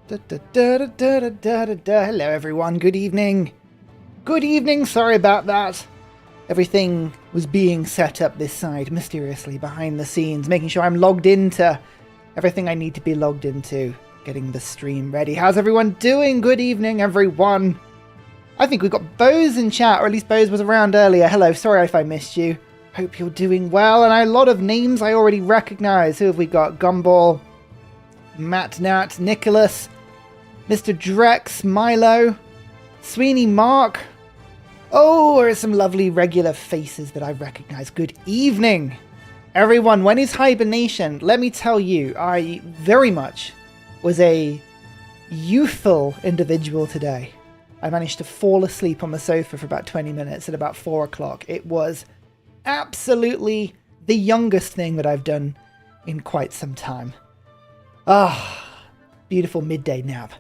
Hello everyone, good evening. Good evening, sorry about that. Everything was being set up this side mysteriously behind the scenes, making sure I'm logged into everything I need to be logged into, getting the stream ready. How's everyone doing? Good evening, everyone. I think we've got Bose in chat, or at least Bose was around earlier. Hello, sorry if I missed you. Hope you're doing well, and a lot of names I already recognize. Who have we got? Gumball, Matt Nat, Nicholas, Mr. Drex, Milo, Sweeney Mark. Oh, there are some lovely regular faces that I recognize. Good evening, everyone. When is hibernation? Let me tell you, I very much was a youthful individual today. I managed to fall asleep on the sofa for about 20 minutes at about 4 o'clock. It was absolutely the youngest thing that I've done in quite some time. Ah, beautiful midday nap.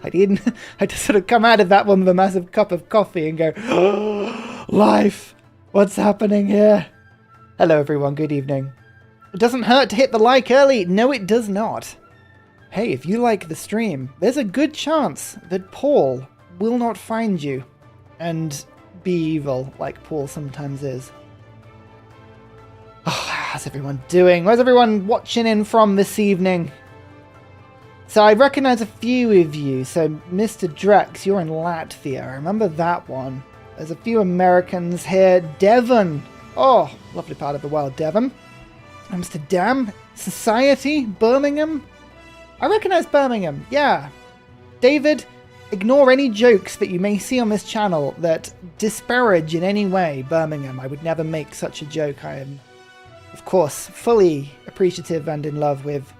I had to sort of come out of that one with a massive cup of coffee and go, oh, life, what's happening here? Hello everyone, good evening. It doesn't hurt to hit the like early. No, it does not. Hey, if you like the stream, there's a good chance that Paul will not find you and be evil like Paul sometimes is. Oh, how's everyone doing? Where's everyone watching in from this evening? So I recognize a few of you. So Mr. Drex, you're in Latvia. I remember that one. There's a few Americans here. Devon. Oh, lovely part of the world, Devon. Amsterdam. Society. Birmingham. I recognize Birmingham. Yeah. David, ignore any jokes that you may see on this channel that disparage in any way Birmingham. I would never make such a joke. I am, of course, fully appreciative and in love with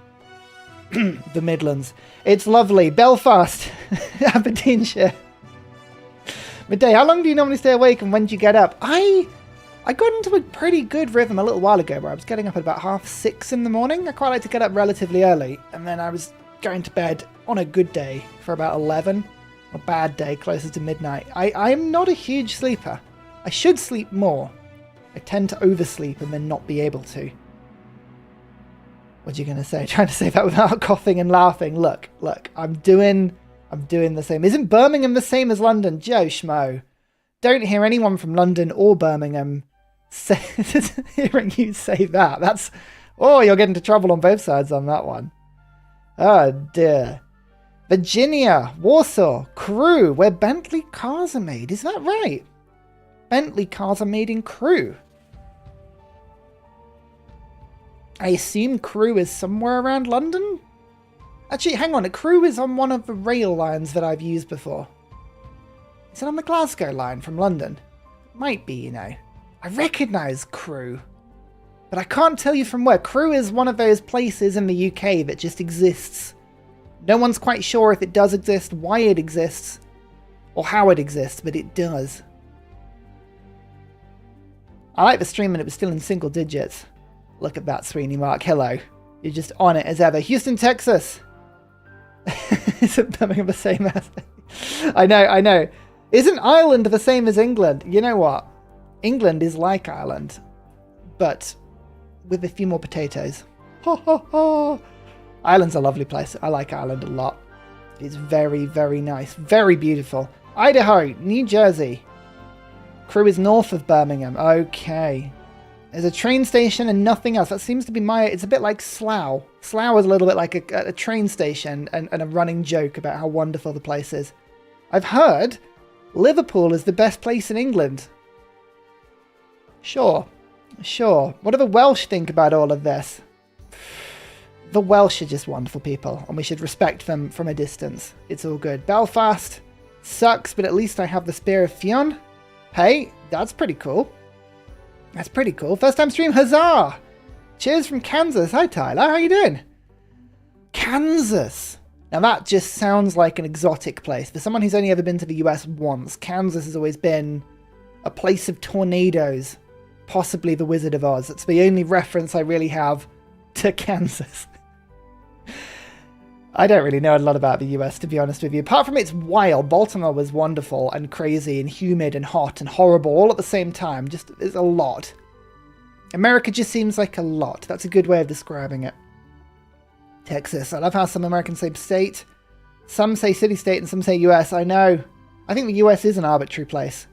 the Midlands. It's lovely. Belfast. Aberdeenshire. Midday. How long do you normally stay awake and when do you get up? I got into a pretty good rhythm a little while ago where I was getting up at about 6:30 in the morning. I quite like to get up relatively early, and then I was going to bed on a good day for about 11. A bad day closer to midnight. I'm not a huge sleeper. I should sleep more. I tend to oversleep and then not be able to. What are you going to say? Trying to say that without coughing and laughing. Look, I'm doing the same. Isn't Birmingham the same as London? Joe Schmo. Don't hear anyone from London or Birmingham hearing you say that. That's, oh, you'll get into trouble on both sides on that one. Oh dear. Virginia, Warsaw, Crewe, where Bentley cars are made. Is that right? Bentley cars are made in Crewe. I assume Crewe is somewhere around London? Actually, hang on. Crewe is on one of the rail lines that I've used before. Is it on the Glasgow line from London? Might be, you know. I recognise Crewe, but I can't tell you from where. Crewe is one of those places in the UK that just exists. No one's quite sure if it does exist, why it exists, or how it exists, but it does. I like the stream and it was still in single digits. Look at that, Sweeney Mark. Hello. You're just on it as ever. Houston, Texas. Isn't Birmingham the same as... I know. Isn't Ireland the same as England? You know what? England is like Ireland, but with a few more potatoes. Ho, ho, ho. Ireland's a lovely place. I like Ireland a lot. It's very, very nice. Very beautiful. Idaho, New Jersey. Crewe is north of Birmingham. Okay. There's a train station and nothing else. That seems to be it's a bit like Slough. Slough is a little bit like a train station and a running joke about how wonderful the place is. I've heard Liverpool is the best place in England. Sure. What do the Welsh think about all of this? The Welsh are just wonderful people, and we should respect them from a distance. It's all good. Belfast sucks, but at least I have the Spear of Fionn. Hey, that's pretty cool. That's pretty cool. First time stream, huzzah! Cheers from Kansas. Hi, Tyler. How you doing? Kansas. Now that just sounds like an exotic place. For someone who's only ever been to the US once, Kansas has always been a place of tornadoes. Possibly the Wizard of Oz. That's the only reference I really have to Kansas. I don't really know a lot about the US, to be honest with you. Apart from it's wild, Baltimore was wonderful and crazy and humid and hot and horrible all at the same time. Just, it's a lot. America just seems like a lot. That's a good way of describing it. Texas. I love how some Americans say state, some say city-state, and some say US. I know. I think the US is an arbitrary place.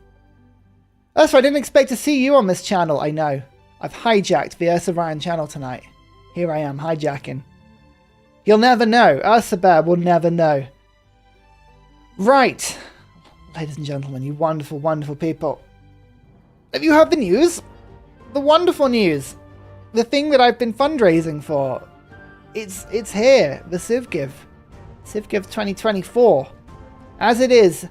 Ursa, I didn't expect to see you on this channel. I know. I've hijacked the Ursa Ryan channel tonight. Here I am, hijacking. You'll never know. Ursa Bear will never know. Right. Ladies and gentlemen, you wonderful, wonderful people. Have you heard the news? The wonderful news. The thing that I've been fundraising for. It's here. The Civ GIve. Civ GIve 2024. As it is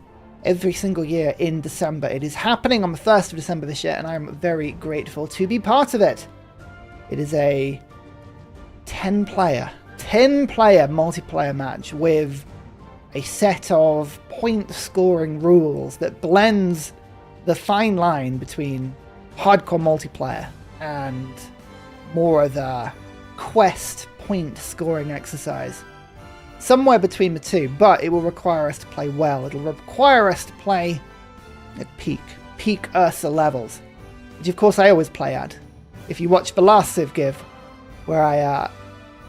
every single year in December. It is happening on the 1st of December this year, and I'm very grateful to be part of it. It is a 10-player multiplayer match with a set of point-scoring rules that blends the fine line between hardcore multiplayer and more of a quest point-scoring exercise. Somewhere between the two, but it will require us to play well. It'll require us to play at peak Ursa levels, which of course I always play at. If you watch the last Civ GIve, where I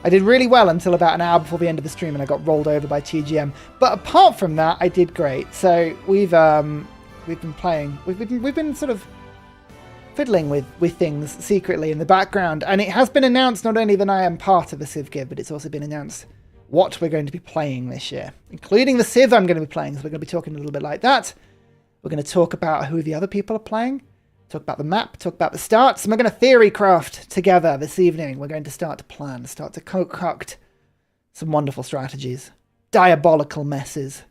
did really well until about an hour before the end of the stream and I got rolled over by TGM. But apart from that, I did great. So we've been playing, we've been sort of fiddling with things secretly in the background, and it has been announced not only that I am part of the Civ GIve, but it's also been announced what we're going to be playing this year, including the Civ I'm going to be playing. So we're going to be talking a little bit like that. We're going to talk about who the other people are playing, talk about the map, talk about the starts, and we're going to theorycraft together this evening. We're going to start to plan, start to concoct some wonderful strategies, diabolical messes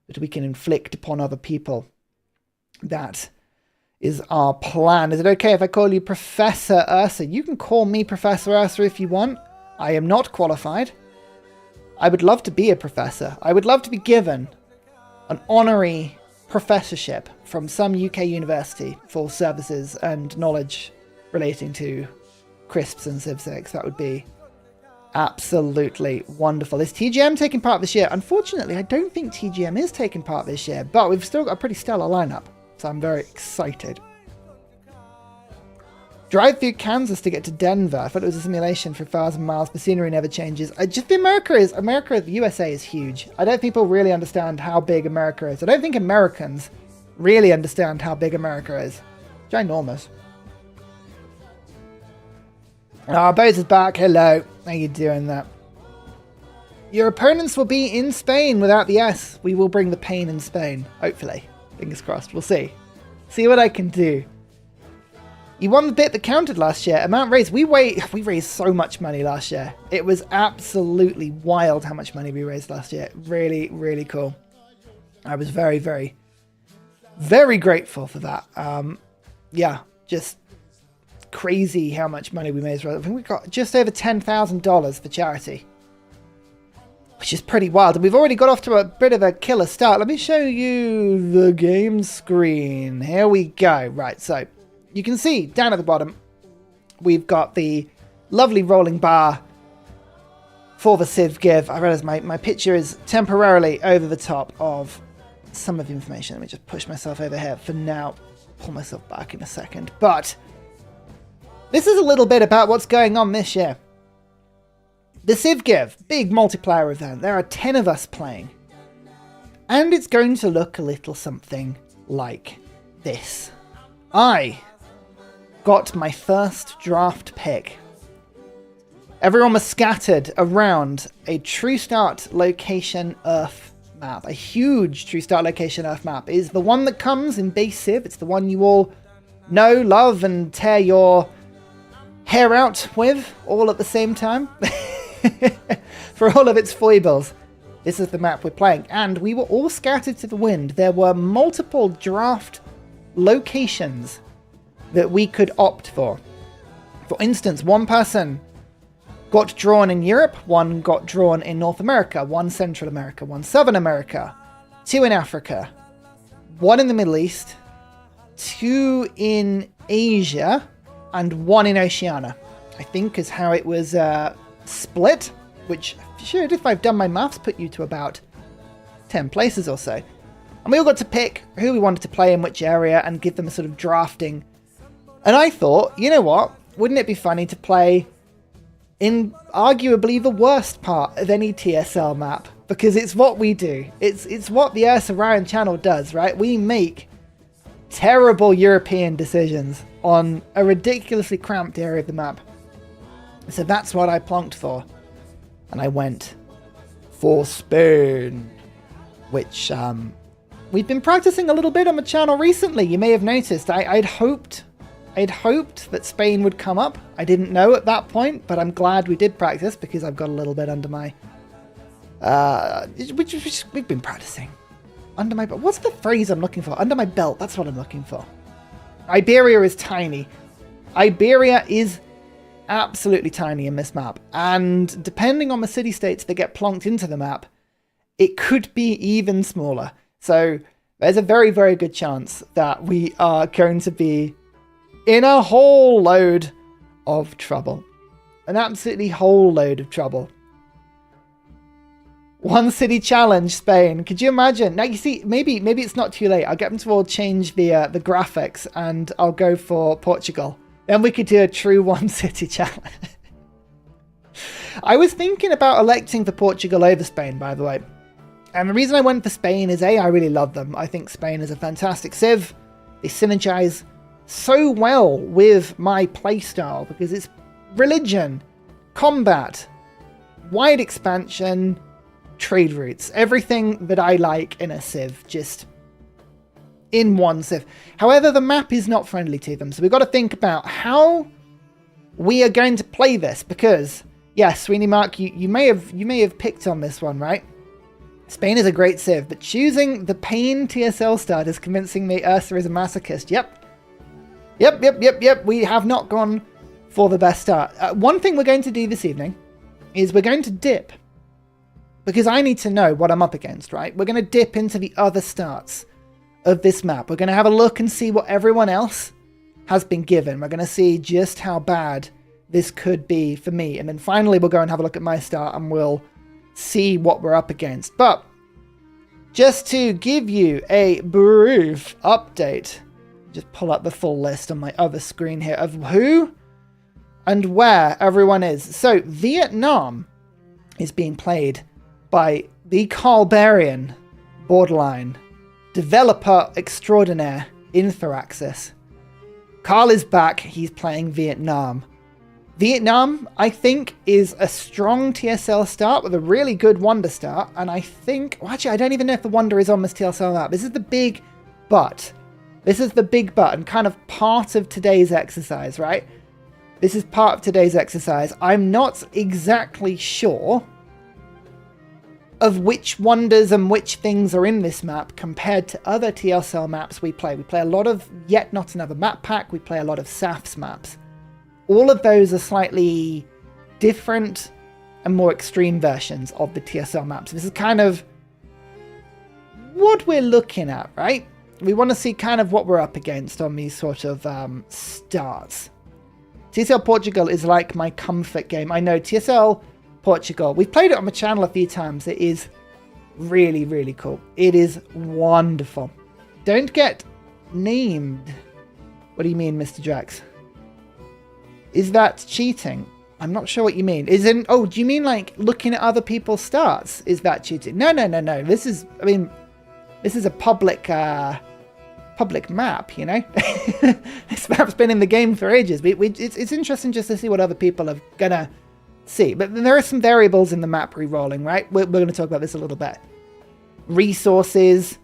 that we can inflict upon other people. That is our plan. Is it okay if I call you Professor Ursa? You can call me Professor Ursa if you want. I am not qualified. I would love to be a professor. I would love to be given an honorary professorship from some UK university for services and knowledge relating to crisps and Civ 6. That would be absolutely wonderful. Is TGM taking part this year? Unfortunately, I don't think TGM is taking part this year, but we've still got a pretty stellar lineup, so I'm very excited. Drive through Kansas to get to Denver. I thought it was a simulation for 1,000 miles. The scenery never changes. The USA is huge. I don't think people really understand how big America is. I don't think Americans really understand how big America is. Ginormous. Bose is back. Hello. How you doing that? Your opponents will be in Spain without the S. We will bring the pain in Spain. Hopefully. Fingers crossed. We'll see. See what I can do. You won the bit that counted last year. Amount raised. We raised so much money last year. It was absolutely wild how much money we raised last year. Really, really cool. I was very, very, very grateful for that. Yeah, just crazy how much money we made. I think we got just over $10,000 for charity, which is pretty wild. And we've already got off to a bit of a killer start. Let me show you the game screen. Here we go. Right, so you can see down at the bottom, we've got the lovely rolling bar for the Civ GIve. I realize my picture is temporarily over the top of some of the information. Let me just push myself over here for now. Pull myself back in a second. But this is a little bit about what's going on this year. The Civ GIve, big multiplayer event. There are 10 of us playing. And it's going to look a little something like this. I got my first draft pick. Everyone was scattered around a True Start location Earth map. A huge True Start location Earth map. It is the one that comes in base Civ. It's the one you all know, love, and tear your hair out with all at the same time. For all of its foibles. This is the map we're playing. And we were all scattered to the wind. There were multiple draft locations that we could opt for. For instance, one person got drawn in Europe, one got drawn in North America, one Central America, one Southern America, 2 in Africa, 1 in the Middle East, 2 in Asia, and 1 in Oceania, I think is how it was split, which should, if I've done my maths, put you to about 10 places or so. And we all got to pick who we wanted to play in which area and give them a sort of drafting. And I thought, you know what? Wouldn't it be funny to play in arguably the worst part of any TSL map, because it's what we do. It's what the Ursa Ryan channel does, right? We make terrible European decisions on a ridiculously cramped area of the map. So that's what I plonked for. And I went for Spain, which we've been practicing a little bit on the channel recently. You may have noticed. I'd hoped that Spain would come up. I didn't know at that point, but I'm glad we did practice because I've got a little bit under my... which we've been practicing. Under my belt. What's the phrase I'm looking for? Under my belt. That's what I'm looking for. Iberia is tiny. Iberia is absolutely tiny in this map. And depending on the city-states that get plonked into the map, it could be even smaller. So there's a very, very good chance that we are going to be in a whole load of trouble. An absolutely whole load of trouble. One city challenge, Spain. Could you imagine? Now you see, maybe it's not too late. I'll get them to all change the graphics, and I'll go for Portugal. Then we could do a true one city challenge. I was thinking about electing for Portugal over Spain, by the way. And the reason I went for Spain is I really love them. I think Spain is a fantastic civ. They synergize so well with my playstyle because it's religion, combat, wide expansion, trade routes, everything that I like in a civ, just in one civ. However, the map is not friendly to them, so we've got to think about how we are going to play this, because yes, Sweeney Mark, you may have picked on this one, right? Spain is a great civ, but choosing the Pain TSL start is convincing me Ursa is a masochist. Yep. We have not gone for the best start. One thing we're going to do this evening is we're going to dip, because I need to know what I'm up against, right? We're going to dip into the other starts of this map. We're going to have a look and see what everyone else has been given. We're going to see just how bad this could be for me. And then finally, we'll go and have a look at my start and we'll see what we're up against. But just to give you a brief update, just pull up the full list on my other screen here of who and where everyone is. So Vietnam is being played by the Carlbarian borderline developer extraordinaire in Thraxis. Carl is back. He's playing Vietnam. Vietnam, I think, is a strong TSL start with a really good Wonder start. And I think... Well, actually, I don't even know if the Wonder is on this TSL map. This is the big but. This is the big but and kind of part of today's exercise, right? This is part of today's exercise. I'm not exactly sure of which wonders and which things are in this map compared to other TSL maps we play. We play a lot of Yet Not Another Map Pack. We play a lot of SAFs maps. All of those are slightly different and more extreme versions of the TSL maps. This is kind of what we're looking at, right? We want to see kind of what we're up against on these sort of starts. TSL Portugal is like my comfort game. I know TSL Portugal. We've played it on the channel a few times. It is really, really cool. It is wonderful. Don't get named. What do you mean, Mr. Drax? Is that cheating? I'm not sure what you mean. Oh, do you mean like looking at other people's starts? Is that cheating? No. This is a public map, you know? This map's been in the game for ages. It's interesting just to see what other people are gonna see. But there are some variables in the map re-rolling, right? We're going to talk about this a little bit. Resources,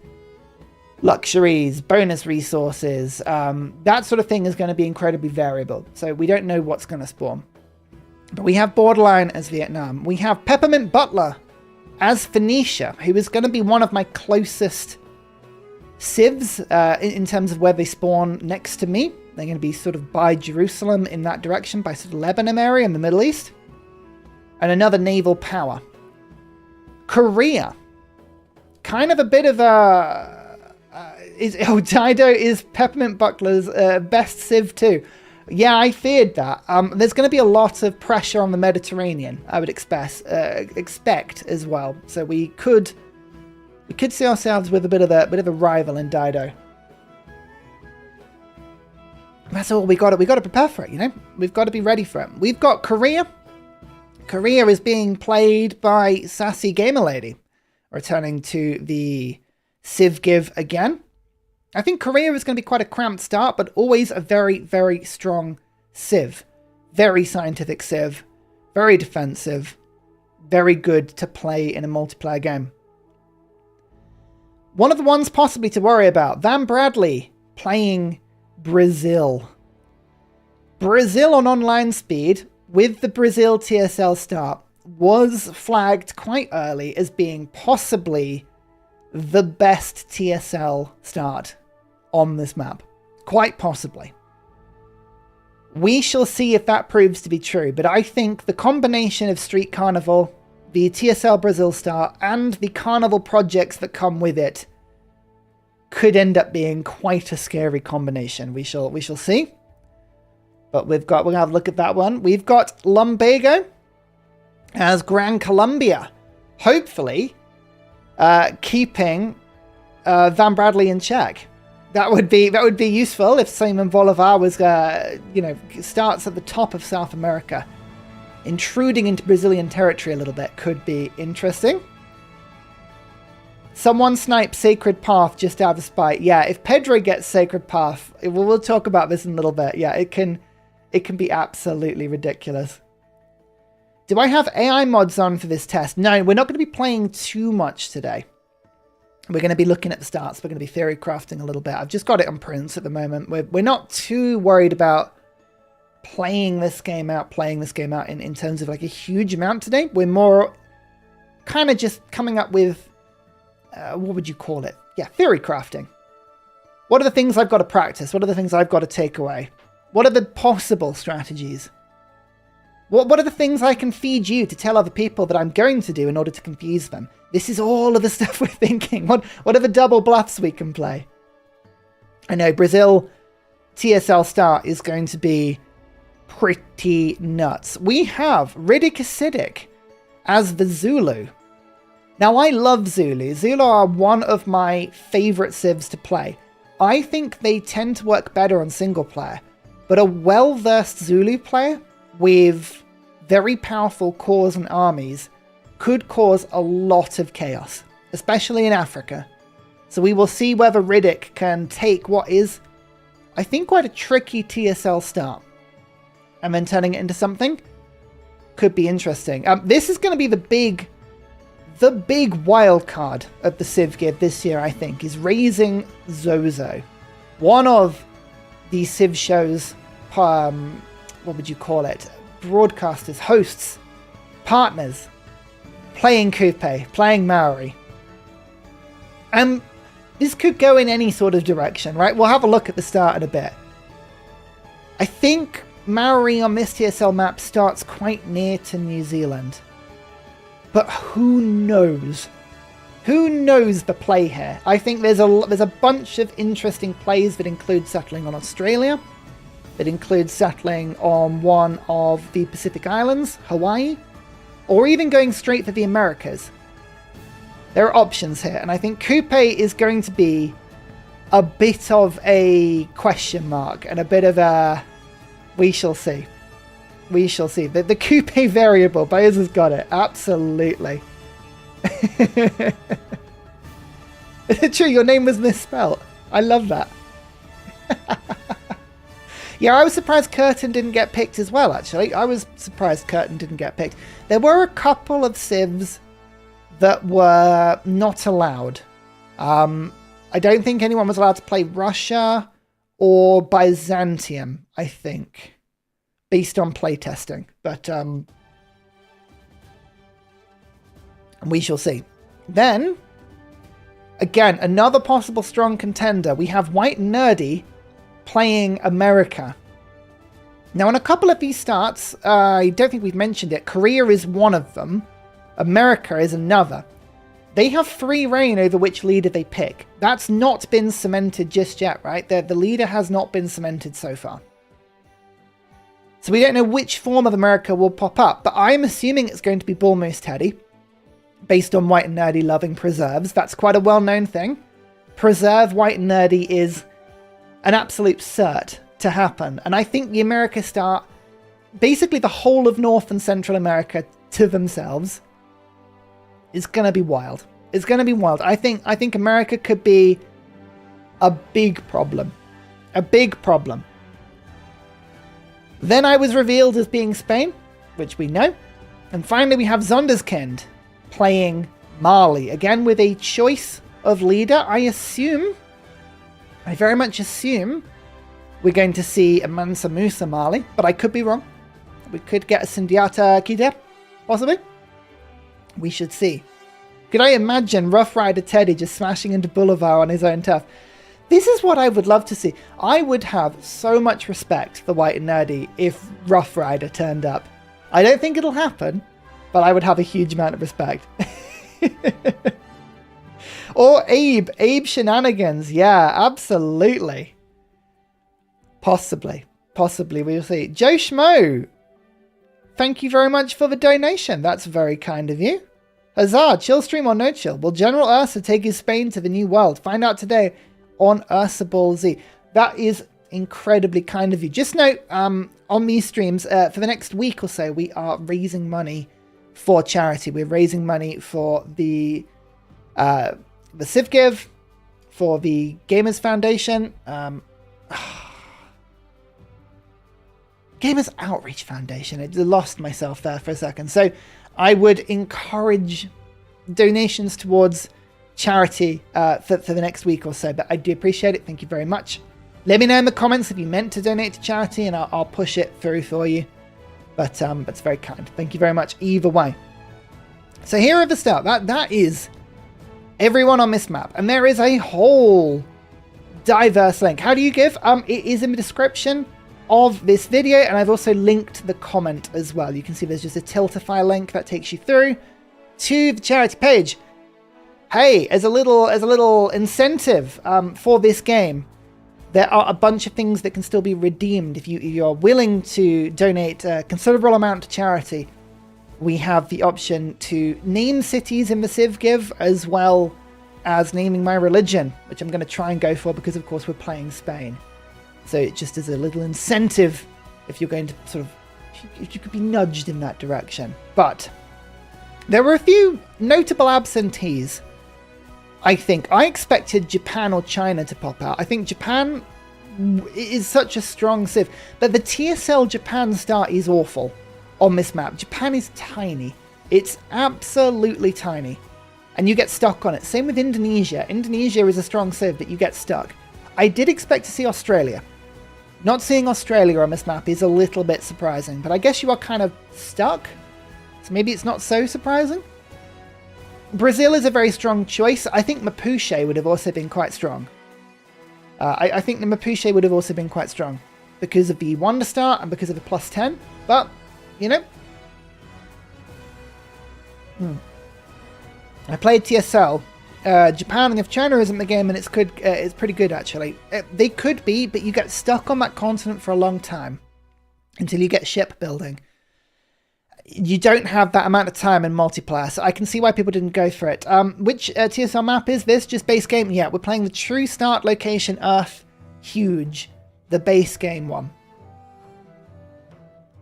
luxuries, bonus resources, that sort of thing is going to be incredibly variable. So we don't know what's going to spawn. But we have Borderline as Vietnam. We have Peppermint Butler as Phoenicia, who is going to be one of my closest civs in terms of where they spawn next to me. They're going to be sort of by Jerusalem in that direction, by sort of Lebanon area in the Middle East. And another naval power. Korea. Kind of a bit of a... Dido is Peppermint Buckler's best civ too. Yeah, I feared that. There's going to be a lot of pressure on the Mediterranean, I would expect as well. So we could see ourselves with a bit of a rival in Dido. That's all we got to prepare for it, you know. We've got to be ready for it. We've got Korea Korea is being played by Sassy Gamer Lady, returning to the Civ GIve again. I think Korea is going to be quite a cramped start, but always a very, very strong Civ. Very scientific Civ, very defensive, very good to play in a multiplayer game. One of the ones possibly to worry about, Van Bradley playing Brazil. Brazil on online speed with the Brazil TSL start was flagged quite early as being possibly the best TSL start on this map. Quite possibly. We shall see if that proves to be true, but I think the combination of Street Carnival, the TSL Brazil start, and the Carnival projects that come with it could end up being quite a scary combination. We shall see. But we'll have a look at that one. We've got Lumbago as Gran Colombia, hopefully keeping Van Bradley in check. That would be useful if Simon Bolivar was, starts at the top of South America. Intruding into Brazilian territory a little bit could be interesting. Someone sniped Sacred Path just out of spite. Yeah, if Pedro gets Sacred Path, we'll talk about this in a little bit. Yeah, it can be absolutely ridiculous. Do I have AI mods on for this test? No, we're not going to be playing too much today. We're going to be looking at the stats. We're going to be theory crafting a little bit. I've just got it on prints at the moment. We're not too worried about playing this game out in terms of like a huge amount today. We're more kind of just coming up with, what would you call it? Yeah, theory crafting. What are the things I've got to practice? What are the things I've got to take away? What are the possible strategies? What are the things I can feed you to tell other people that I'm going to do in order to confuse them? This is all of the stuff we're thinking. What are the double bluffs we can play? I know Brazil TSL start is going to be pretty nuts. We have Riddick Acidic as the Zulu. Now, I love Zulu. Zulu are one of my favorite civs to play. I think they tend to work better on single player, but a well-versed Zulu player with very powerful cores and armies could cause a lot of chaos, especially in Africa. So we will see whether Riddick can take what is, I think, quite a tricky TSL start and then turning it into something. Could be interesting. This is going to be the big wild card of the Civ GIve this year, I think, is raising Zozo. One of the Civ shows, what would you call it? Broadcasters, hosts, partners, playing Kupe, playing Maori. This could go in any sort of direction, right? We'll have a look at the start in a bit. I think Maori on this TSL map starts quite near to New Zealand. But who knows? Who knows the play here? I think there's a bunch of interesting plays that include settling on Australia, that include settling on one of the Pacific Islands, Hawaii, or even going straight for the Americas. There are options here, and I think Kupe is going to be a bit of a question mark and a bit of a we shall see. We shall see. The Kupe variable, Baez has got it. Absolutely. Is it true? Your name was misspelt. I love that. Yeah, I was surprised Curtin didn't get picked as well, actually. I was surprised Curtin didn't get picked. There were a couple of civs that were not allowed. I don't think anyone was allowed to play Russia or Byzantium, I think, based on playtesting. But we shall see. Then, again, another possible strong contender. We have White and Nerdy playing America. Now, in a couple of these starts, I don't think we've mentioned it. Korea is one of them. America is another. They have free reign over which leader they pick. That's not been cemented just yet, right? The leader has not been cemented so far. So we don't know which form of America will pop up, but I'm assuming it's going to be Bull Moose Teddy, based on White and Nerdy loving preserves. That's quite a well-known thing. Preserve White and Nerdy is an absolute cert to happen. And I think the America start basically the whole of North and Central America to themselves is going to be wild. It's going to be wild. I think America could be a big problem. A big problem. Then I was revealed as being Spain, which we know. And finally we have Zonderskind playing Mali. Again with a choice of leader. I very much assume we're going to see a Mansa Musa Mali, but I could be wrong. We could get a Sundiata Keita, possibly. We should see. Could I imagine Rough Rider Teddy just smashing into Boulevard on his own turf? This is what I would love to see. I would have so much respect for White and Nerdy if Rough Rider turned up. I don't think it'll happen, but I would have a huge amount of respect. Or Abe Shenanigans. Yeah, absolutely. Possibly, we'll see. Joe Schmo, thank you very much for the donation. That's very kind of you. Huzzah, chill stream or no chill? Will General Ursa take his Spain to the new world? Find out today on Ursa Ball Z. That is incredibly kind of you. Just note, on these streams, for the next week or so, we are raising money for charity. We're raising money for the Civ GIve, for the Gamers Foundation, Gamers Outreach Foundation. I lost myself there for a second. So I would encourage donations towards charity for the next week or so. But I do appreciate it. Thank you very much. Let me know in the comments if you meant to donate to charity and I'll push it through for you. But it's very kind. Thank you very much either way. So here at the start, that is everyone on this map. And there is a whole diverse link. How do you give? It is in the description of this video, and I've also linked the comment as well. You can see there's just a Tiltify link that takes you through to the charity page. Hey, as a little incentive for this game, there are a bunch of things that can still be redeemed if you're willing to donate a considerable amount to charity. We have the option to name cities in the Civ GIve, as well as naming my religion, which I'm going to try and go for because, of course, we're playing Spain. So it just is a little incentive if you're going to sort of, if you could be nudged in that direction. But there were a few notable absentees, I think. I expected Japan or China to pop out. I think Japan is such a strong Civ, but the TSL Japan start is awful on this map. Japan is tiny. It's absolutely tiny. And you get stuck on it. Same with Indonesia. Indonesia is a strong Civ, but you get stuck. I did expect to see Australia. Not seeing Australia on this map is a little bit surprising, but I guess you are kind of stuck, so maybe it's not so surprising. Brazil is a very strong choice. I think Mapuche would have also been quite strong. I think the Mapuche would have also been quite strong because of the Wonder Star and because of the +10, but, you know. I played TSL. Japan, and if China isn't the game, and it's pretty good actually. They could be, but you get stuck on that continent for a long time until you get shipbuilding. You don't have that amount of time in multiplayer, so I can see why people didn't go for it. Which TSL map is this? Just base game? Yeah, we're playing the True Start Location Earth Huge, the base game one.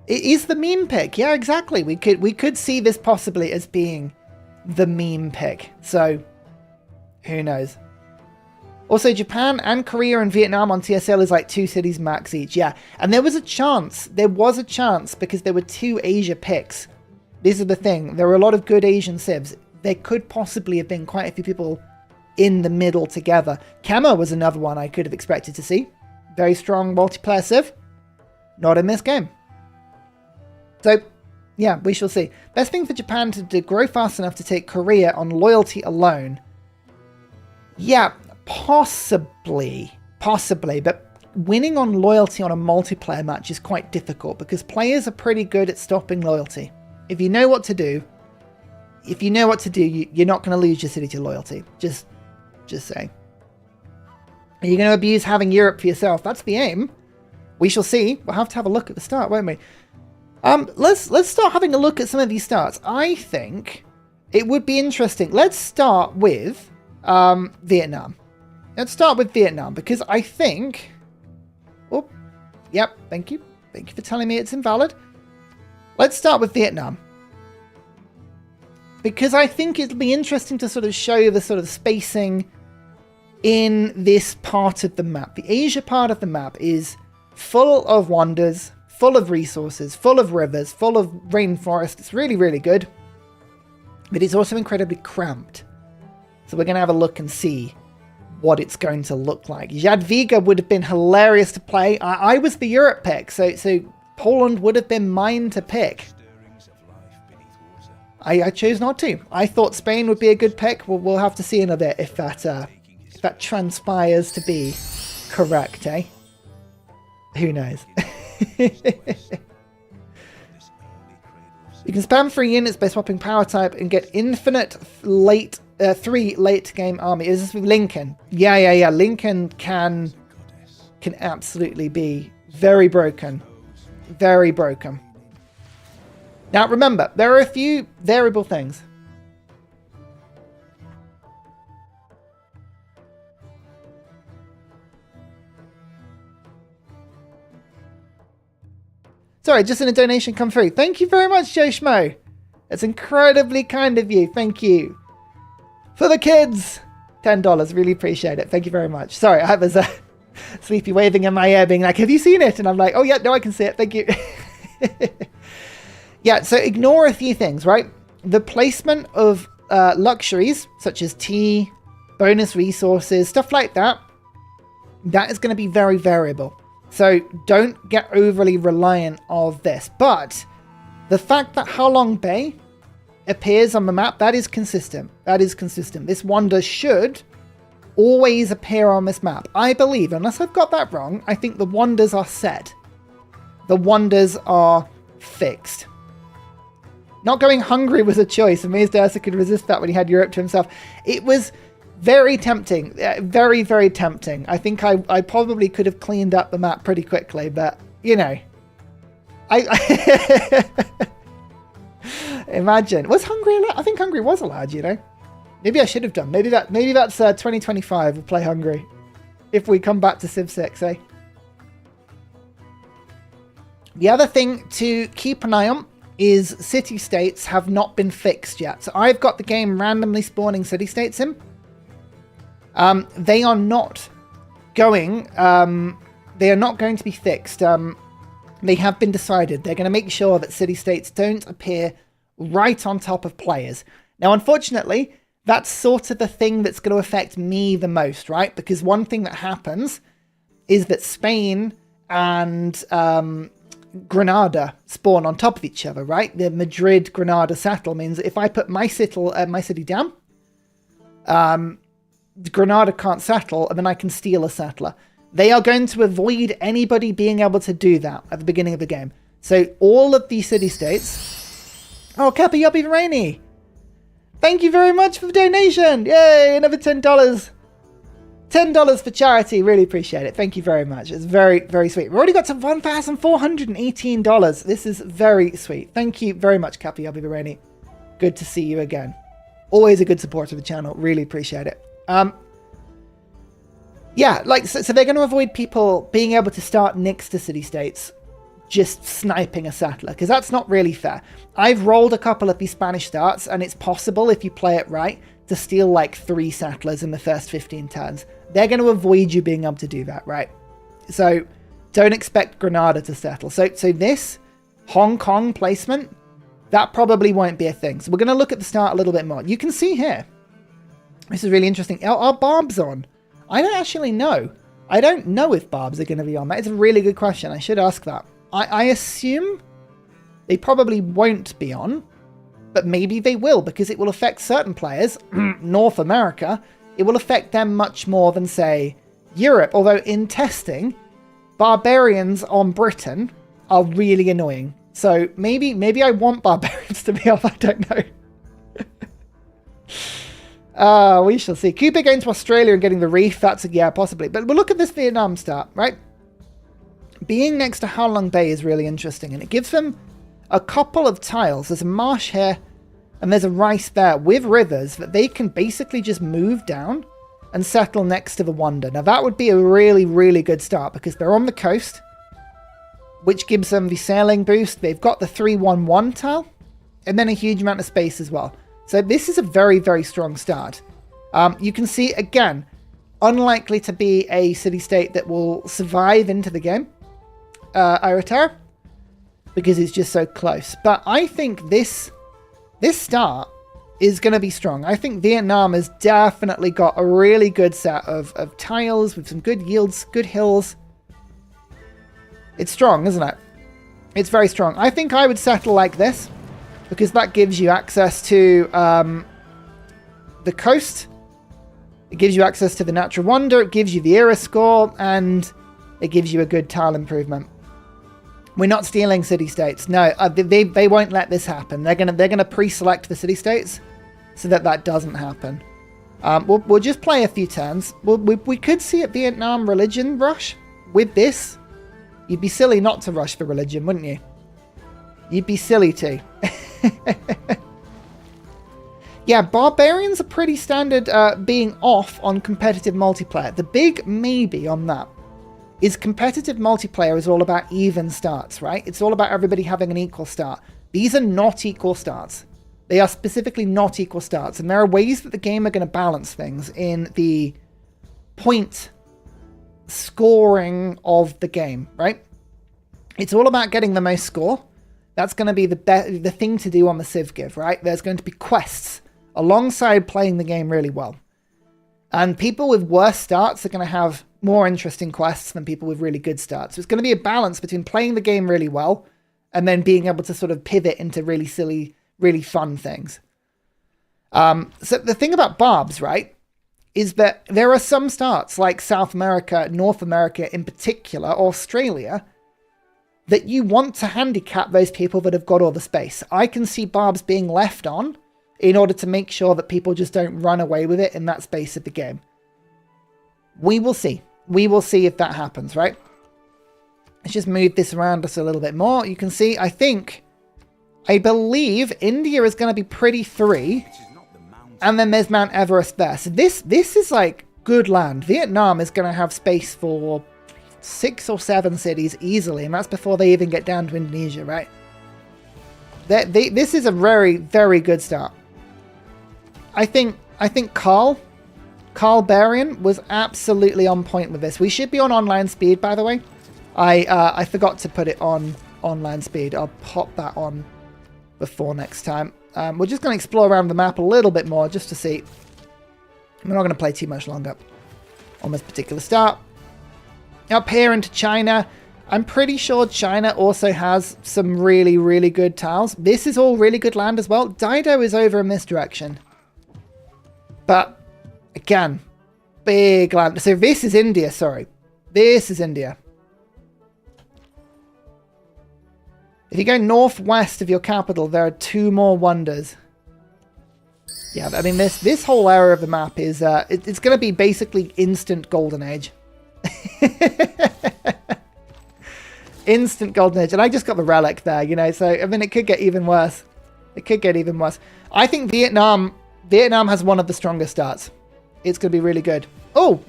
It is the meme pick. Yeah, exactly. We could see this possibly as being the meme pick. So who knows? Also, Japan and Korea and Vietnam on TSL is like 2 cities max each. Yeah, and there was a chance because there were 2 Asia picks. This is the thing. There were a lot of good Asian civs. There could possibly have been quite a few people in the middle together. Kema was another one I could have expected to see. Very strong multiplayer civ. Not in this game. So, yeah, we shall see. Best thing for Japan to grow fast enough to take Korea on loyalty alone. Yeah, possibly, but winning on loyalty on a multiplayer match is quite difficult because players are pretty good at stopping loyalty. If you know what to do, you're not going to lose your city to loyalty. Just saying. Are you going to abuse having Europe for yourself? That's the aim. We shall see. We'll have to have a look at the start, won't we? Let's start having a look at some of these starts. I think it would be interesting. Let's start with Vietnam. Let's start with Vietnam because I think... Oh, yep, thank you. Thank you for telling me it's invalid. Let's start with Vietnam. Because I think it'll be interesting to sort of show the sort of spacing in this part of the map. The Asia part of the map is full of wonders, full of resources, full of rivers, full of rainforest. It's really, really good. But it's also incredibly cramped. So we're going to have a look and see what it's going to look like. Jadwiga would have been hilarious to play. I was the Europe pick, so Poland would have been mine to pick. I chose not to. I thought Spain would be a good pick. We'll have to see in a bit if that transpires to be correct, eh? Who knows? You can spam 3 units by swapping power type and get infinite 3 late game army. Is this with Lincoln? Yeah. Lincoln can absolutely be very broken. Very broken. Now remember, there are a few variable things. Sorry, just in a donation come through. Thank you very much, Joe Schmo. That's incredibly kind of you. Thank you. For the kids, $10. Really appreciate it. Thank you very much. Sorry, I was Sleepy waving in my ear being like, have you seen it? And I'm like, oh yeah, no, I can see it. Thank you. Yeah, so ignore a few things, right? The placement of luxuries, such as tea, bonus resources, stuff like that, that is going to be very variable. So don't get overly reliant of this. But the fact that Halong Bay appears on the map, that is consistent. That is consistent. This wonder should always appear on this map. I believe, unless I've got that wrong, I think the wonders are set. The wonders are fixed. Not going Hungary was a choice. Amazed Ursa could resist that when he had Europe to himself. It was very tempting. Very, very tempting. I think I probably could have cleaned up the map pretty quickly, but, you know. Imagine. Was Hungary allowed? I think Hungary was allowed, you know. Maybe I should have done. Maybe that's 2025. We'll play Hungary. If we come back to Civ 6, eh? The other thing to keep an eye on is city-states have not been fixed yet. So I've got the game randomly spawning city-states in. They are not going to be fixed. They have been decided. They're going to make sure that city-states don't appear right on top of players. Now, unfortunately, that's sort of the thing that's going to affect me the most, right? Because one thing that happens is that Spain and Granada spawn on top of each other, right? The Madrid-Granada settle means that if I put my city down, Granada can't settle, and then I can steal a settler. They are going to avoid anybody being able to do that at the beginning of the game. So all of these city-states... Oh, Kappa Yobby Rainy! Thank you very much for the donation! Yay, another $10. $10 for charity. Really appreciate it. Thank you very much. It's very, very sweet. We've already got to $1,418. This is very sweet. Thank you very much, Kappa Yobby Rainy. Good to see you again. Always a good supporter of the channel. Really appreciate it. Yeah, like, so they're going to avoid people being able to start next to city-states just sniping a settler, because that's not really fair. I've rolled a couple of these Spanish starts, and it's possible, if you play it right, to steal like 3 settlers in the first 15 turns. They're going to avoid you being able to do that, right? So don't expect Granada to settle. So this Hong Kong placement, that probably won't be a thing. So we're going to look at the start a little bit more. You can see here, this is really interesting. Are barbs on? I don't actually know. I don't know if barbs are going to be on. That is a really good question. I should ask that. I assume they probably won't be on, but maybe they will, because it will affect certain players. North America, it will affect them much more than, say, Europe. Although in testing, barbarians on Britain are really annoying. So maybe I want barbarians to be off. I don't know. We shall see. Kupe going to Australia and getting the reef. That's, yeah, possibly. But we'll look at this Vietnam start, right? Being next to Halong Bay is really interesting, and it gives them a couple of tiles. There's a marsh here, and there's a rice there with rivers that they can basically just move down and settle next to the wonder. Now, that would be a really, really good start, because they're on the coast. which gives them the sailing boost. They've got the 3-1-1 tile, and then a huge amount of space as well. So this is a very, very strong start. You can see, again, unlikely to be a city-state that will survive into the game, Irotar, because it's just so close. But I think this start is going to be strong. I think Vietnam has definitely got a really good set of tiles with some good yields, good hills. It's strong, isn't it? It's very strong. I think I would settle like this, because that gives you access to the coast. It gives you access to the natural wonder. It gives you the era score, and it gives you a good tile improvement. We're not stealing city-states. No, they won't let this happen. They're gonna pre-select the city-states so that doesn't happen. We'll just play a few turns. We could see a Vietnam religion rush with this. You'd be silly not to rush for religion, wouldn't you? You'd be silly to. Yeah, barbarians are pretty standard being off on competitive multiplayer. The big maybe on that is competitive multiplayer is all about even starts, right? It's all about everybody having an equal start. These are not equal starts. They are specifically not equal starts. And there are ways that the game are going to balance things in the point scoring of the game, right? It's all about getting the most score. That's going to be the thing to do on the Civ GIve, right? There's going to be quests alongside playing the game really well. And people with worse starts are going to have more interesting quests than people with really good starts. So it's going to be a balance between playing the game really well and then being able to sort of pivot into really silly, really fun things. So the thing about barbs, right, is that there are some starts like South America, North America in particular, Australia, that you want to handicap those people that have got all the space. I can see barbs being left on in order to make sure that people just don't run away with it in that space of the game. We will see. We will see if that happens, right? Let's just move this around just a little bit more. You can see, I believe India is going to be pretty 3. And then there's Mount Everest there. So this is like good land. Vietnam is going to have space for 6 or 7 cities easily. And that's before they even get down to Indonesia, right? This is a very, very good start. I think Carl Barian was absolutely on point with this. We should be on online speed, by the way. I forgot to put it on online speed. I'll pop that on before next time. We're just going to explore around the map a little bit more just to see. We're not going to play too much longer on this particular start. Up here into China, I'm pretty sure China also has some really, really good tiles. This is all really good land as well. Dido is over in this direction. But, again, big land. So this is India, sorry. This is India. If you go northwest of your capital, there are 2 more wonders. Yeah, I mean, this whole area of the map is, it's going to be basically instant golden age. Instant golden age. And I just got the relic there, you know, so, I mean, it could get even worse. It could get even worse. I think Vietnam has one of the strongest starts. It's going to be really good. Oh!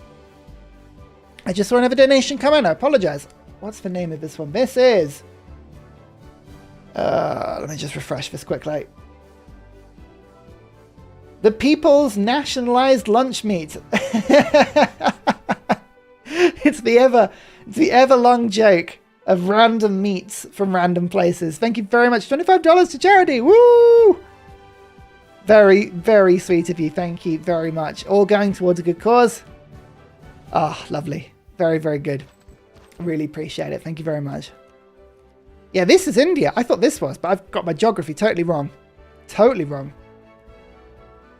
I just saw another donation come in. I apologize. What's the name of this one? This is... let me just refresh this quickly. The People's Nationalized Lunch Meat. It's the ever long joke of random meats from random places. Thank you very much. $25 to charity. Woo! Very, very sweet of you. Thank you very much. All going towards a good cause. Oh, lovely. Very, very good. Really appreciate it. Thank you very much. Yeah, this is India. I thought this was, but I've got my geography totally wrong. Totally wrong.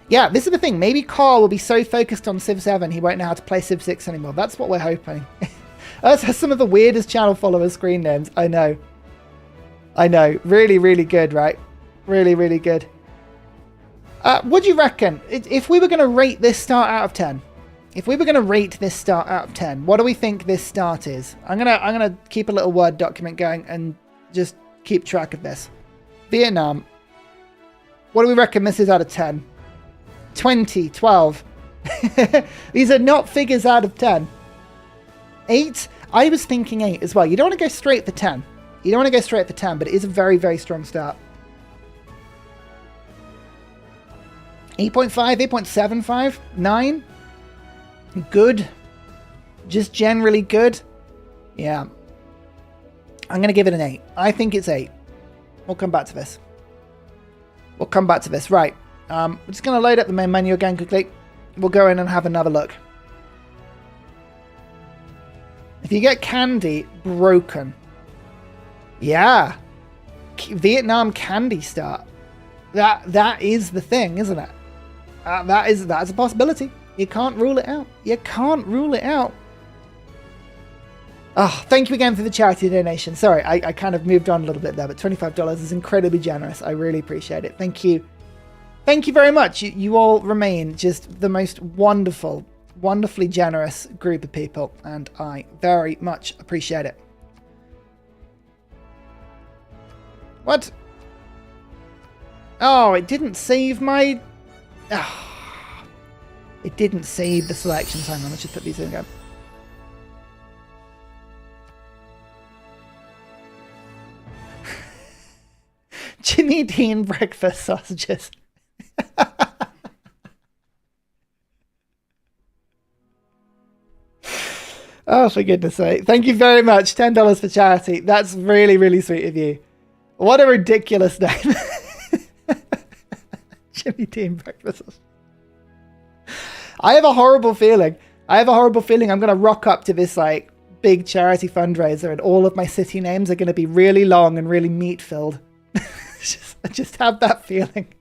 Yeah, this is the thing. Maybe Carl will be so focused on Civ 7 he won't know how to play Civ 6 anymore. That's what we're hoping. That's some of the weirdest channel followers' screen names. I know. I know. Really, really good, right? Really, really good. What do you reckon? If we were going to rate this start out of 10, if we were going to rate this start out of 10, what do we think this start is? I'm gonna keep a little Word document going and just keep track of this. Vietnam. What do we reckon this is out of 10? 20, 12. These are not figures out of 10. 8? I was thinking 8 as well. You don't want to go straight for 10. You don't want to go straight for 10, but it is a very, very strong start. 8.5, 8.75, 9. Good. Just generally good. Yeah. I'm going to give it an 8. I think it's 8. We'll come back to this. We'll come back to this. Right. We're just going to load up the main menu again quickly. We'll go in and have another look. If you get candy, broken. Yeah. Vietnam candy start. That is the thing, isn't it? That's a possibility. You can't rule it out. You can't rule it out. Oh, thank you again for the charity donation. Sorry, I kind of moved on a little bit there, but $25 is incredibly generous. I really appreciate it. Thank you. Thank you very much. You all remain just the most wonderful, wonderfully generous group of people, and I very much appreciate it. What? Oh, it didn't save my... Oh, it didn't save the selections. Hang on, let's just put these in again. Jimmy Dean breakfast sausages. Oh, for goodness sake. Thank you very much. $10 for charity. That's really, really sweet of you. What a ridiculous name. Jimmy Dean breakfast. I have a horrible feeling. I'm going to rock up to this like big charity fundraiser and all of my city names are going to be really long and really meat filled. I just have that feeling.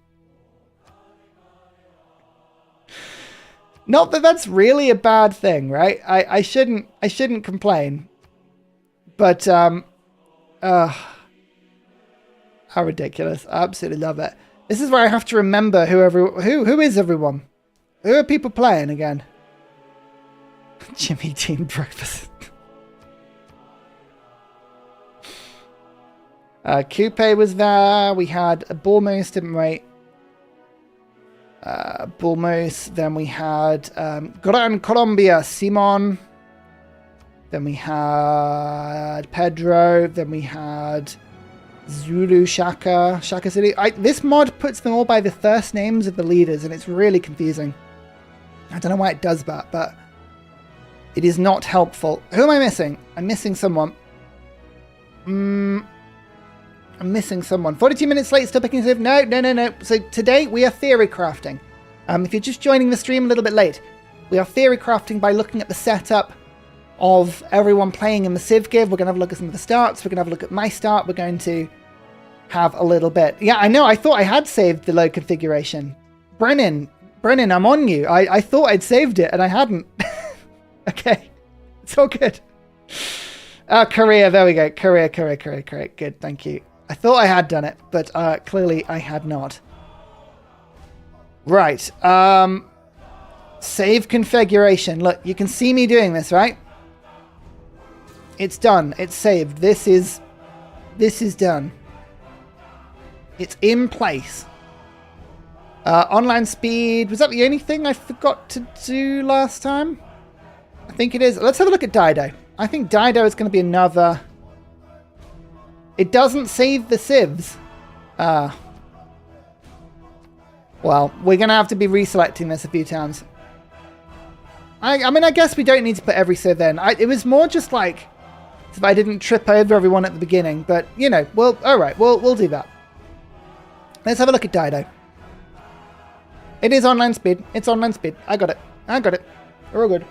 Not that that's really a bad thing, right? I shouldn't complain. But how ridiculous. I absolutely love it. This is where I have to remember who is everyone? Who are people playing again? Jimmy Dean breakfast. Kupe was there. We had a Bullmoose, didn't we? Bullmoose. Then we had Gran Colombia, Simon. Then we had Pedro. Then we had Zulu, Shaka City. This mod puts them all by the first names of the leaders, and it's really confusing. I don't know why it does that, but it is not helpful. Who am I missing? I'm missing someone. I'm missing someone. 42 minutes late, still picking Civ. No. So today we are theory crafting. If you're just joining the stream a little bit late, we are theory crafting by looking at the setup of everyone playing in the Civ GIve. We're going to have a look at some of the starts. We're going to have a look at my start. We're going to have a little bit. Yeah, I know. I thought I had saved the load configuration. Brennan, I'm on you. I thought I'd saved it and I hadn't. Okay. It's all good. Korea. There we go. Korea. Good. Thank you. I thought I had done it, but clearly I had not. Right. Save configuration. Look, you can see me doing this, right? It's done. It's saved. This is done. It's in place. Online speed. Was that the only thing I forgot to do last time? I think it is. Let's have a look at Dido. I think Dido is going to be another... It doesn't save the civs. Well, we're going to have to be reselecting this a few times. I mean, I guess we don't need to put every civ in. It was more just like if I didn't trip over everyone at the beginning. But, you know, well, all right, we'll do that. Let's have a look at Dido. It is online speed. It's online speed. I got it. We're all good.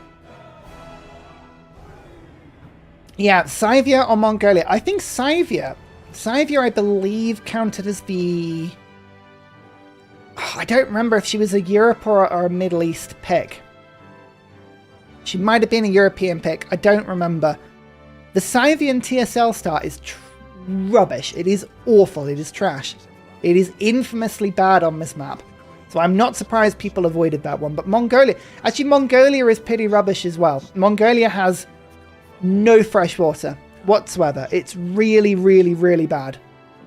Yeah, Scythia or Mongolia. I think Scythia, I believe, counted as the... Oh, I don't remember if she was a Europe or a Middle East pick. She might have been a European pick. I don't remember. The Scythian TSL start is rubbish. It is awful. It is trash. It is infamously bad on this map. So I'm not surprised people avoided that one. But Mongolia... Actually, Mongolia is pretty rubbish as well. Mongolia has... no fresh water whatsoever. It's really, really, really bad.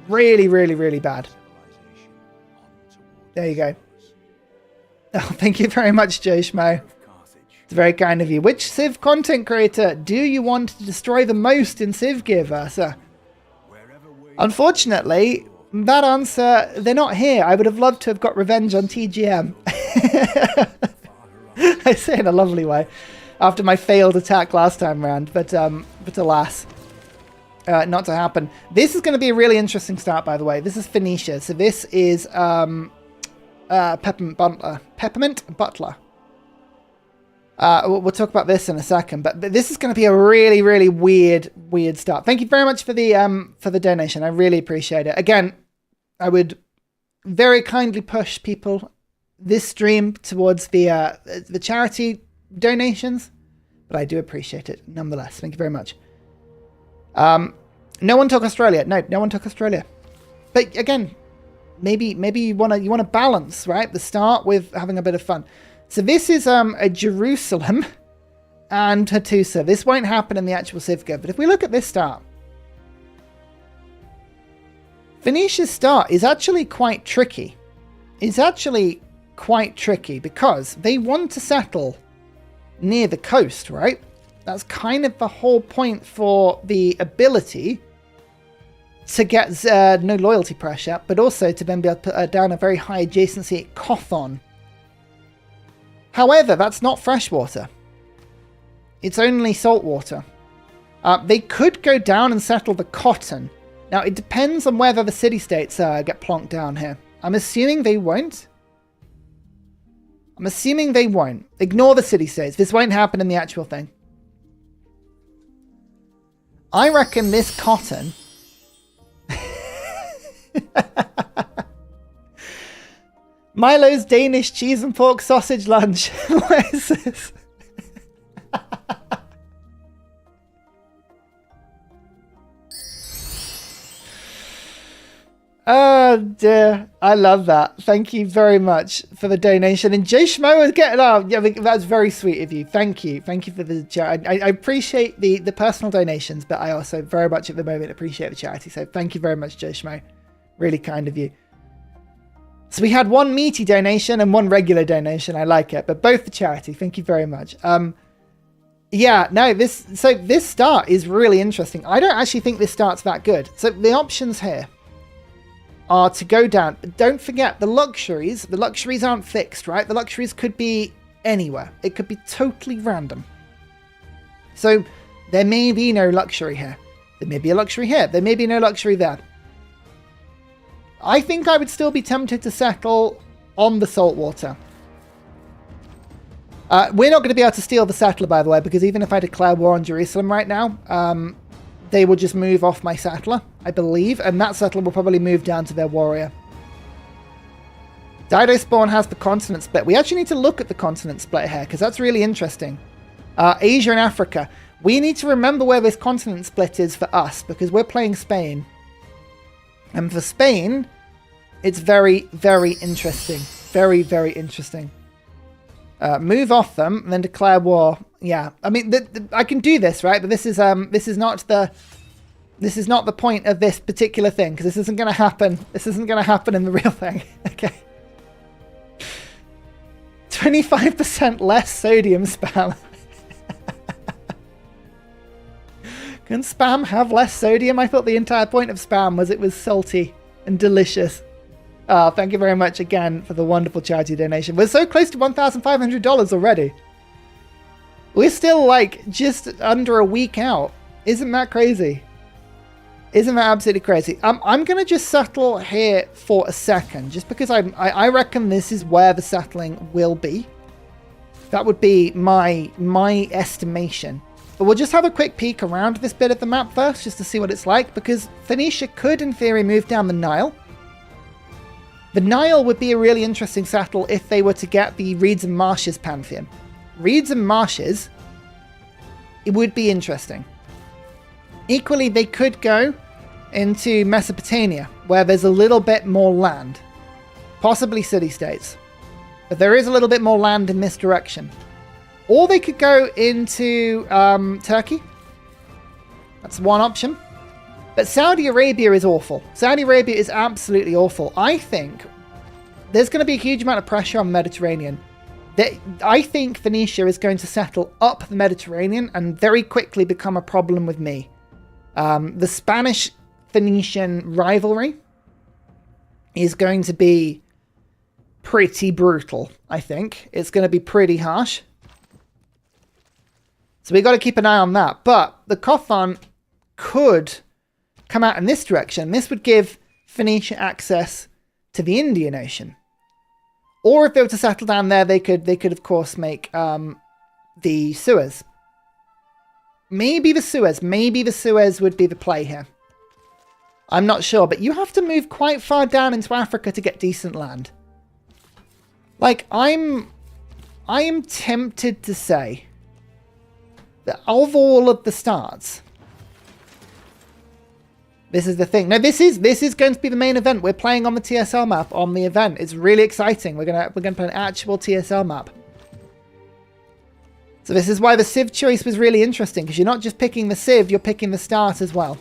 Really, really, really bad. There you go. Oh, thank you very much, Joe Schmo. It's very kind of you. Which Civ content creator do you want to destroy the most in Civ GIve, Ursa? Unfortunately, that answer, they're not here. I would have loved to have got revenge on TGM. I say it in a lovely way. After my failed attack last time round, but alas, not to happen. This is going to be a really interesting start, by the way. This is Phoenicia, so this is Peppermint Butler. We'll talk about this in a second, but this is going to be a really, really weird start. Thank you very much for the donation. I really appreciate it. Again, I would very kindly push people this stream towards the charity donations, but I do appreciate it nonetheless. Thank you very much. No one took Australia. No one took Australia. But again, maybe you want to balance, right? The start with having a bit of fun. So this is a Jerusalem and HUZZAH. This won't happen in the actual Civ GIve, but if we look at this start, Phoenicia's start is actually quite tricky. It's actually quite tricky because they want to settle near the coast, right? That's kind of the whole point for the ability to get no loyalty pressure, but also to then be able to put down a very high adjacency at Kothon. However, that's not freshwater. It's only saltwater. They could go down and settle the cotton. Now, it depends on whether the city-states get plonked down here. I'm assuming they won't. Ignore the city-states. This won't happen in the actual thing. I reckon this cotton... Milo's Danish cheese and pork sausage lunch. What is this? Oh dear, I love that. Thank you very much for the donation. And Jay Schmo is getting up. Yeah, that's very sweet of you. Thank you for the charity. I appreciate the personal donations, but I also very much at the moment appreciate the charity. So thank you very much, Jay Schmo. Really kind of you. So we had one meaty donation and one regular donation. I like it, but both the charity. Thank you very much. Yeah, no, this start is really interesting. I don't actually think this start's that good. So the options here are to go down. Don't forget the luxuries. The luxuries aren't fixed, right? The luxuries could be anywhere. It could be totally random. So there may be no luxury here. There may be a luxury here. There may be no luxury there. I think I would still be tempted to settle on the saltwater. We're not going to be able to steal the settler, by the way, because even if I declare war on Jerusalem right now, they will just move off my settler, I believe, and that settler will probably move down to their warrior. Dido Spawn has the continent split. We actually need to look at the continent split here, because that's really interesting. Asia and Africa. We need to remember where this continent split is for us, because we're playing Spain. And for Spain, it's very, very interesting. Very, very interesting. Move off them and then declare war. Yeah, I mean, I can do this, right? But this is not the point of this particular thing, because this isn't going to happen. This isn't going to happen in the real thing. Okay. 25% less sodium spam. Can spam have less sodium? I thought the entire point of spam was it was salty and delicious. Oh, thank you very much again for the wonderful charity donation. We're so close to $1,500 already. We're still like just under a week out. Isn't that crazy? Isn't that absolutely crazy? I'm going to just settle here for a second, just because I reckon this is where the settling will be. That would be my estimation. But we'll just have a quick peek around this bit of the map first, just to see what it's like, because Phoenicia could, in theory, move down the Nile. The Nile would be a really interesting settle if they were to get the Reeds and Marshes pantheon. Reeds and Marshes, it would be interesting. Equally, they could go into Mesopotamia, where there's a little bit more land. Possibly city-states. But there is a little bit more land in this direction. Or they could go into Turkey. That's one option. But Saudi Arabia is awful. Saudi Arabia is absolutely awful. I think there's going to be a huge amount of pressure on the Mediterranean. I think Phoenicia is going to settle up the Mediterranean and very quickly become a problem with me. The Spanish Phoenician rivalry is going to be pretty brutal, I think. It's going to be pretty harsh. So we've got to keep an eye on that. But the Kothon could come out in this direction. This would give Phoenicia access to the Indian Ocean. Or if they were to settle down there, they could of course make the Suez. Maybe the Suez. Maybe the Suez would be the play here. I'm not sure, but you have to move quite far down into Africa to get decent land. Like, I am tempted to say that of all of the starts, this is the thing. No, this is going to be the main event. We're playing on the TSL map on the event. It's really exciting. We're gonna play an actual TSL map. So this is why the Civ choice was really interesting, because you're not just picking the Civ, you're picking the start as well.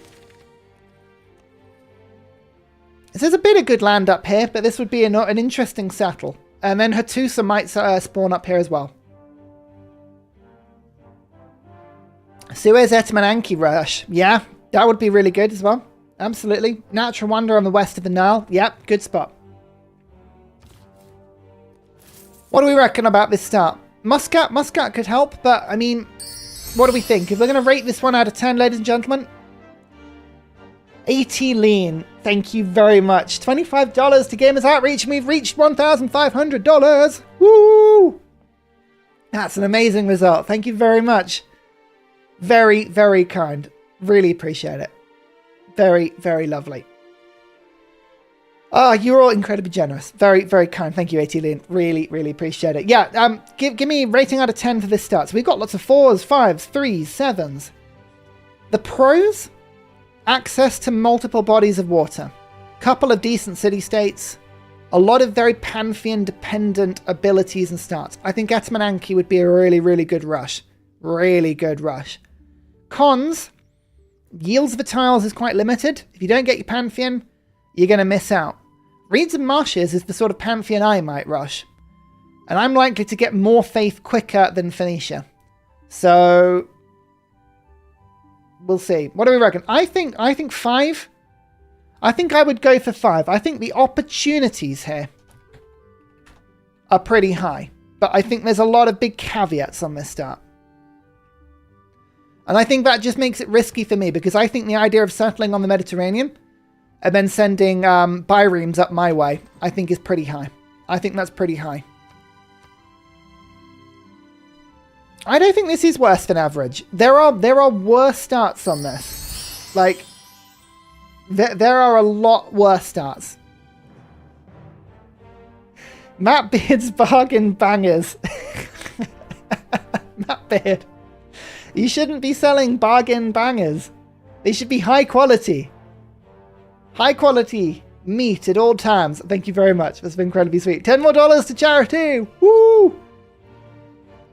So there's a bit of good land up here, but this would be an interesting settle. And then HUZZAH might spawn up here as well. Suez Etmananki Rush. Yeah, that would be really good as well. Absolutely. Natural Wonder on the west of the Nile. Yep, good spot. What do we reckon about this start? Muscat could help, but I mean, what do we think? If we're going to rate this 1 out of 10, ladies and gentlemen. 80 lean. Thank you very much. $25 to Gamers Outreach, and we've reached $1,500. Woo! That's an amazing result. Thank you very much. Very, very kind. Really appreciate it. Very, very lovely. Oh, you're all incredibly generous. Very, very kind. Thank you, AT-Lean. Really, really appreciate it. Yeah, give me a rating out of 10 for this start. So we've got lots of 4s, 5s, 3s, 7s. The pros? Access to multiple bodies of water. Couple of decent city-states. A lot of very Pantheon-dependent abilities and starts. I think Etmananki would be a really, really good rush. Really good rush. Cons? Yields of the tiles is quite limited. If you don't get your Pantheon, you're going to miss out. Reeds and Marshes is the sort of Pantheon I might rush. And I'm likely to get more faith quicker than Phoenicia. So we'll see. What do we reckon? I think 5. I think I would go for 5. I think the opportunities here are pretty high. But I think there's a lot of big caveats on this start. And I think that just makes it risky for me, because I think the idea of settling on the Mediterranean and then sending biremes up my way, I think is pretty high. I think that's pretty high. I don't think this is worse than average. There are worse starts on this. Like, there are a lot worse starts. Matt Beard's bargain bangers. Matt Beard. You shouldn't be selling bargain bangers. They should be high quality. High quality meat at all times. Thank you very much. That's been incredibly sweet. $10 more to charity. Woo!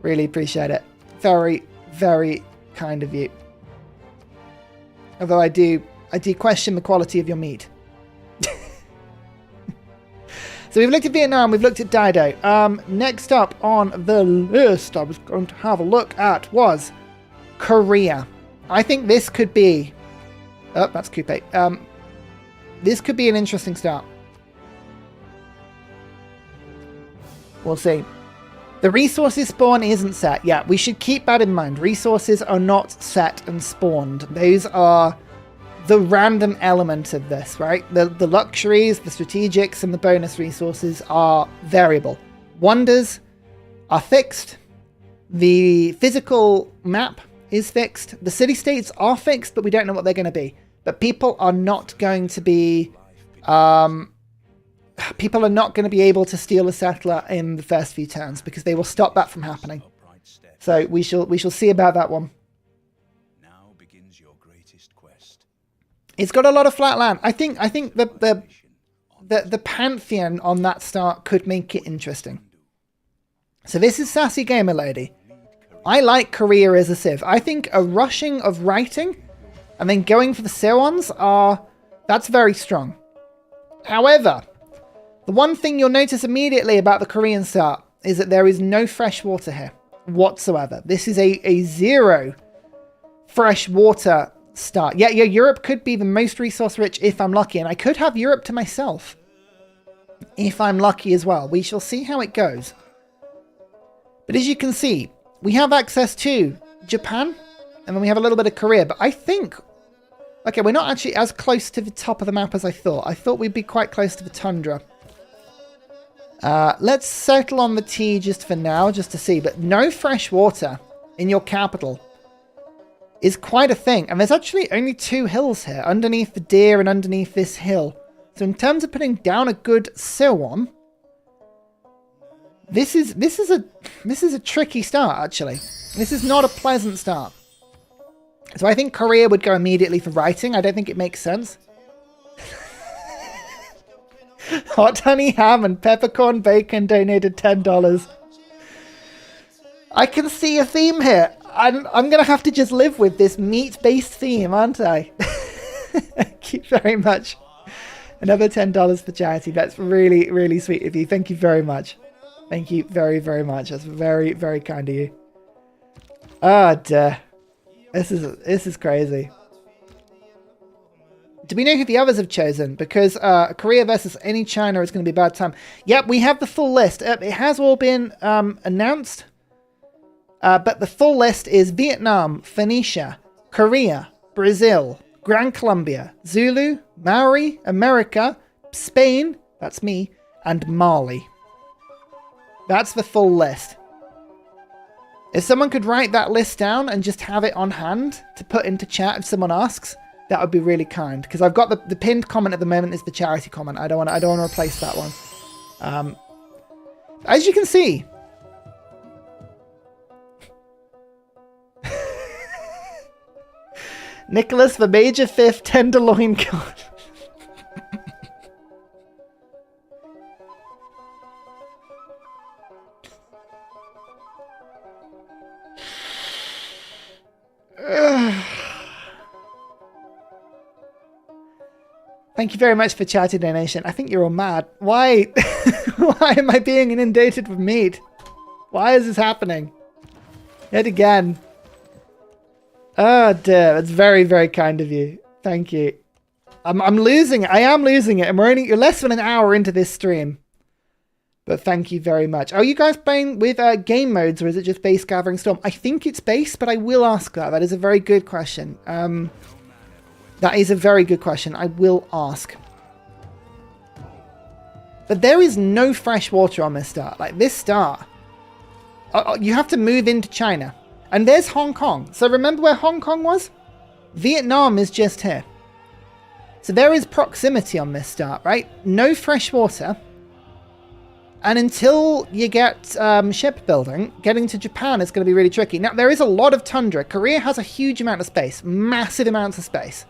Really appreciate it. Very, very kind of you. Although I do question the quality of your meat. So we've looked at Vietnam, we've looked at Dido. Next up on the list I was going to have a look at was Korea. I think this could be... Oh, that's Kupe. This could be an interesting start. We'll see. The resources spawn isn't set. Yeah, we should keep that in mind. Resources are not set and spawned. Those are the random element of this, right? The luxuries, the strategics, and the bonus resources are variable. Wonders are fixed. The physical map is fixed. The city-states are fixed, but we don't know what they're going to be. But people are not going to be... people are not going to be able to steal a settler in the first few turns, because they will stop that from happening. So we shall see about that one. Now begins your greatest quest. It's got a lot of flat land. I think the Pantheon on that start could make it interesting. So this is Sassy Gamer Lady. I like Korea as a Civ. I think a rushing of writing and then going for the Sewons that's very strong. However, the one thing you'll notice immediately about the Korean start is that there is no fresh water here whatsoever. This is a 0 fresh water start. Yeah, Europe could be the most resource rich if I'm lucky. And I could have Europe to myself if I'm lucky as well. We shall see how it goes. But as you can see, we have access to Japan. And then we have a little bit of Korea. But I think... Okay, we're not actually as close to the top of the map as I thought. I thought we'd be quite close to the tundra. Let's settle on the tea just for now, just to see. But no fresh water in your capital is quite a thing. And there's actually only 2 hills here, underneath the deer and underneath this hill. So in terms of putting down a good Silwan, this is a tricky start, actually. This is not a pleasant start. So I think Korea would go immediately for writing. I don't think it makes sense. Hot honey ham and peppercorn bacon donated $10. I can see a theme here. I'm going to have to just live with this meat-based theme, aren't I? Thank you very much. Another $10 for charity. That's really, really sweet of you. Thank you very much. Thank you very, very much. That's very, very kind of you. Oh, dear. This is crazy. Do we know who the others have chosen? Because Korea versus any China is going to be a bad time. Yep, we have the full list. It has all been announced. But the full list is Vietnam, Phoenicia, Korea, Brazil, Gran Colombia, Zulu, Maori, America, Spain, that's me, and Mali. That's the full list. If someone could write that list down and just have it on hand to put into chat if someone asks, that would be really kind. Because I've got the pinned comment at the moment is the charity comment. I don't want to replace that one. As you can see, Nicholas, the Major Fifth Tenderloin God. Thank you very much for charity donation. I think you're all mad. Why? Why am I being inundated with meat? Why is this happening? Yet again. Oh dear, that's very, very kind of you. Thank you. I'm losing it. I am losing it. And you're less than an hour into this stream. But thank you very much. Are you guys playing with game modes, or is it just base gathering storm? I think it's base, but I will ask that. That is a very good question. That is a very good question. I will ask. But there is no fresh water on this start. Like this start, you have to move into China. And there's Hong Kong. So remember where Hong Kong was? Vietnam is just here. So there is proximity on this start, right? No fresh water. And until you get shipbuilding, getting to Japan is going to be really tricky. Now, there is a lot of tundra. Korea has a huge amount of space. Massive amounts of space.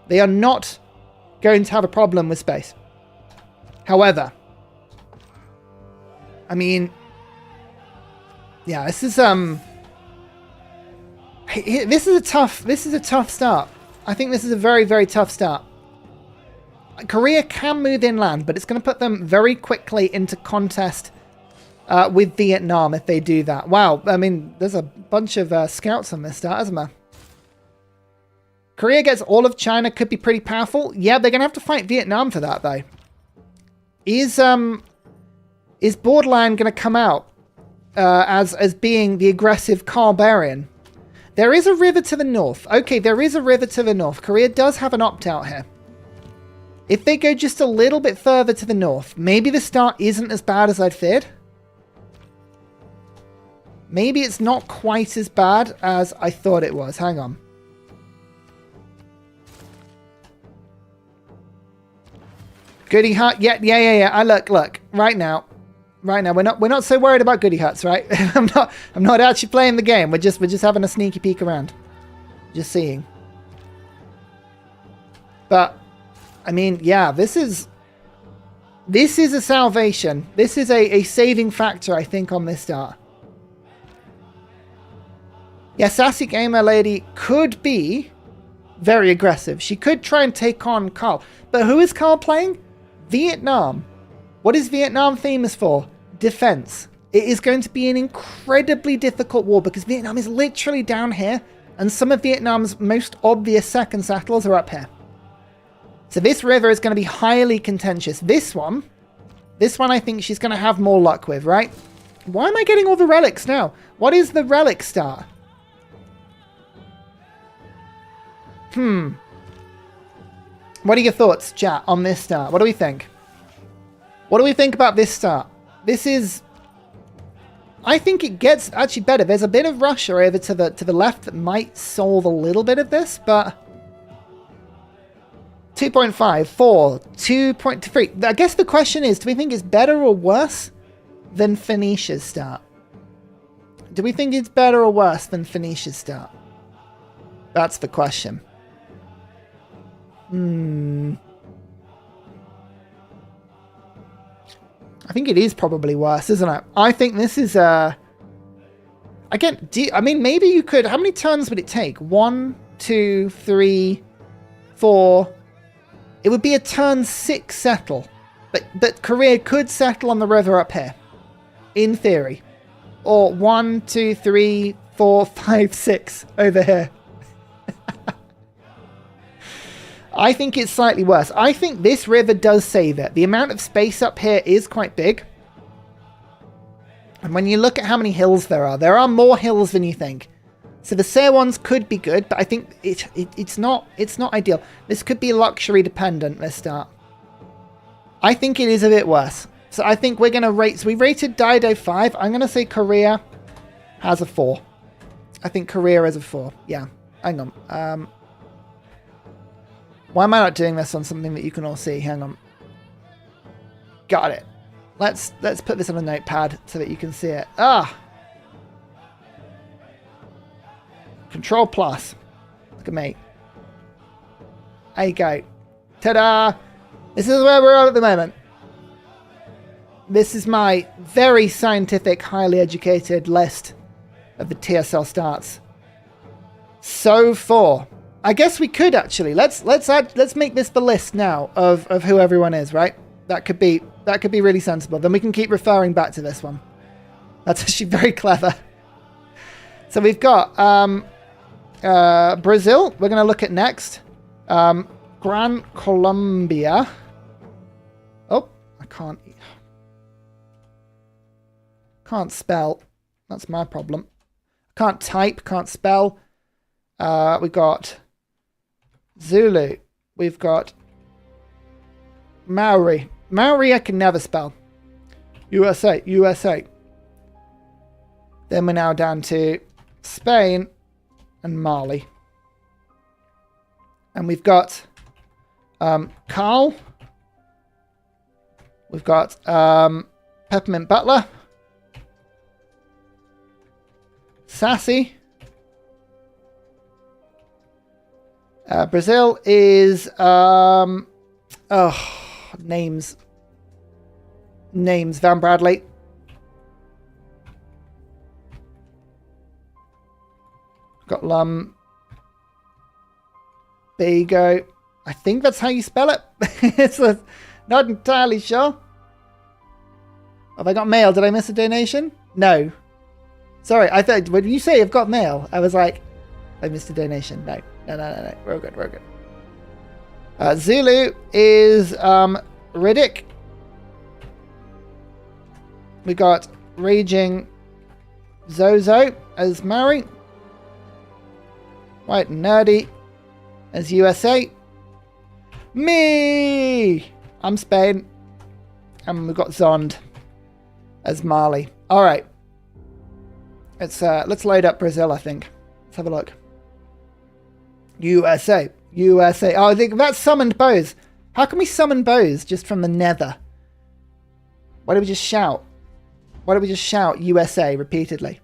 They are not going to have a problem with space. However, I mean, yeah, this is a tough start. I think this is a very, very tough start. Korea can move inland, but it's going to put them very quickly into contest with Vietnam if they do that. Wow, I mean, there's a bunch of scouts on this start, isn't there? Korea gets all of China, could be pretty powerful. Yeah, they're going to have to fight Vietnam for that, though. Is Borderland going to come out as being the aggressive barbarian? There is a river to the north. Okay, there is a river to the north. Korea does have an opt-out here. If they go just a little bit further to the north, maybe the start isn't as bad as I'd feared. Maybe it's not quite as bad as I thought it was. Hang on. Goody Hut, yeah. I look. Right now, we're not so worried about Goody Huts, right? I'm not actually playing the game. We're just having a sneaky peek around, just seeing. But I mean, yeah, this is a salvation. This is a saving factor, I think, on this start. Yeah, Sassy Gamer Lady could be very aggressive. She could try and take on Carl. But who is Carl playing? Vietnam. What is Vietnam famous for? Defense. It is going to be an incredibly difficult war because Vietnam is literally down here And some of Vietnam's most obvious second settlers are up here. So this river is going to be highly contentious. This one I think she's going to have more luck with, right? Why am I getting all the relics now? What is the relic star? What are your thoughts, chat, on this star? What do we think? What do we think about this star? This is... I think it gets actually better. There's a bit of Russia over to the left that might solve a little bit of this, but... 2.5, 4, 2.3. I guess the question is, do we think it's better or worse than Phoenicia's start? Do we think it's better or worse than Phoenicia's start? That's the question. I think it is probably worse, isn't it? I think this is again, I mean, maybe you could... How many turns would it take? 1, 2, 3, 4... It would be a turn 6 settle. But Korea could settle on the river up here. In theory. Or 1, 2, 3, 4, 5, 6 over here. I think it's slightly worse. I think this river does save it. The amount of space up here is quite big. And when you look at how many hills there are more hills than you think. So the Sare ones could be good, but I think it's not ideal. This could be luxury dependent, this start. I think it is a bit worse. So I think we're going to rate... So we rated Dido 5. I'm going to say Korea has a 4. I think Korea has a 4. Yeah. Hang on. Why am I not doing this on something that you can all see? Hang on. Got it. Let's put this on a notepad so that you can see it. Control plus. Look at me. There you go. Ta-da! This is where we're at the moment. This is my very scientific, highly educated list of the TSL starts. So far. I guess we could actually. Let's make this the list now of who everyone is, right? That could be really sensible. Then we can keep referring back to this one. That's actually very clever. So we've got Brazil. We're going to look at next. Gran Colombia. Oh, I can't spell. That's my problem. Can't type. Can't spell. We've got Zulu. We've got Maori. Maori I can never spell. USA. Then we're now down to Spain and Mali. And we've got Carl. We've got Peppermint Butler. Sassy. Brazil is names Van Bradley. Got there you go. I think that's how you spell it. It's not entirely sure. Have I got mail? Did I miss a donation? No. Sorry, I thought when you say I've got mail, I was like, I missed a donation. No. We're good. Zulu is Riddick. We got Raging Zozo as Mary. White and Nerdy as USA. Me! I'm Spain. And we've got Zond as Mali. Alright. Let's load up Brazil, I think. Let's have a look. USA. Oh, I think that's summoned bows. How can we summon bows just from the nether? Why do we just shout? Why do we just shout USA repeatedly?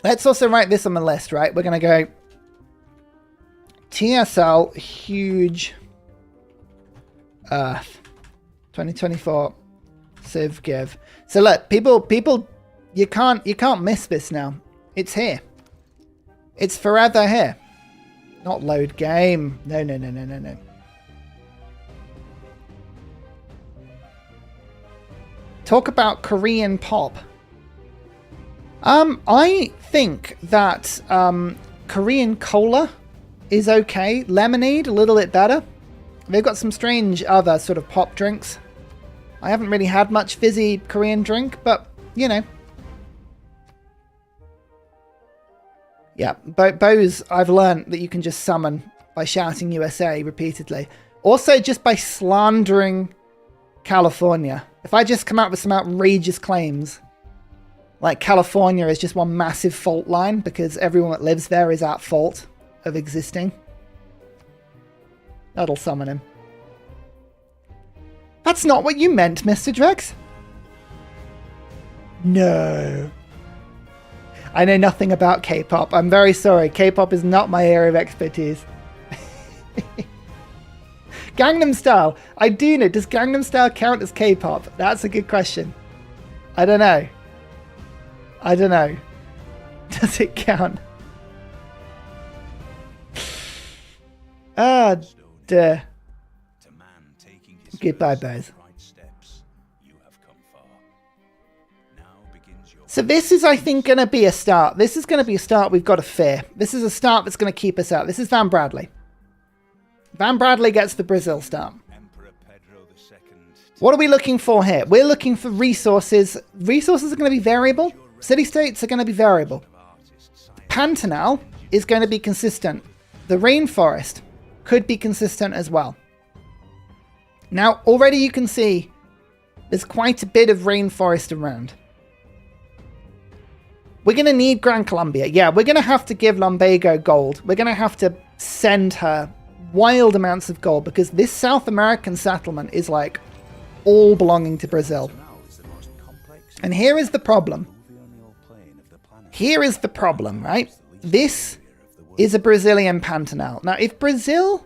Let's also write this on the list, right? We're going to go TSL Huge Earth 2024 Civ GIve. So look, people, you can't miss this now. It's here. It's forever here. Not load game. No. Talk about Korean pop. I think that Korean cola is okay. Lemonade, a little bit better. They've got some strange other sort of pop drinks. I haven't really had much fizzy Korean drink, but, you know. Yeah, bows I've learned that you can just summon by shouting USA repeatedly. Also, just by slandering California. If I just come out with some outrageous claims, like California is just one massive fault line because everyone that lives there is at fault of existing, that'll summon him. That's not what you meant, Mr. Drex. No. I know nothing about K-pop. I'm very sorry. K-pop is not my area of expertise. Gangnam Style. I do know. Does Gangnam Style count as K-pop? That's a good question. I don't know. I don't know. Does it count? Ah, dear. Goodbye, boys. So this is, I think, going to be a start. This is going to be a start we've got to fear. This is a start that's going to keep us out. This is Van Bradley. Van Bradley gets the Brazil start. What are we looking for here? We're looking for resources. Resources are going to be variable. City-states are going to be variable. Pantanal is going to be consistent. The rainforest could be consistent as well. Now, already you can see there's quite a bit of rainforest around. We're going to need Gran Colombia. Yeah, we're going to have to give Lumbago gold. We're going to have to send her wild amounts of gold because this South American settlement is like all belonging to Brazil. And here is the problem. Here is the problem, right? This is a Brazilian Pantanal. Now, if Brazil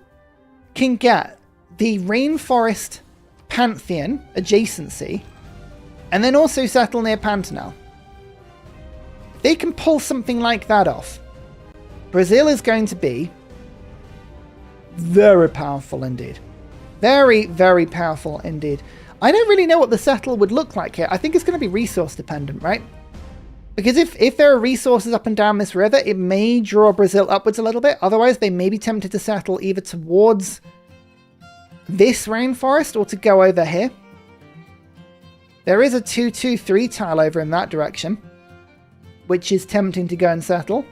can get the rainforest Pantheon adjacency and then also settle near Pantanal, they can pull something like that off. Brazil is going to be very powerful indeed. Very, very powerful indeed. I don't really know what the settle would look like here. I think it's going to be resource dependent, right? Because if there are resources up and down this river, it may draw Brazil upwards a little bit. Otherwise, they may be tempted to settle either towards this rainforest or to go over here. There is a 2-2-3 tile over in that direction, which is tempting to go and settle.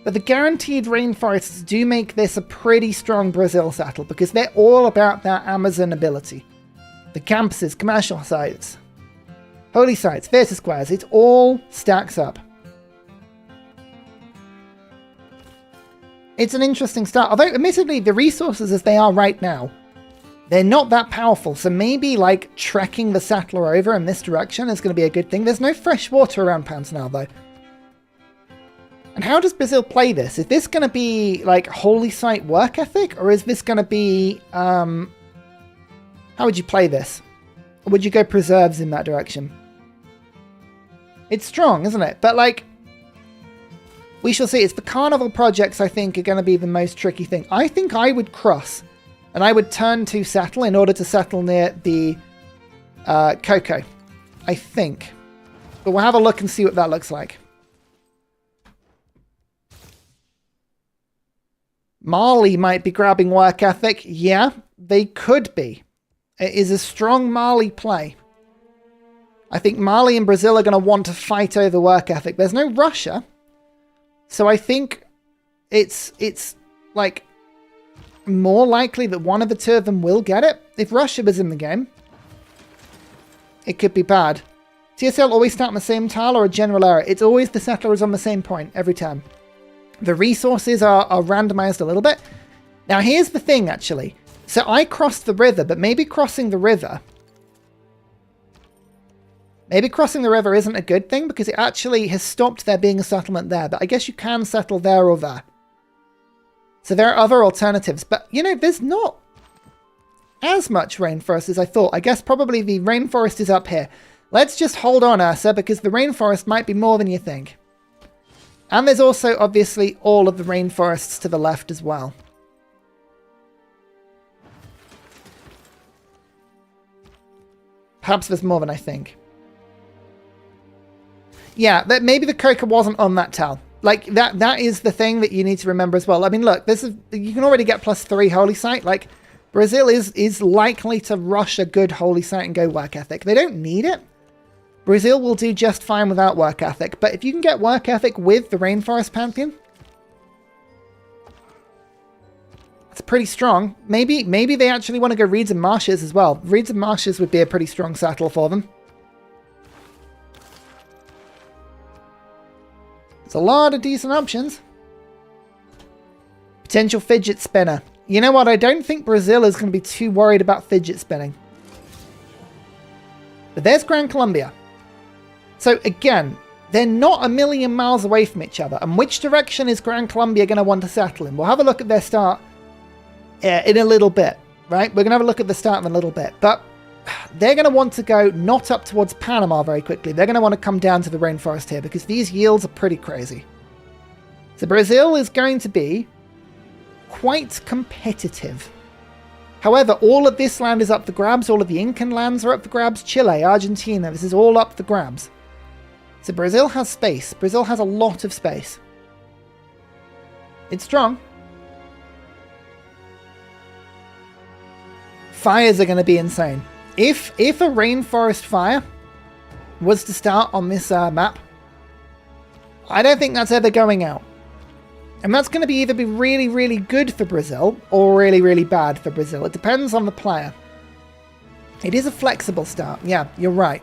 But the guaranteed rainforests do make this a pretty strong Brazil settle because they're all about that Amazon ability. The campuses, commercial sites, holy sites, theatre squares, it all stacks up. It's an interesting start, although admittedly the resources as they are right now, they're not that powerful, so maybe like trekking the settler over in this direction is going to be a good thing. There's no fresh water around Pantanal though. And how does Brazil play this? Is this going to be like holy site work ethic, or is this going to be, how would you play this? Or would you go preserves in that direction? It's strong, isn't it? But like, we shall see. It's the carnival projects I think are going to be the most tricky thing. I think I would cross and I would turn to settle in order to settle near the cocoa. I think. But we'll have a look and see what that looks like. Mali might be grabbing work ethic. Yeah, they could be. It is a strong Mali play. I think Mali and Brazil are going to want to fight over work ethic. There's no Russia. So I think it's like more likely that one of the two of them will get it. If Russia was in the game, it could be bad. TSL always start on the same tile or a general error? It's always the settler is on the same point every time. The resources are randomized a little bit. Now here's the thing actually. So I crossed the river, but maybe crossing the river isn't a good thing because it actually has stopped there being a settlement there. But I guess you can settle there or there. So there are other alternatives. But, you know, there's not as much rainforest as I thought. I guess probably the rainforest is up here. Let's just hold on, Ursa, because the rainforest might be more than you think. And there's also, obviously, all of the rainforests to the left as well. Perhaps there's more than I think. Yeah, that maybe the Coca wasn't on that tile. Like, that is the thing that you need to remember as well. I mean, look, this is, you can already get +3 Holy Site. Like, Brazil is likely to rush a good Holy Site and go Work Ethic. They don't need it. Brazil will do just fine without Work Ethic. But if you can get Work Ethic with the Rainforest Pantheon, that's pretty strong. Maybe they actually want to go Reeds and Marshes as well. Reeds and Marshes would be a pretty strong settle for them. It's a lot of decent options. Potential fidget spinner. You know what? I don't think Brazil is going to be too worried about fidget spinning. But there's Gran Colombia. So again, they're not a million miles away from each other. And which direction is Gran Colombia going to want to settle in? We'll have a look at their start in a little bit, right? We're going to have a look at the start in a little bit. But they're going to want to go not up towards Panama very quickly. They're going to want to come down to the rainforest here because these yields are pretty crazy. So Brazil is going to be quite competitive. However, all of this land is up for grabs. All of the Incan lands are up for grabs. Chile, Argentina, this is all up for grabs. So Brazil has space. Brazil has a lot of space. It's strong. Fires are going to be insane. If a rainforest fire was to start on this map, I don't think that's ever going out. And that's going to either be really, really good for Brazil or really, really bad for Brazil. It depends on the player. It is a flexible start. Yeah, you're right.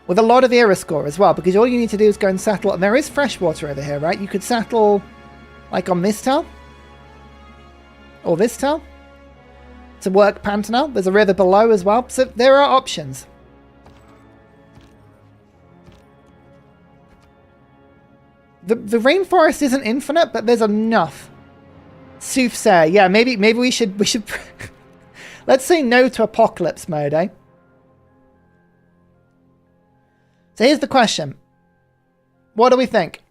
With a lot of era score as well, because all you need to do is go and settle. And there is freshwater over here, right? You could settle like on this tile. Or this tile. To work Pantanal. There's a river below as well. So there are options. The rainforest isn't infinite, but there's enough. Soothsayer. Yeah, maybe we should let's say no to apocalypse mode, eh? So here's the question. What do we think?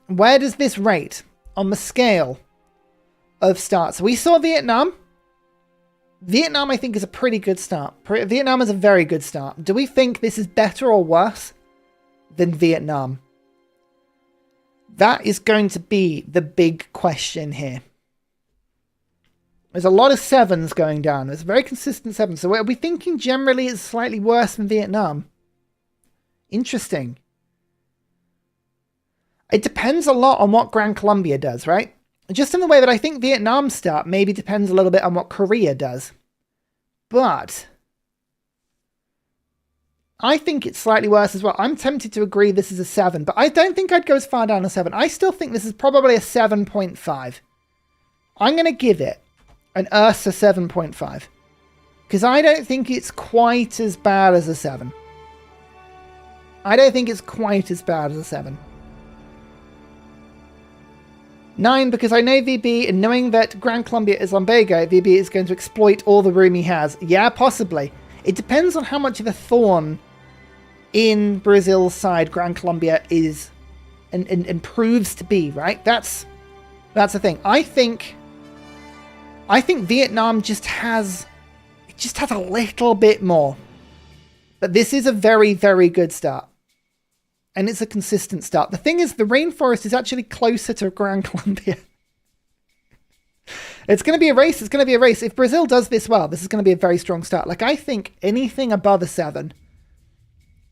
Where does this rate on the scale of starts? We saw Vietnam. Vietnam, I think, is a pretty good start. Vietnam is a very good start. Do we think this is better or worse than Vietnam? That is going to be the big question here. There's a lot of 7s going down. There's a very consistent 7. So are we thinking generally it's slightly worse than Vietnam? Interesting. It depends a lot on what Gran Colombia does, right? Just in the way that I think Vietnam's start maybe depends a little bit on what Korea does. But I think it's slightly worse as well. I'm tempted to agree this is a 7, but I don't think I'd go as far down as 7. I still think this is probably a 7.5. I'm going to give it an Ursa 7.5. Because I don't think it's quite as bad as a 7. I don't think it's quite as bad as a 7. 9, because I know VB, and knowing that Gran Colombia is Lumbago, VB is going to exploit all the room he has. Yeah, possibly. It depends on how much of a thorn in Brazil's side Gran Colombia is and proves to be, right? That's the thing. I think Vietnam just has a little bit more. But this is a very, very good start. And it's a consistent start. The thing is, the rainforest is actually closer to Gran Colombia. It's going to be a race. It's going to be a race. If Brazil does this well, this is going to be a very strong start. Like, I think anything above a 7,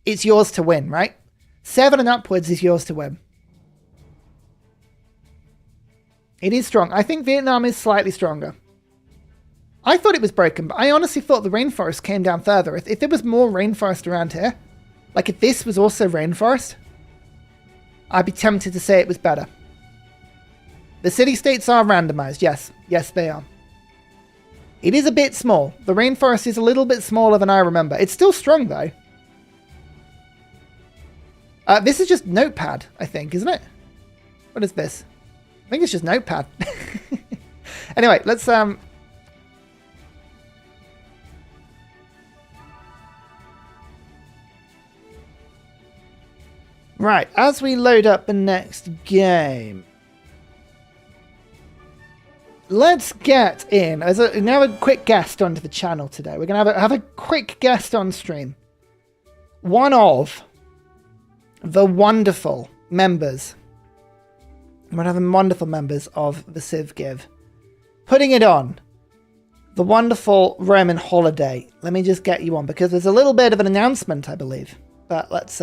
it's yours to win, right? 7 and upwards is yours to win. It is strong. I think Vietnam is slightly stronger. I thought it was broken, but I honestly thought the rainforest came down further. If there was more rainforest around here, like if this was also rainforest, I'd be tempted to say it was better. The city-states are randomized, yes. Yes, they are. It is a bit small. The rainforest is a little bit smaller than I remember. It's still strong, though. This is just Notepad, I think, isn't it? What is this? I think it's just Notepad. Anyway, let's... Right, as we load up the next game, let's get in. Now a quick guest onto the channel today. We're going to have a quick guest on stream. One of the wonderful members. One of the wonderful members of the Civ GIve. Putting it on. The wonderful Roman Holiday. Let me just get you on because there's a little bit of an announcement, I believe. But let's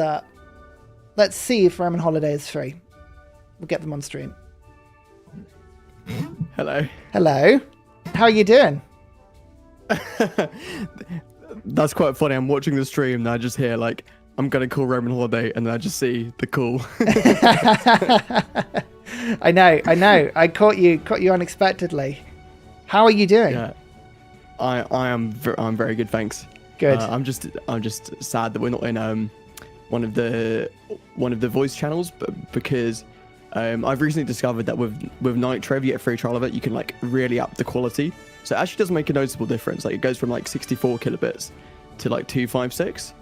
see if Roman Holiday is free. We'll get them on stream. Hello. Hello. How are you doing? That's quite funny. I'm watching the stream and I just hear like, I'm going to call Roman Holiday and then I just see the call. I know. I caught you unexpectedly. How are you doing? Yeah. I'm very good, thanks. Good. I'm just sad that we're not in one of the voice channels, but because I've recently discovered that with Nitro, if you get a free trial of it, you can like really up the quality. So it actually does make a noticeable difference. Like it goes from like 64 kilobits to like 256.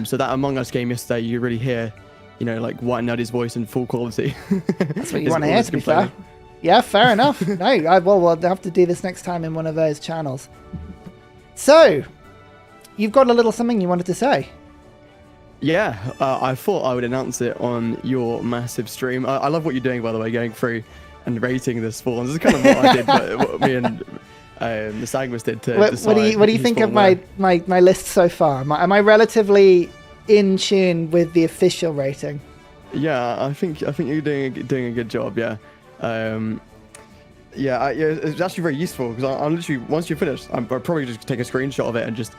So that Among Us game yesterday, you really hear, like White Nutty's voice in full quality. That's what you want to hear, to be fair. Yeah, fair enough. No, we'll have to do this next time in one of those channels. So, you've got a little something you wanted to say. Yeah, I thought I would announce it on your massive stream. I love what you're doing, by the way, going through and rating the spawns. This is kind of what I did, but what me and the Sagmas did to decide. What do you think of my list so far? Am I relatively in tune with the official rating? Yeah, I think you're doing a good job. Yeah. It's actually very useful because I'm literally, once you're finished, I'll probably just take a screenshot of it and just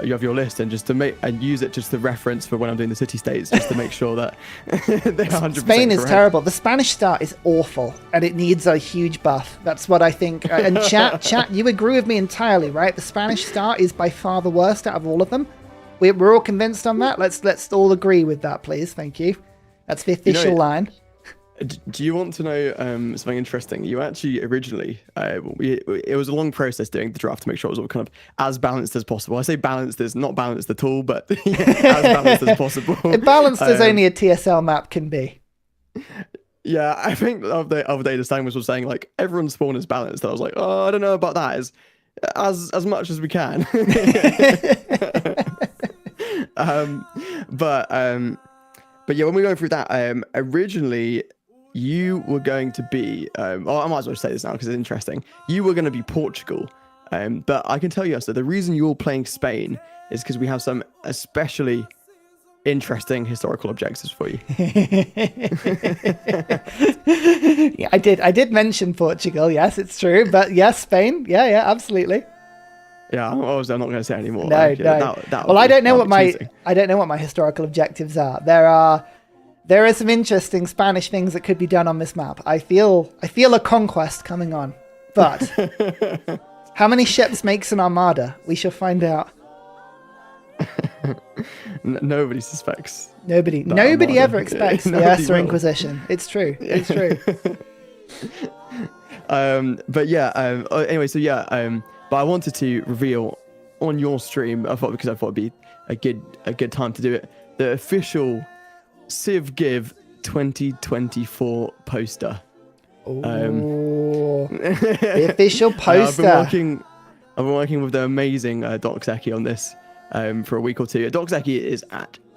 you have your list and just to make and use it just to reference for when I'm doing the city states, just to make sure that they're 100% Spain is correct. terrible. The Spanish start is awful and it needs a huge buff. That's what I think. And chat, you agree with me entirely, right? The Spanish start is by far the worst out of all of them. We're all convinced on that. Let's all agree with that, please. Thank you. That's the official line. Do you want to know something interesting? You actually originally, it was a long process doing the draft to make sure it was all kind of as balanced as possible. I say balanced as not balanced at all, but as balanced as possible. Balanced as only a TSL map can be. Yeah, I think the other day the Stangmas was saying like everyone's spawn is balanced. I was like, oh, I don't know about that. As much as we can. But yeah, when we go through that, originally you were going to be, I might as well say this now because it's interesting. You were going to be Portugal, but I can tell you, so the reason you're playing Spain is because we have some especially interesting historical objectives for you. Yeah, I did mention Portugal. Yes, it's true, but yes, Spain. Yeah, absolutely. Yeah, I'm not going to say anymore. No. I don't know what my historical objectives are. There are some interesting Spanish things that could be done on this map. I feel a conquest coming on, but how many ships makes an armada? We shall find out. Nobody suspects. Nobody ever expects the Ursa Inquisition. It's true. It's true. But yeah. Anyway, so yeah. But I wanted to reveal on your stream, because I thought it'd be a good time to do it, the official Civ GIve 2024 poster. The official poster. I've been working with the amazing Doxeki on this for a week or two. Doxeki is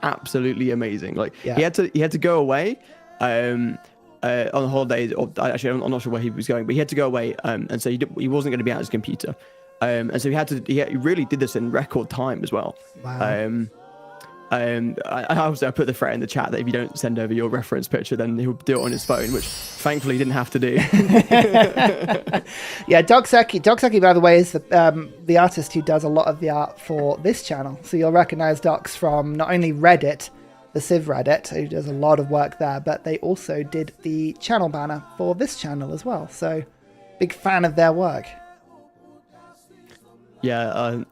absolutely amazing. Like he had to go away on holidays. Or actually, I'm not sure where he was going, but he had to go away, and so he wasn't going to be at his computer. And so he really did this in record time as well. Wow. I put the threat in the chat that if you don't send over your reference picture, then he'll do it on his phone, which thankfully he didn't have to do. Yeah, Doxeki, by the way, is the artist who does a lot of the art for this channel. So you'll recognize Dox from not only Reddit, the Civ Reddit, who does a lot of work there, but they also did the channel banner for this channel as well. So big fan of their work. Yeah,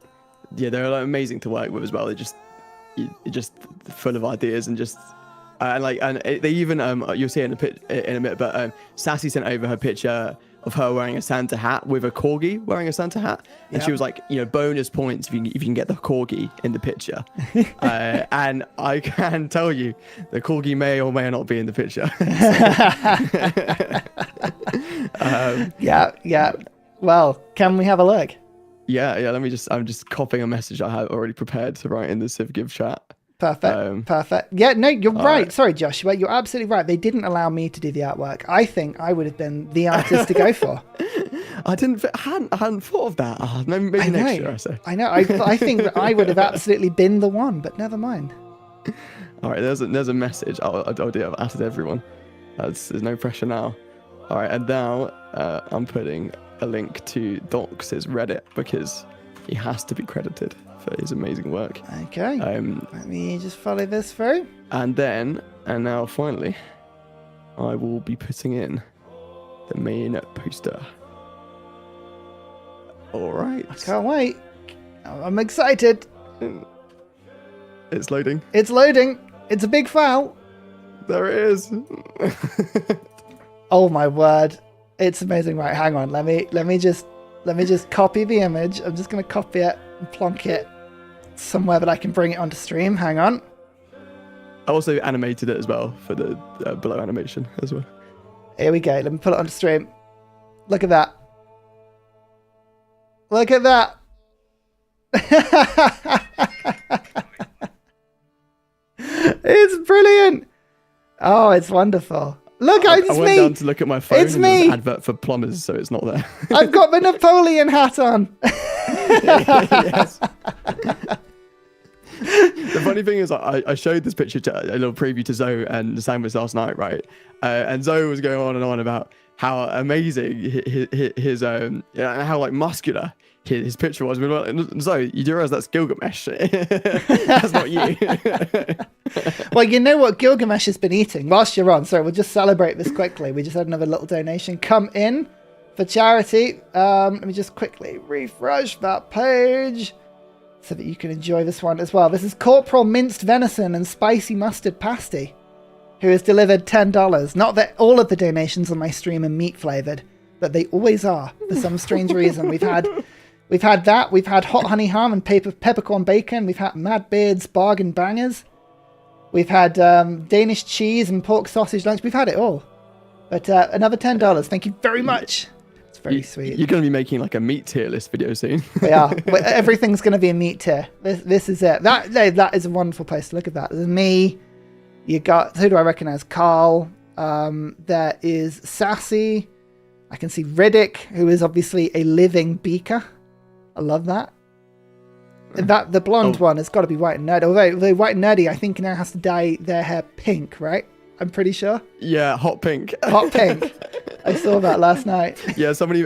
they're like, amazing to work with as well. They're just full of ideas and just and they even you'll see it in a minute, but Sassy sent over her picture of her wearing a Santa hat with a corgi wearing a Santa hat, and she was like, bonus points if you can get the corgi in the picture. And I can tell you the corgi may or may not be in the picture. Yeah. Well, can we have a look? Yeah. I'm just copying a message I had already prepared to write in the Civ GIve chat. Perfect. Perfect. Yeah, no, you're right. right. Sorry, Joshua. You're absolutely right. They didn't allow me to do the artwork. I think I would have been the artist to go for. I hadn't thought of that. Oh, maybe next year, I say. I know. I think that I would have absolutely been the one, but never mind. All right, there's a message. I've added everyone. There's no pressure now. All right, and now I'm putting a link to Doc's Reddit because he has to be credited for his amazing work. Okay. Let me just follow this through. And now finally, I will be putting in the main poster. All right. I can't wait. I'm excited. It's loading. It's loading. It's a big file. There it is. Oh my word. It's amazing. Right, hang on. Let me just copy the image. I'm just gonna copy it and plonk it somewhere that I can bring it onto stream. Hang on. I also animated it as well for the below animation as well. Here we go. Let me put it onto stream. Look at that. Look at that. It's brilliant. Oh, it's wonderful. Look, I it's went me. down to look at my phone. It's and me. there's an advert for plumbers, so it's not there. I've got the Napoleon hat on. Yes. The funny thing is, I showed this picture to a little preview to Zoe and the sandwich last night, right? And Zoe was going on and on about how amazing his how like muscular his picture was. And Zoe, you do realize that's Gilgamesh? That's not you. Well, you know what Gilgamesh has been eating whilst you're on. Sorry, we'll just celebrate this quickly. We just had another little donation come in for charity. Let me just quickly refresh that page so that you can enjoy this one as well. This is Corporal Minced Venison and Spicy Mustard Pasty, who has delivered $10. Not that all of the donations on my stream are meat flavored, but they always are for some strange reason. We've had that. We've had hot honey ham and peppercorn bacon. We've had Mad Beard's bargain bangers. We've had Danish cheese and pork sausage lunch. We've had it all. But another $10. Thank you very much. It's very sweet. You're going to be making like a meat tier list video soon. We are. Everything's going to be a meat tier. This is it. That is a wonderful place to look at that. There's me. You got, who do I recognize? Carl. There is Sassy. I can see Riddick, who is obviously a living beaker. I love that. The blonde one has got to be White and Nerdy. Although White and Nerdy, I think, now has to dye their hair pink, right? I'm pretty sure. Yeah, hot pink. Hot pink. I saw that last night. Yeah, somebody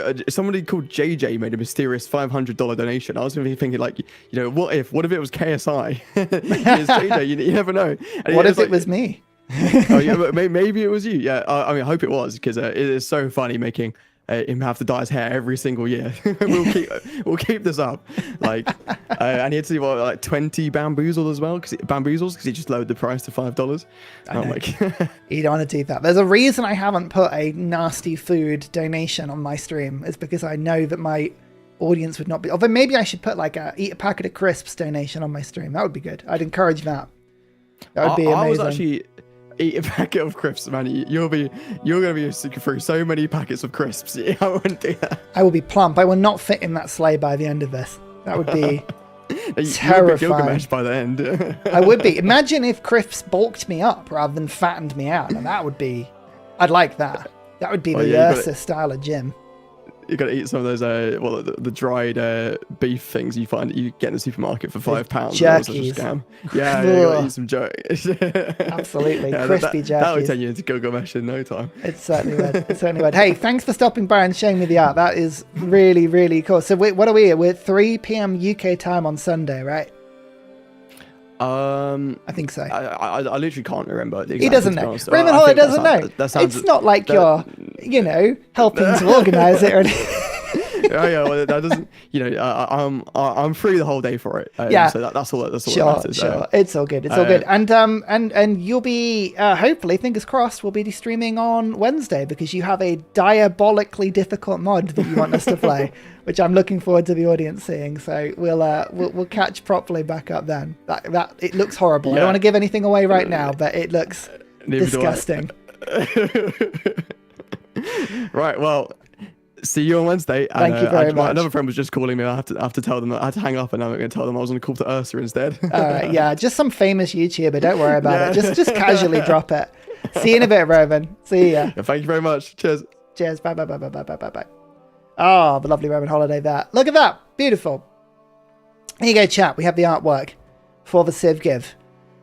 called JJ made a mysterious $500 donation. I was thinking, like, what if it was KSI? It's JJ, you never know. And what if it was me? Oh yeah, but maybe it was you. Yeah, I mean, I hope it was, because it is so funny making him have to dye his hair every single year. we'll keep this up. Like, and he had to do like 20 bamboozled as well, because he just lowered the price to $5. I'm like, you don't want to do that. There's a reason I haven't put a nasty food donation on my stream. It's because I know that my audience would not be. Although maybe I should put like a eat a packet of crisps donation on my stream. That would be good. I'd encourage that. That would be amazing. I was actually eat a packet of crisps, man. You're gonna be through so many packets of crisps. Yeah, I wouldn't do that. I will be plump. I will not fit in that sleigh by the end of this. That would be terrifying. You would be Gilgamesh by the end. I would be. Imagine if crisps bulked me up rather than fattened me out. And that would be. I'd like that. That would be the Ursa style of gym. You got to eat some of those, the dried beef things you get in the supermarket for £5. Jerkies. Scam. Yeah, you got to eat some jerky. Absolutely, crispy jerkies. That would turn you into Gilgamesh in no time. It certainly would. It certainly would. Hey, thanks for stopping by and showing me the art. That is really, really cool. So what are we? We're at 3 p.m. UK time on Sunday, right? I think so. I literally can't remember. He doesn't know. Raymond Hollow doesn't know. It's not like you're, helping to organise it or anything. Oh yeah, well that doesn't. I'm free the whole day for it. Yeah. So that's all. That's all. Sure, that matters. sure. It's all good. It's all good. And you'll be hopefully, fingers crossed, we'll be streaming on Wednesday because you have a diabolically difficult mod that you want us to play, which I'm looking forward to the audience seeing. So we'll catch properly back up then. That it looks horrible. Yeah. I don't want to give anything away right now, but it looks disgusting. Right. Well. See you on Wednesday. Thank you very much. Another friend was just calling me. I have to tell them that I had to hang up, and I'm going to tell them I was on a call to Ursa instead. All right, yeah, just some famous YouTuber. Don't worry about it. Just casually drop it. See you in a bit, Roman. See ya. Yeah, thank you very much. Cheers. Cheers. Bye, bye, bye, bye, bye, bye, bye, bye. Oh, the lovely Roman holiday there. Look at that. Beautiful. Here you go, chat. We have the artwork for the Civ GIve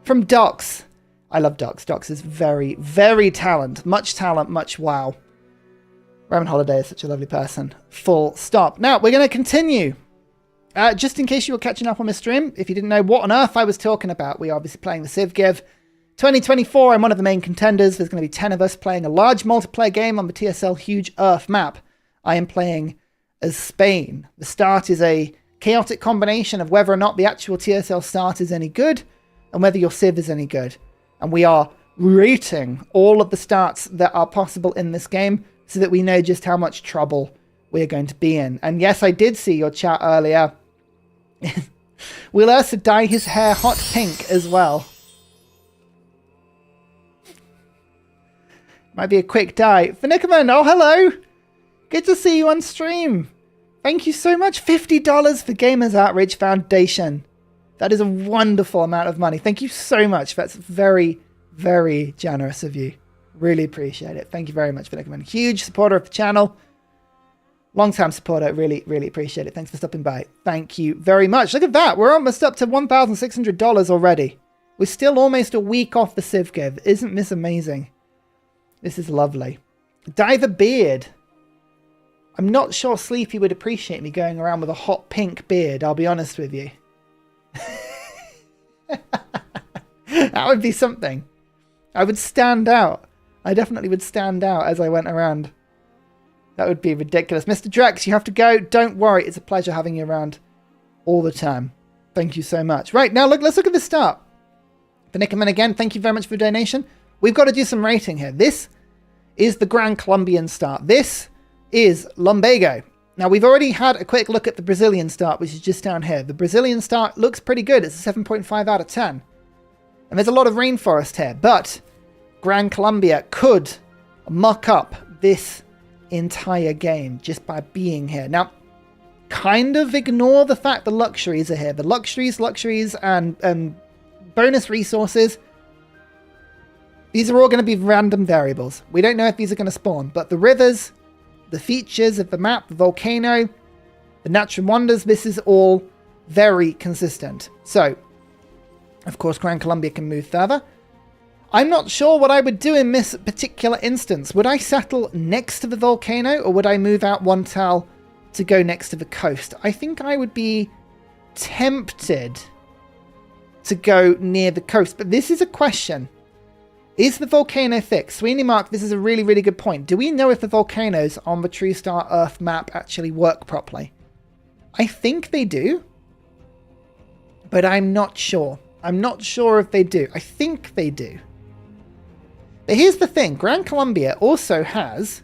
from Docs. I love Docs. Docs is very, very talent, much wow. Roman Holiday is such a lovely person. Full stop. Now, we're going to continue. Just in case you were catching up on my stream, if you didn't know what on earth I was talking about, we are obviously playing the Civ GIve. 2024, I'm one of the main contenders. There's going to be 10 of us playing a large multiplayer game on the TSL Huge Earth map. I am playing as Spain. The start is a chaotic combination of whether or not the actual TSL start is any good and whether your Civ is any good. And we are rating all of the starts that are possible in this game so that we know just how much trouble we're going to be in. And yes, I did see your chat earlier. Will Ursa dye his hair hot pink as well? Might be a quick dye. Phoenicia, oh hello! Good to see you on stream. Thank you so much. $50 for Gamers Outreach Foundation. That is a wonderful amount of money. Thank you so much. That's very, very generous of you. Really appreciate it. Thank you very much, Phoenicia. Huge supporter of the channel. Long-time supporter. Really, really appreciate it. Thanks for stopping by. Thank you very much. Look at that. We're almost up to $1,600 already. We're still almost a week off the Civ GIve. Isn't this amazing? This is lovely. Dye the beard. I'm not sure Sleepy would appreciate me going around with a hot pink beard, I'll be honest with you. That would be something. I would stand out. I definitely would stand out as I went around. That would be ridiculous. Mr. Drex, you have to go. Don't worry. It's a pleasure having you around all the time. Thank you so much. Right, now let's look at the start. Phoenicia again, thank you very much for the donation. We've got to do some rating here. This is the Gran Colombian start. This is Lumbago. Now, we've already had a quick look at the Brazilian start, which is just down here. The Brazilian start looks pretty good. It's a 7.5 out of 10. And there's a lot of rainforest here, but Gran Colombia could muck up this entire game just by being here. Now, kind of ignore the fact the luxuries are here. The luxuries and bonus resources, these are all going to be random variables. We don't know if these are going to spawn, but the rivers, the features of the map, the volcano, the natural wonders, this is all very consistent. So, of course, Gran Colombia can move further. I'm not sure what I would do in this particular instance. Would I settle next to the volcano, or would I move out one tile to go next to the coast? I think I would be tempted to go near the coast, but this is a question. Is the volcano fixed? Sweeney Mark, this is a really, really good point. Do we know if the volcanoes on the True Star Earth map actually work properly? I think they do, but I'm not sure. I'm not sure if they do. I think they do. But here's the thing. Gran Colombia also has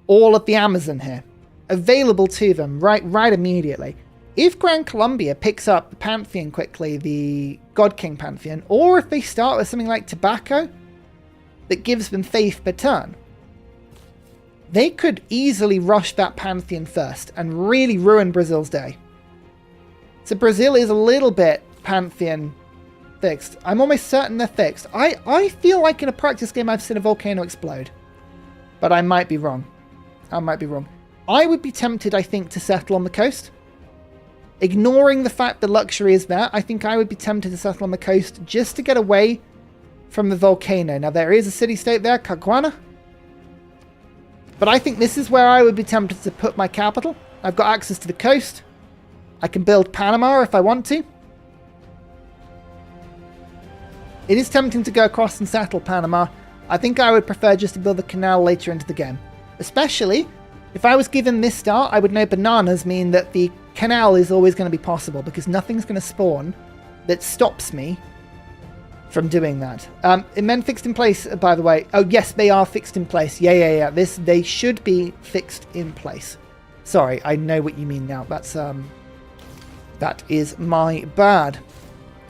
all of the Amazon here available to them right immediately. If Gran Colombia picks up the Pantheon quickly, the God King Pantheon, or if they start with something like Tobacco that gives them faith per turn, they could easily rush that Pantheon first and really ruin Brazil's day. So Brazil is a little bit Pantheon fixed. I'm almost certain they're fixed. I feel like in a practice game I've seen a volcano explode, but I might be wrong. I might be wrong. I would be tempted, I think, to settle on the coast. Ignoring the fact the luxury is there, I think I would be tempted to settle on the coast just to get away from the volcano. Now, there is a city-state there, Caguana. But I think this is where I would be tempted to put my capital. I've got access to the coast. I can build Panama if I want to. It is tempting to go across and settle Panama. I think I would prefer just to build the canal later into the game. Especially, if I was given this start, I would know bananas mean that the canal is always going to be possible, because nothing's going to spawn that stops me from doing that. Men fixed in place, by the way. Oh, yes, they are fixed in place. Yeah. They should be fixed in place. Sorry, I know what you mean now. That is my bad.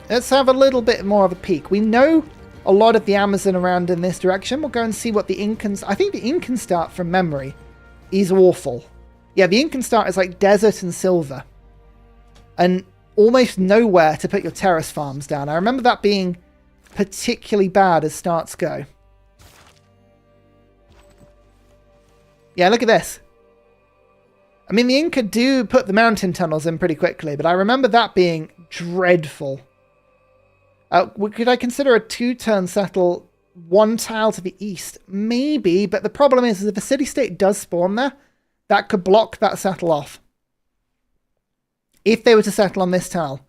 Let's have a little bit more of a peek. We know a lot of the Amazon around in this direction. We'll go and see what the Incans... I think the Incan start from memory is awful. Yeah, the Incan start is like desert and silver. And almost nowhere to put your terrace farms down. I remember that being particularly bad as starts go. Yeah, look at this. I mean, the Inca do put the mountain tunnels in pretty quickly, but I remember that being dreadful. Could I consider a 2-turn settle 1 tile to the east? Maybe, but the problem is if a city-state does spawn there, that could block that settle off. If they were to settle on this tile.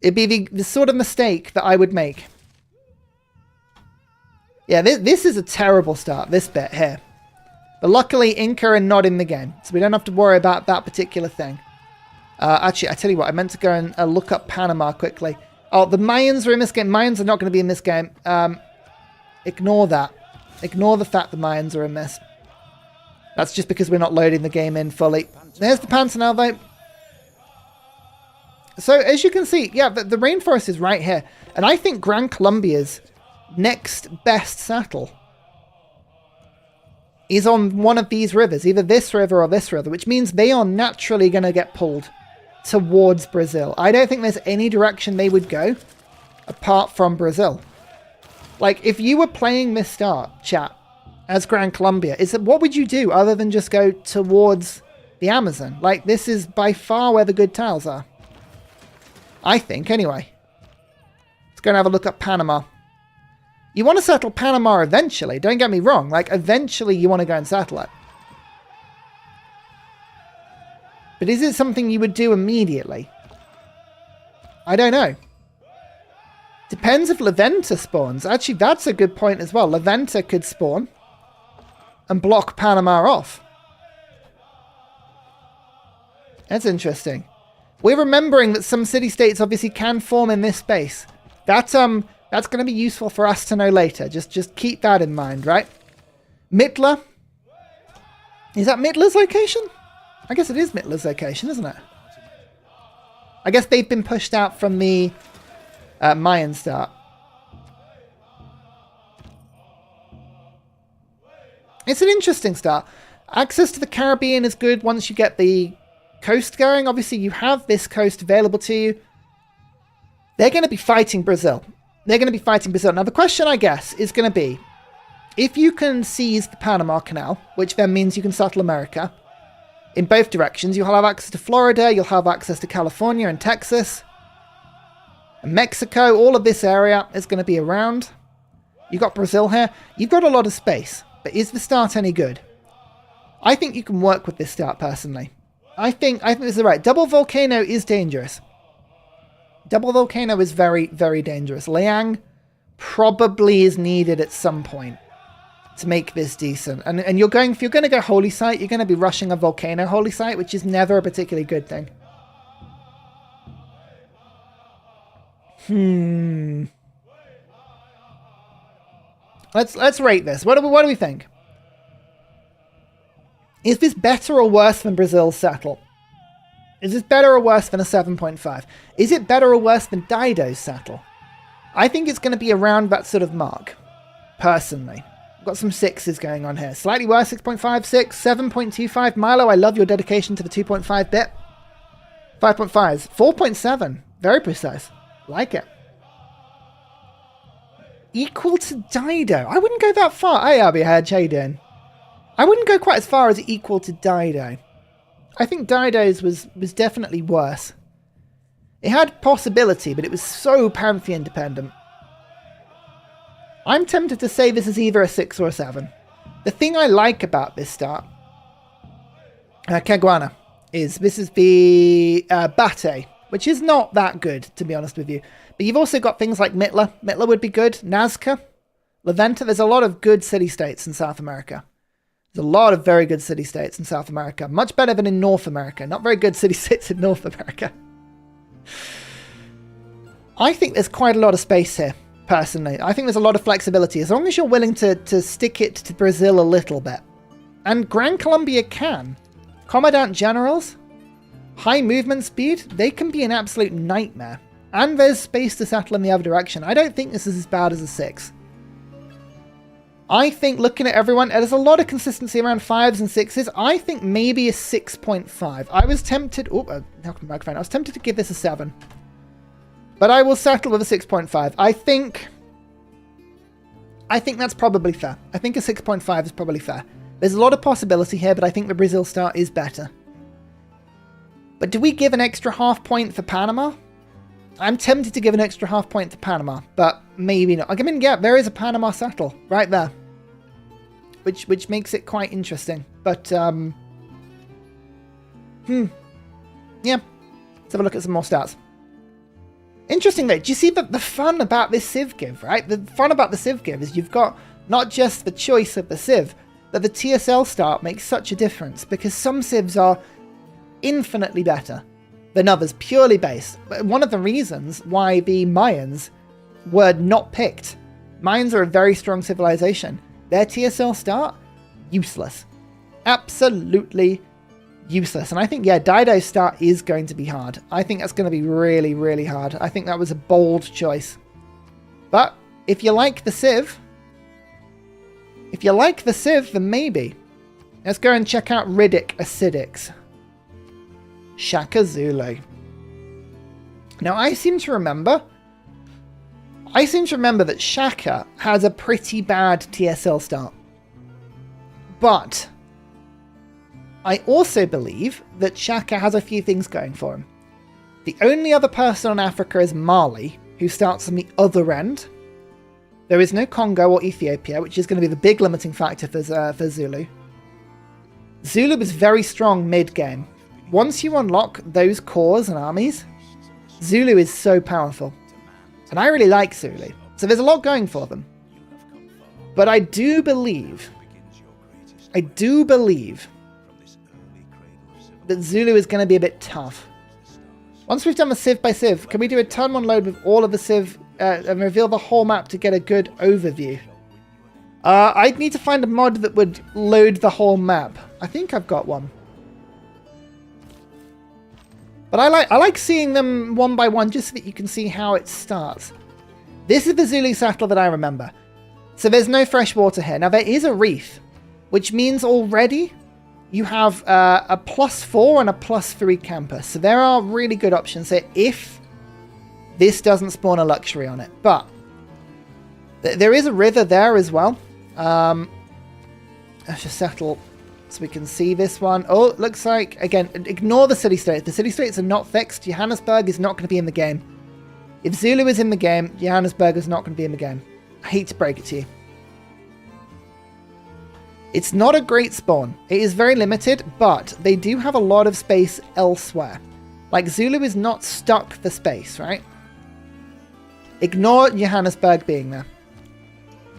It'd be the sort of mistake that I would make. Yeah, this is a terrible start, this bit here. But luckily, Inca are not in the game, so we don't have to worry about that particular thing. Actually, I tell you what, I meant to go and look up Panama quickly. Oh, the Mayans are in this game. Mayans are not going to be in this game. Ignore that. Ignore the fact the Mayans are in this. That's just because we're not loading the game in fully. There's the Pantanal, though. So, as you can see, yeah, the rainforest is right here. And I think Gran Colombia's next best settle is on one of these rivers, either this river or this river, which means they are naturally going to get pulled towards Brazil. I don't think there's any direction they would go apart from Brazil. Like, if you were playing this start, chat, as Gran Colombia, what would you do other than just go towards the Amazon? Like, this is by far where the good tiles are. I think, anyway. Let's go and have a look at Panama. You want to settle Panama eventually, don't get me wrong. Like, eventually you want to go and settle it. But is it something you would do immediately? I don't know. Depends if La Venta spawns. Actually, that's a good point as well. La Venta could spawn and block Panama off. That's interesting. We're remembering that some city-states obviously can form in this space. That's going to be useful for us to know later. Just keep that in mind, right? Mitla. Is that Mitla's location? I guess it is Mitla's location, isn't it? I guess they've been pushed out from the Mayan start. It's an interesting start. Access to the Caribbean is good once you get the coast going. Obviously, you have this coast available to you. They're going to be fighting Brazil. They're going to be fighting Brazil. Now, the question, I guess, is going to be, if you can seize the Panama Canal, which then means you can settle America, in both directions, you'll have access to Florida, you'll have access to California and Texas, and Mexico. All of this area is going to be around. You've got Brazil here. You've got a lot of space, but is the start any good? I think you can work with this start, personally. I think this is right. Double Volcano is dangerous. Double Volcano is very, very dangerous. Liang probably is needed at some point to make this decent. And if you're going to go Holy Site, you're going to be rushing a Volcano Holy Site, which is never a particularly good thing. Let's rate this. What do we think? Is this better or worse than Brazil's settle? Is this better or worse than a 7.5? Is it better or worse than Dido's settle? I think it's going to be around that sort of mark, personally. I've got some 6s going on here. Slightly worse, 6.5, 6, 7.25. Milo, I love your dedication to the 2.5 bit. 5.5s, 4.7. Very precise. Like it. Equal to Dido. I wouldn't go that far. Hey, Abby, how you doing? I wouldn't go quite as far as equal to Dido. I think Dido's was definitely worse. It had possibility, but it was so Pantheon dependent. I'm tempted to say this is either a 6 or a 7. The thing I like about this start, Caguana, is this is the Bate, which is not that good, to be honest with you. But you've also got things like Mitla. Mitla would be good. Nazca, La Venta. There's a lot of good city-states in South America. There's a lot of very good city-states in South America. Much better than in North America. Not very good city-states in North America. I think there's quite a lot of space here, personally. I think there's a lot of flexibility, as long as you're willing to stick it to Brazil a little bit. And Gran Colombia can. Commandant Generals, high movement speed, they can be an absolute nightmare. And there's space to settle in the other direction. I don't think this is as bad as a 6. I think looking at everyone, there's a lot of consistency around 5s and 6s. I think maybe a 6.5. I was tempted... Oh, knocked my microphone. I was tempted to give this a 7. But I will settle with a 6.5. I think that's probably fair. I think a 6.5 is probably fair. There's a lot of possibility here, but I think the Brazil start is better. But do we give an extra half point for Panama? I'm tempted to give an extra half point to Panama, but maybe not. I mean, yeah, there is a Panama settle right there, which makes it quite interesting. But yeah, let's have a look at some more stats. Interesting though, do you see the fun about this Civ GIve, right? The fun about the Civ GIve is you've got not just the choice of the Civ, but the TSL start makes such a difference because some Civs are infinitely better than others, purely based. One of the reasons why the Mayans were not picked. Mayans are a very strong civilization. Their TSL start, useless. Absolutely useless. And I think, yeah, Dido's start is going to be hard. I think that's going to be really, really hard. I think that was a bold choice. But if you like the Civ, then maybe. Let's go and check out Riddick Acidics. Shaka Zulu. Now, I seem to remember that Shaka has a pretty bad TSL start. But I also believe that Shaka has a few things going for him. The only other person on Africa is Mali, who starts on the other end. There is no Congo or Ethiopia, which is going to be the big limiting factor for Zulu. Zulu is very strong mid-game. Once you unlock those cores and armies, Zulu is so powerful. And I really like Zulu. So there's a lot going for them. But I do believe that Zulu is going to be a bit tough. Once we've done the Civ by Civ, can we do a turn 1 load with all of the Civ and reveal the whole map to get a good overview? I'd need to find a mod that would load the whole map. I think I've got one. But I like seeing them one by one just so that you can see how it starts. This is the Zulu settle that I remember. So there's no fresh water here. Now there is a reef, which means already you have a +4 and a +3 camper. So there are really good options here if this doesn't spawn a luxury on it. But there is a river there as well. Let's just settle so we can see this one. Oh, it looks like, again, ignore the city-states. The city-states are not fixed. Johannesburg is not going to be in the game. If Zulu is in the game, Johannesburg is not going to be in the game. I hate to break it to you. It's not a great spawn. It is very limited, but they do have a lot of space elsewhere. Like, Zulu is not stuck for space, right? Ignore Johannesburg being there.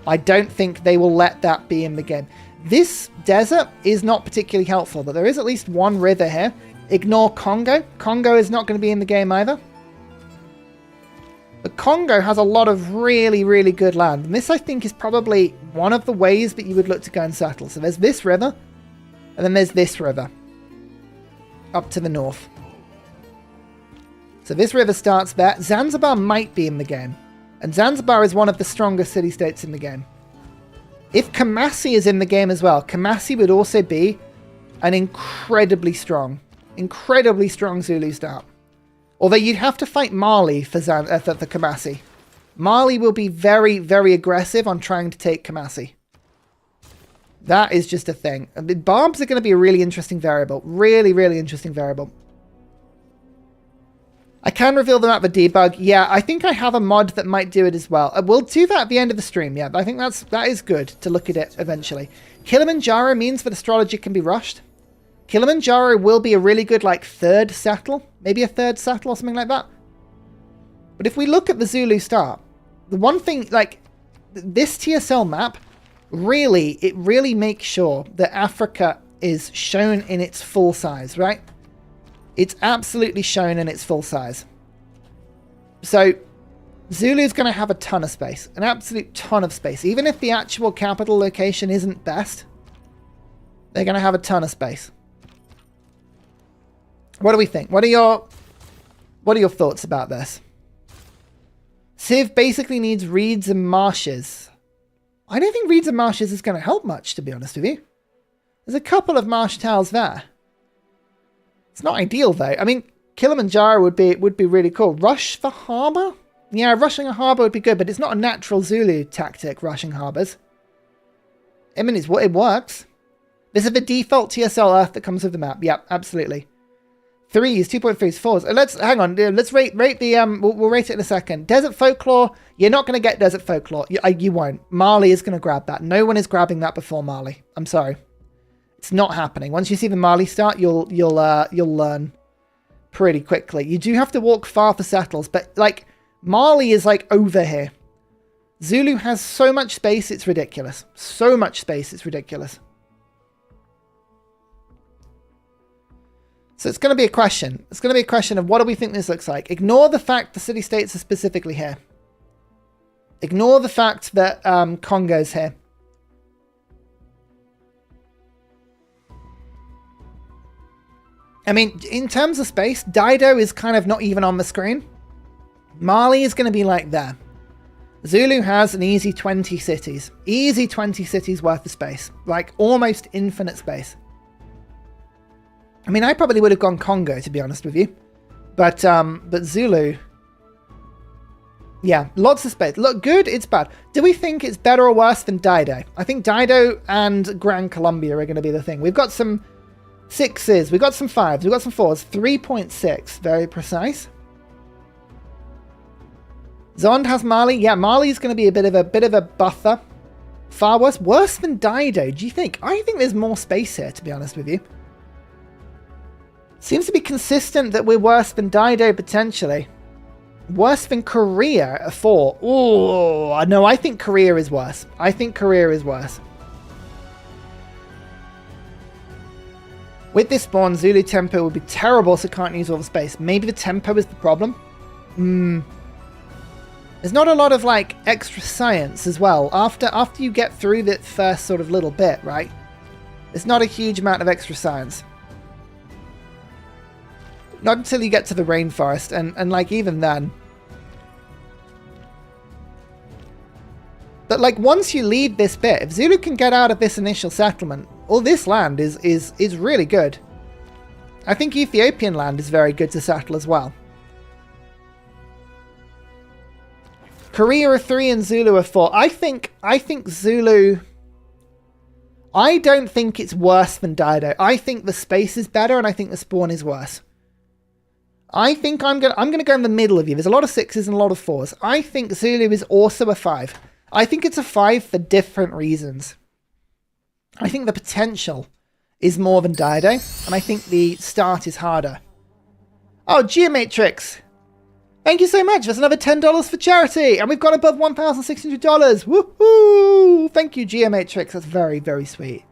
I don't think they will let that be in the game. This desert is not particularly helpful, but there is at least one river here. Ignore Congo. Congo is not going to be in the game either. The Congo has a lot of really, really good land. And this, I think, is probably one of the ways that you would look to go and settle. So there's this river, and then there's this river up to the north. So this river starts there. Zanzibar might be in the game. And Zanzibar is one of the strongest city-states in the game. If Kumasi is in the game as well, Kumasi would also be an incredibly strong Zulu start. Although you'd have to fight Mali for Kumasi. Mali will be very, very aggressive on trying to take Kumasi. That is just a thing. The barbs are going to be a really interesting variable. Really, really interesting variable. I can reveal them at the debug. Yeah, I think I have a mod that might do it as well. We'll do that at the end of the stream. Yeah, I think that is good to look at it eventually. Kilimanjaro means that astrology can be rushed. Kilimanjaro will be a really good, like, third settle. Maybe a third settle or something like that. But if we look at the Zulu start, the one thing, like, this TSL map, it really makes sure that Africa is shown in its full size, right? It's absolutely shown in its full size. So Zulu's going to have a ton of space, an absolute ton of space. Even if the actual capital location isn't best, they're going to have a ton of space. What do we think? What are your thoughts about this? Civ basically needs reeds and marshes. I don't think Reeds and Marshes is going to help much, to be honest with you. There's a couple of marsh tiles there. It's not ideal, though. I mean, Kilimanjaro would be really cool. Rush the harbour? Yeah, rushing a harbour would be good, but it's not a natural Zulu tactic, rushing harbours. I mean, it works. This is the default TSL Earth that comes with the map. Yep, absolutely. 3s, 2.3s, 4s. Let's hang on. Let's rate the we'll rate it in a second. Desert Folklore. You're not going to get Desert Folklore. You won't. Marley is going to grab that. No one is grabbing that before Marley. I'm sorry. It's not happening. Once you see the Marley start, you'll learn pretty quickly. You do have to walk far for settles, but like Marley is like over here. Zulu has so much space, it's ridiculous. So much space, it's ridiculous. So it's going to be a question. It's going to be a question of what do we think this looks like? Ignore the fact the city-states are specifically here. Ignore the fact that Congo's here. I mean, in terms of space, Dido is kind of not even on the screen. Mali is going to be like there. Zulu has an easy 20 cities. Easy 20 cities worth of space. Like, almost infinite space. I mean, I probably would have gone Congo, to be honest with you. But Zulu... Yeah, lots of space. Look, good, it's bad. Do we think it's better or worse than Dido? I think Dido and Gran Colombia are going to be the thing. We've got some 6s, we've got some 5s, we've got some 4s. 3.6, very precise. Zond has Mali. Yeah, Mali is going to be a bit of a buffer. Far worse than Dido, do you think? I think there's more space here, to be honest with you. Seems to be consistent that we're worse than Dido, potentially. Worse than Korea at 4. Oh, no, I think Korea is worse. I think Korea is worse. With this spawn, Zulu tempo would be terrible, so can't use all the space. Maybe the tempo is the problem? There's not a lot of, like, extra science as well. After you get through that first sort of little bit, right? There's not a huge amount of extra science. Not until you get to the rainforest, and like, even then. But, like, once you leave this bit, if Zulu can get out of this initial settlement, all this land is really good. I think Ethiopian land is very good to settle as well. Korea are 3 and Zulu are 4. I think Zulu... I don't think it's worse than Dido. I think the space is better, and I think the spawn is worse. I think I'm gonna go in the middle of you. There's a lot of 6s and a lot of 4s. I think Zulu is also a 5. I think it's a 5 for different reasons. I think the potential is more than Dido, and I think the start is harder. Oh, Geomatrix! Thank you so much. That's another $10 for charity, and we've got above $1,600. Woohoo! Thank you, Geomatrix. That's very, very sweet.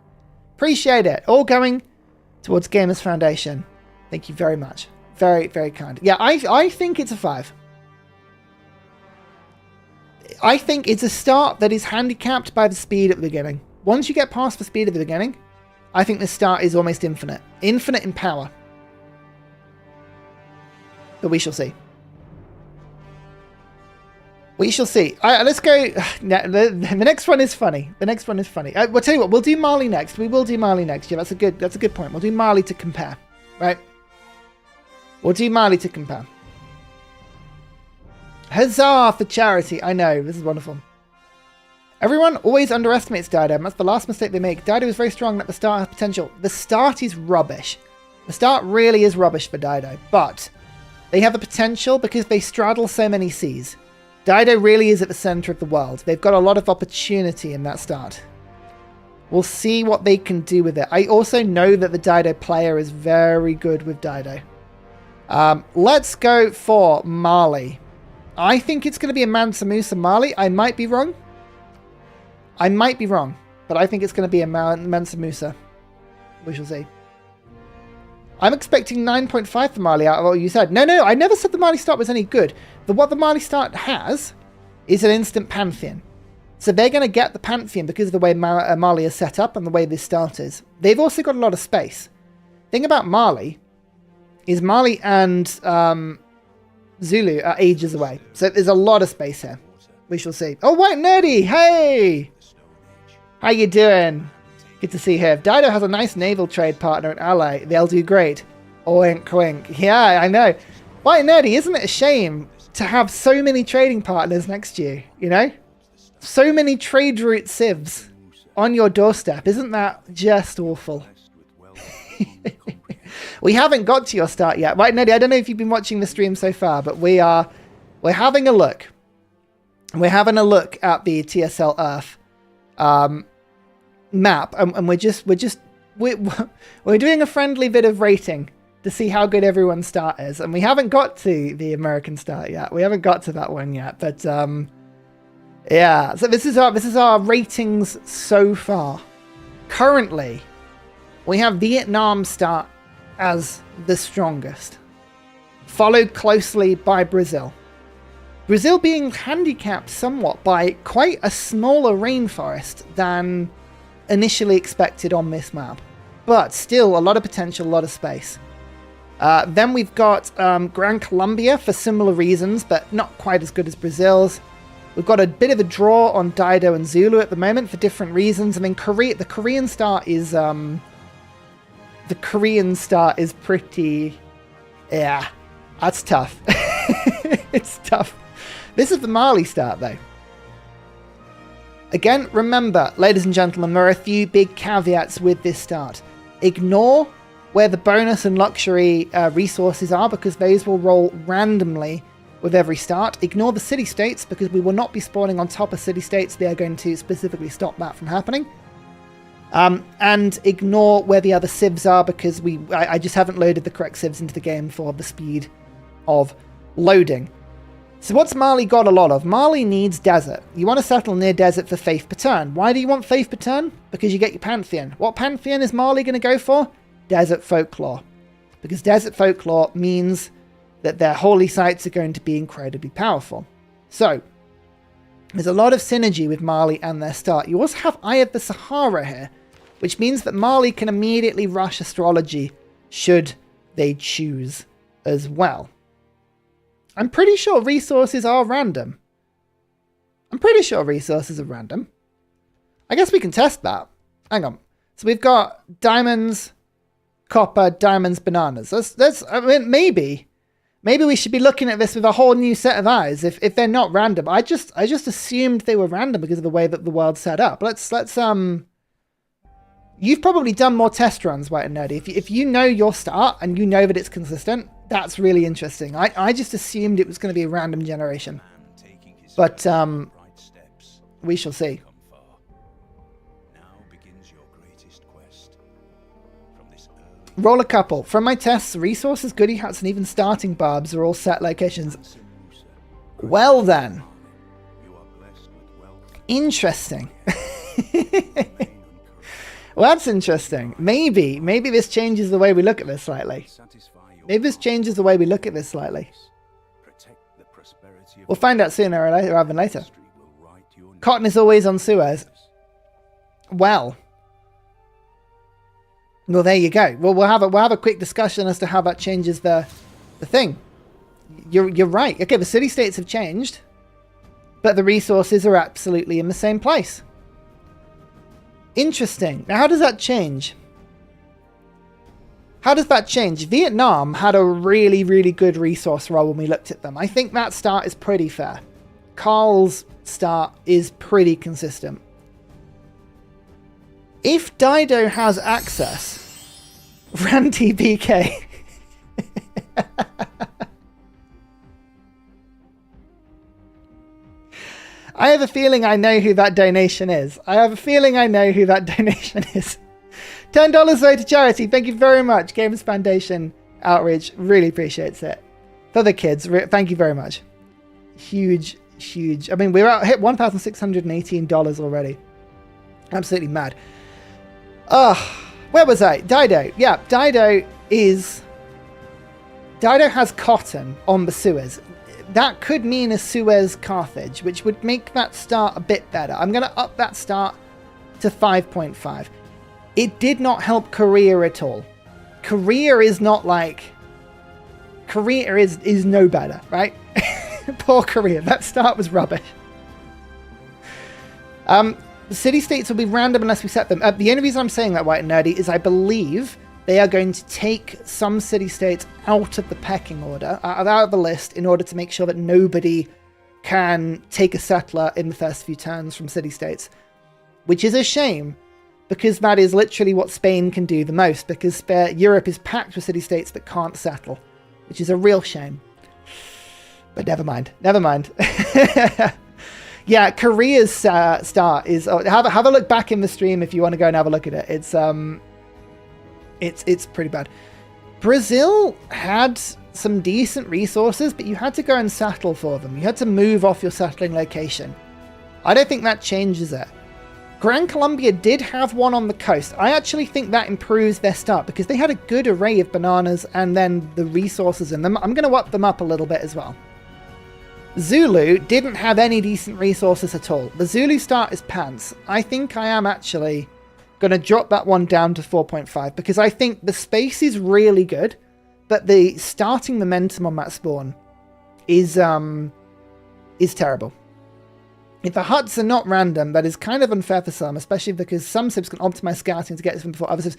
Appreciate it. All going towards Gamers Foundation. Thank you very much. Very, very kind. Yeah, I think it's a 5. I think it's a start that is handicapped by the speed at the beginning. Once you get past the speed at the beginning, I think the start is almost infinite. Infinite in power. But we shall see. We shall see. Let's go. The next one is funny. The next one is funny. We'll tell you what. We'll do Mali next. We will do Mali next. Yeah, that's a good point. We'll do Mali to compare. Right? We'll do Mali to compare. Huzzah for charity. I know. This is wonderful. Everyone always underestimates Dido. That's the last mistake they make. Dido is very strong at the start has potential. The start is rubbish. The start really is rubbish for Dido. But they have the potential because they straddle so many seas. Dido really is at the center of the world. They've got a lot of opportunity in that start. We'll see what they can do with it. I also know that the Dido player is very good with Dido. Let's go for Mali. I think it's going to be a Mansa Musa Mali. I might be wrong. I might be wrong. But I think it's going to be a Mansa Musa. We shall see. I'm expecting 9.5 for Mali out of what you said. No, I never said the Mali start was any good. What the Mali start has is an instant Pantheon. So they're going to get the Pantheon because of the way Mali is set up and the way this start is. They've also got a lot of space. Thing about Mali is Mali and Zulu are ages away. So there's a lot of space here. We shall see. Oh, White Nerdy! Hey! How you doing? Good to see you here. If Dido has a nice naval trade partner and ally, they'll do great. Oink, wink. Yeah, I know. Why, Nerdy, isn't it a shame to have so many trading partners next to you, you know? So many trade route civs on your doorstep. Isn't that just awful? We haven't got to your start yet. Right, Nerdy, I don't know if you've been watching the stream so far, but we're having a look. We're having a look at the TSL Earth map, and we're doing a friendly bit of rating to see how good everyone's start is, and we haven't got to the American start yet. We haven't got to that one yet, but yeah. So this is our ratings so far. Currently, we have Vietnam start as the strongest, followed closely by Brazil. Brazil being handicapped somewhat by quite a smaller rainforest than initially expected on this map, but still a lot of potential, a lot of space. Then we've got Gran Colombia for similar reasons, but not quite as good as Brazil's. We've got a bit of a draw on Dido and Zulu at the moment for different reasons. I mean, the Korean start is pretty, yeah, that's tough. It's tough. This is the Mali start, though. Again, remember, ladies and gentlemen, there are a few big caveats with this start. Ignore where the bonus and luxury resources are, because those will roll randomly with every start. Ignore the city-states, because we will not be spawning on top of city-states. They are going to specifically stop that from happening. And ignore where the other civs are, because I just haven't loaded the correct civs into the game for the speed of loading. So what's Mali got a lot of? Mali needs desert. You want to settle near desert for faith per turn. Why do you want faith per turn? Because you get your pantheon. What pantheon is Mali going to go for? Desert folklore. Because desert folklore means that their holy sites are going to be incredibly powerful. So there's a lot of synergy with Mali and their start. You also have Eye of the Sahara here, which means that Mali can immediately rush astrology should they choose as well. I'm pretty sure resources are random. I guess we can test that. Hang on. So we've got diamonds, copper, diamonds, bananas. I mean, maybe we should be looking at this with a whole new set of eyes. If they're not random, I just assumed they were random because of the way that the world's set up. Let's You've probably done more test runs, White and Nerdy. If you know your start and you know that it's consistent, that's really interesting. I just assumed it was going to be a random generation. But we shall see. Roll a couple. From my tests, resources, goodie hats, and even starting barbs are all set locations. Well then. Interesting. Well, that's interesting. Maybe this changes the way we look at this slightly. We'll find out sooner rather than later. Cotton is always on Suez. Well, there you go. Well, we'll have a quick discussion as to how that changes the thing. You're right. Okay, the city-states have changed, but the resources are absolutely in the same place. Interesting. Now, how does that change? Vietnam had a really, really good resource roll when we looked at them. I think that start is pretty fair. Carl's start is pretty consistent. If Dido has access, Ranty BK. I have a feeling I know who that donation is. $10 way to charity. Thank you very much. Gamers Foundation Outreach really appreciates it. For the kids, thank you very much. Huge. I mean, we're hit $1,618 already. Absolutely mad. Where was I? Dido. Yeah, Dido has cotton on the Suez. That could mean a Suez Carthage, which would make that start a bit better. I'm going to up that start to 5.5. It did not help Korea at all. Korea is no better, right? Poor Korea. That start was rubbish. The city-states will be random unless we set them. The only reason I'm saying that, White and Nerdy, is I believe they are going to take some city-states out of the pecking order, out of the list, in order to make sure that nobody can take a settler in the first few turns from city-states. Which is a shame, because that is literally what Spain can do the most, because Europe is packed with city-states that can't settle, which is a real shame. But never mind. Never mind. Yeah, Korea's start is... have a look back in the stream if you want to go and have a look at it. It's pretty bad. Brazil had some decent resources, but you had to go and settle for them. You had to move off your settling location. I don't think that changes it. Gran Colombia did have one on the coast. I actually think that improves their start because they had a good array of bananas and then the resources in them. I'm going to up them up a little bit as well. Zulu didn't have any decent resources at all. The Zulu start is pants. I think I am actually going to drop that one down to 4.5 because I think the space is really good, but the starting momentum on that spawn is terrible. If the huts are not random, that is kind of unfair for some, especially because some civs can optimize scouting to get to them before other civs.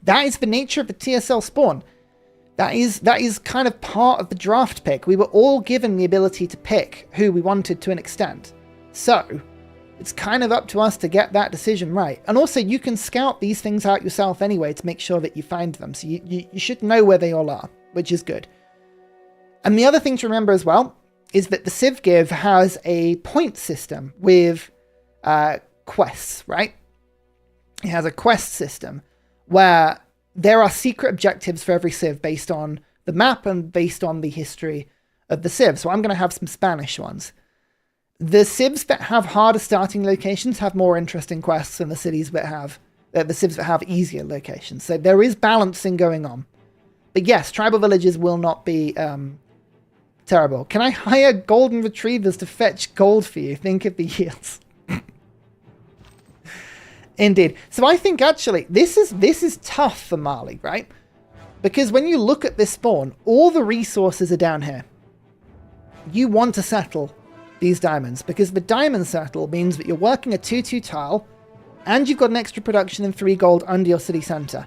That is the nature of the TSL spawn. That is kind of part of the draft pick. We were all given the ability to pick who we wanted to an extent. So, it's kind of up to us to get that decision right. And also, you can scout these things out yourself anyway to make sure that you find them. So you should know where they all are, which is good. And the other thing to remember as well is that the Civ GIve has a point system with quests, right? It has a quest system where there are secret objectives for every Civ based on the map and based on the history of the Civ. So I'm going to have some Spanish ones. The Civs that have harder starting locations have more interesting quests than the cities that have the Civs that have easier locations. So there is balancing going on. But yes, tribal villages will not be terrible. Can I hire golden retrievers to fetch gold for you? Think of the yields. Indeed. So I think actually this is tough for Mali, right? Because when you look at this spawn, all the resources are down here. You want to settle these diamonds because the diamond settle means that you're working a 2-2 tile and you've got an extra production in 3 gold under your city center.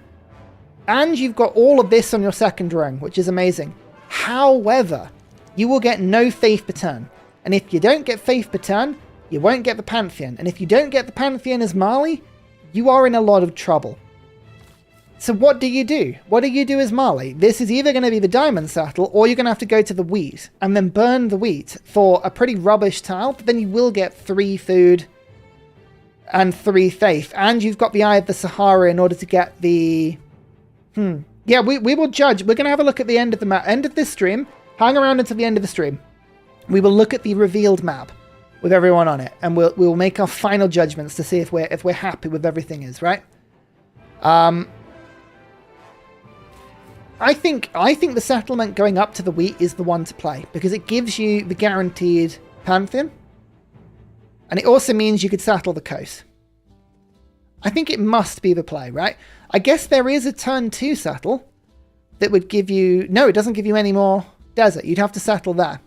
And you've got all of this on your second ring, which is amazing. However, you will get no faith per turn. And if you don't get faith per turn, you won't get the Pantheon. And if you don't get the Pantheon as Mali, you are in a lot of trouble. So what do you do? What do you do as Mali? This is either going to be the diamond settle, or you're going to have to go to the wheat and then burn the wheat for a pretty rubbish tile, but then you will get 3 food and 3 faith. And you've got the Eye of the Sahara in order to get the... Yeah, we will judge. We're going to have a look at the end of the map. End of this stream. Hang around until the end of the stream. We will look at the revealed map with everyone on it, and we'll make our final judgments to see if we're happy with everything is, right? I think the settlement going up to the wheat is the one to play because it gives you the guaranteed Pantheon, and it also means you could settle the coast. I think it must be the play, right? I guess there is a turn 2 settle that would give you... No, it doesn't give you any more desert. You'd have to settle there.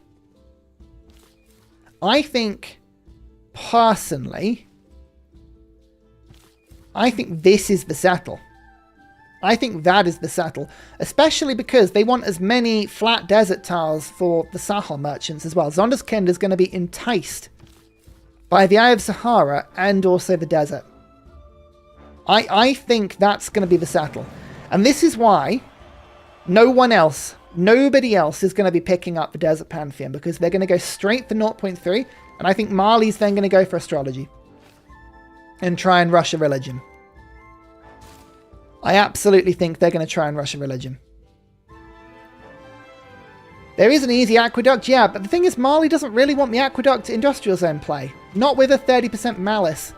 I think, personally, I think this is the settle. I think that is the settle, especially because they want as many flat desert tiles for the Sahel merchants as well. Zonderskind is going to be enticed by the Eye of Sahara and also the desert. I think that's going to be the settle. And this is why nobody else is going to be picking up the Desert Pantheon, because they're going to go straight for 0.3, and I think Mali's then going to go for astrology and try and rush a religion. I absolutely think they're going to try and rush a religion. There is an easy aqueduct, yeah, but the thing is Mali doesn't really want the aqueduct industrial zone play. Not with a 30% malice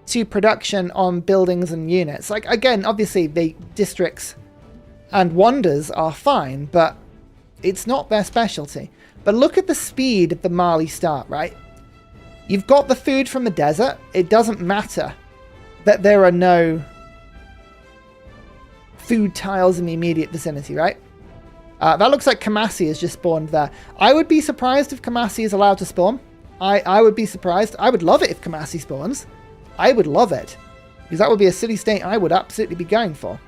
to production on buildings and units. Like, again, obviously the districts and wonders are fine, but it's not their specialty. But look at the speed of the Mali start, right? You've got the food from the desert. It doesn't matter that there are no food tiles in the immediate vicinity, right? That looks like Kamasi has just spawned there. I would be surprised if Kamasi is allowed to spawn. I would be surprised. I would love it if Kamasi spawns. I would love it. Because that would be a city-state I would absolutely be going for.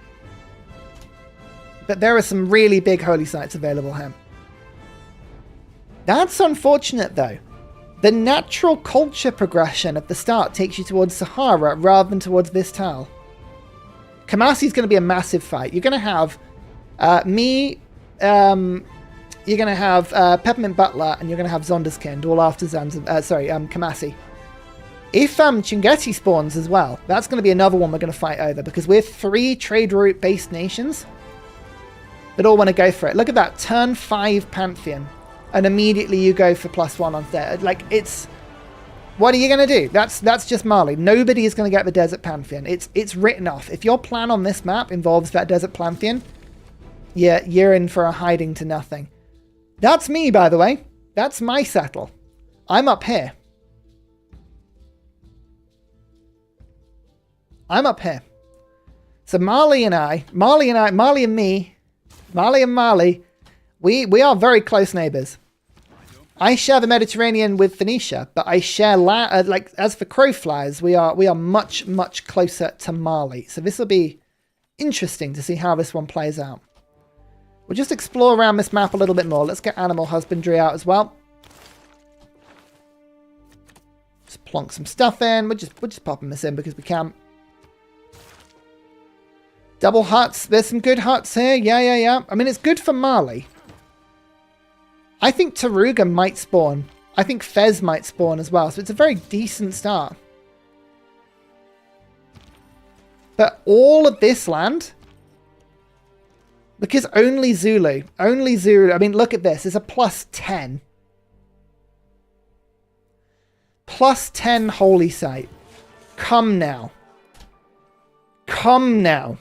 But there are some really big holy sites available here. That's unfortunate, though. The natural culture progression at the start takes you towards Sahara rather than towards Vistal. Kamasi is going to be a massive fight. You're going to have me, you're going to have Peppermint Butler, and you're going to have Zonderskind, all after Kamasi. If Chungeti spawns as well, that's going to be another one we're going to fight over, because we're 3 trade route-based nations that all want to go for it. Look at that, turn 5 Pantheon. And immediately you go for +1 on there. Like, it's... What are you going to do? That's just Mali. Nobody is going to get the Desert Pantheon. It's written off. If your plan on this map involves that Desert Pantheon, yeah, you're in for a hiding to nothing. That's me, by the way. That's my settle. I'm up here. I'm up here. So Mali and me, Mali and Mali, we are very close neighbors. I share the Mediterranean with Phoenicia, but I share like, as for crow flies, we are much, much closer to Mali. So this will be interesting to see how this one plays out. We'll just explore around this map a little bit more. Let's get animal husbandry out as well. Just plonk some stuff in. We're just popping this in because we can. Double huts. There's some good huts here. Yeah. I mean, it's good for Mali. I think Taruga might spawn. I think Fez might spawn as well. So it's a very decent start. But all of this land, because only Zulu. I mean, look at this. It's a +10. +10 holy site. Come now. Come now.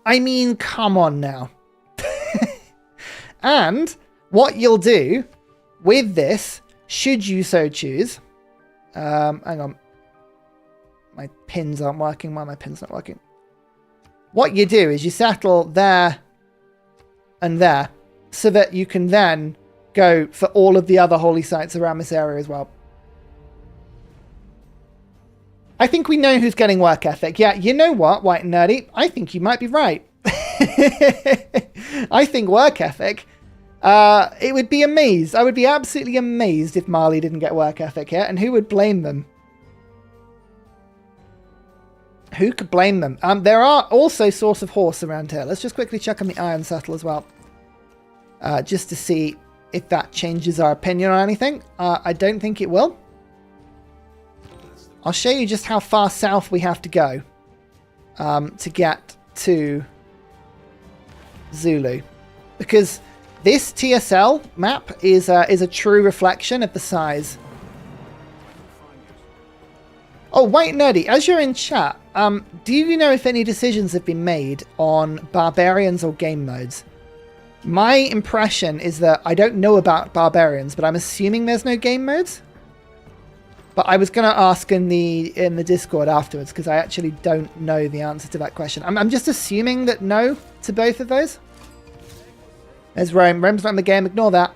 I mean, come on now. And what you'll do with this, should you so choose... hang on. My pins aren't working. Why are my pins not working? What you do is you settle there and there, so that you can then go for all of the other holy sites around this area as well. I think we know who's getting work ethic. Yeah, you know what, White and Nerdy? I think you might be right. I think work ethic, it would be amazed. I would be absolutely amazed if Mali didn't get work ethic here, and who would blame them? Who could blame them? There are also Source of Horse around here. Let's just quickly check on the Iron Settle as well. Just to see if that changes our opinion on anything. I don't think it will. I'll show you just how far south we have to go to get to Zulu. Because this TSL map is a true reflection of the size. Oh, White Nerdy, as you're in chat, do you know if any decisions have been made on barbarians or game modes? My impression is that I don't know about barbarians, but I'm assuming there's no game modes. But I was going to ask in the Discord afterwards, because I actually don't know the answer to that question. I'm just assuming that no to both of those. There's Rome. Rome's not in the game. Ignore that.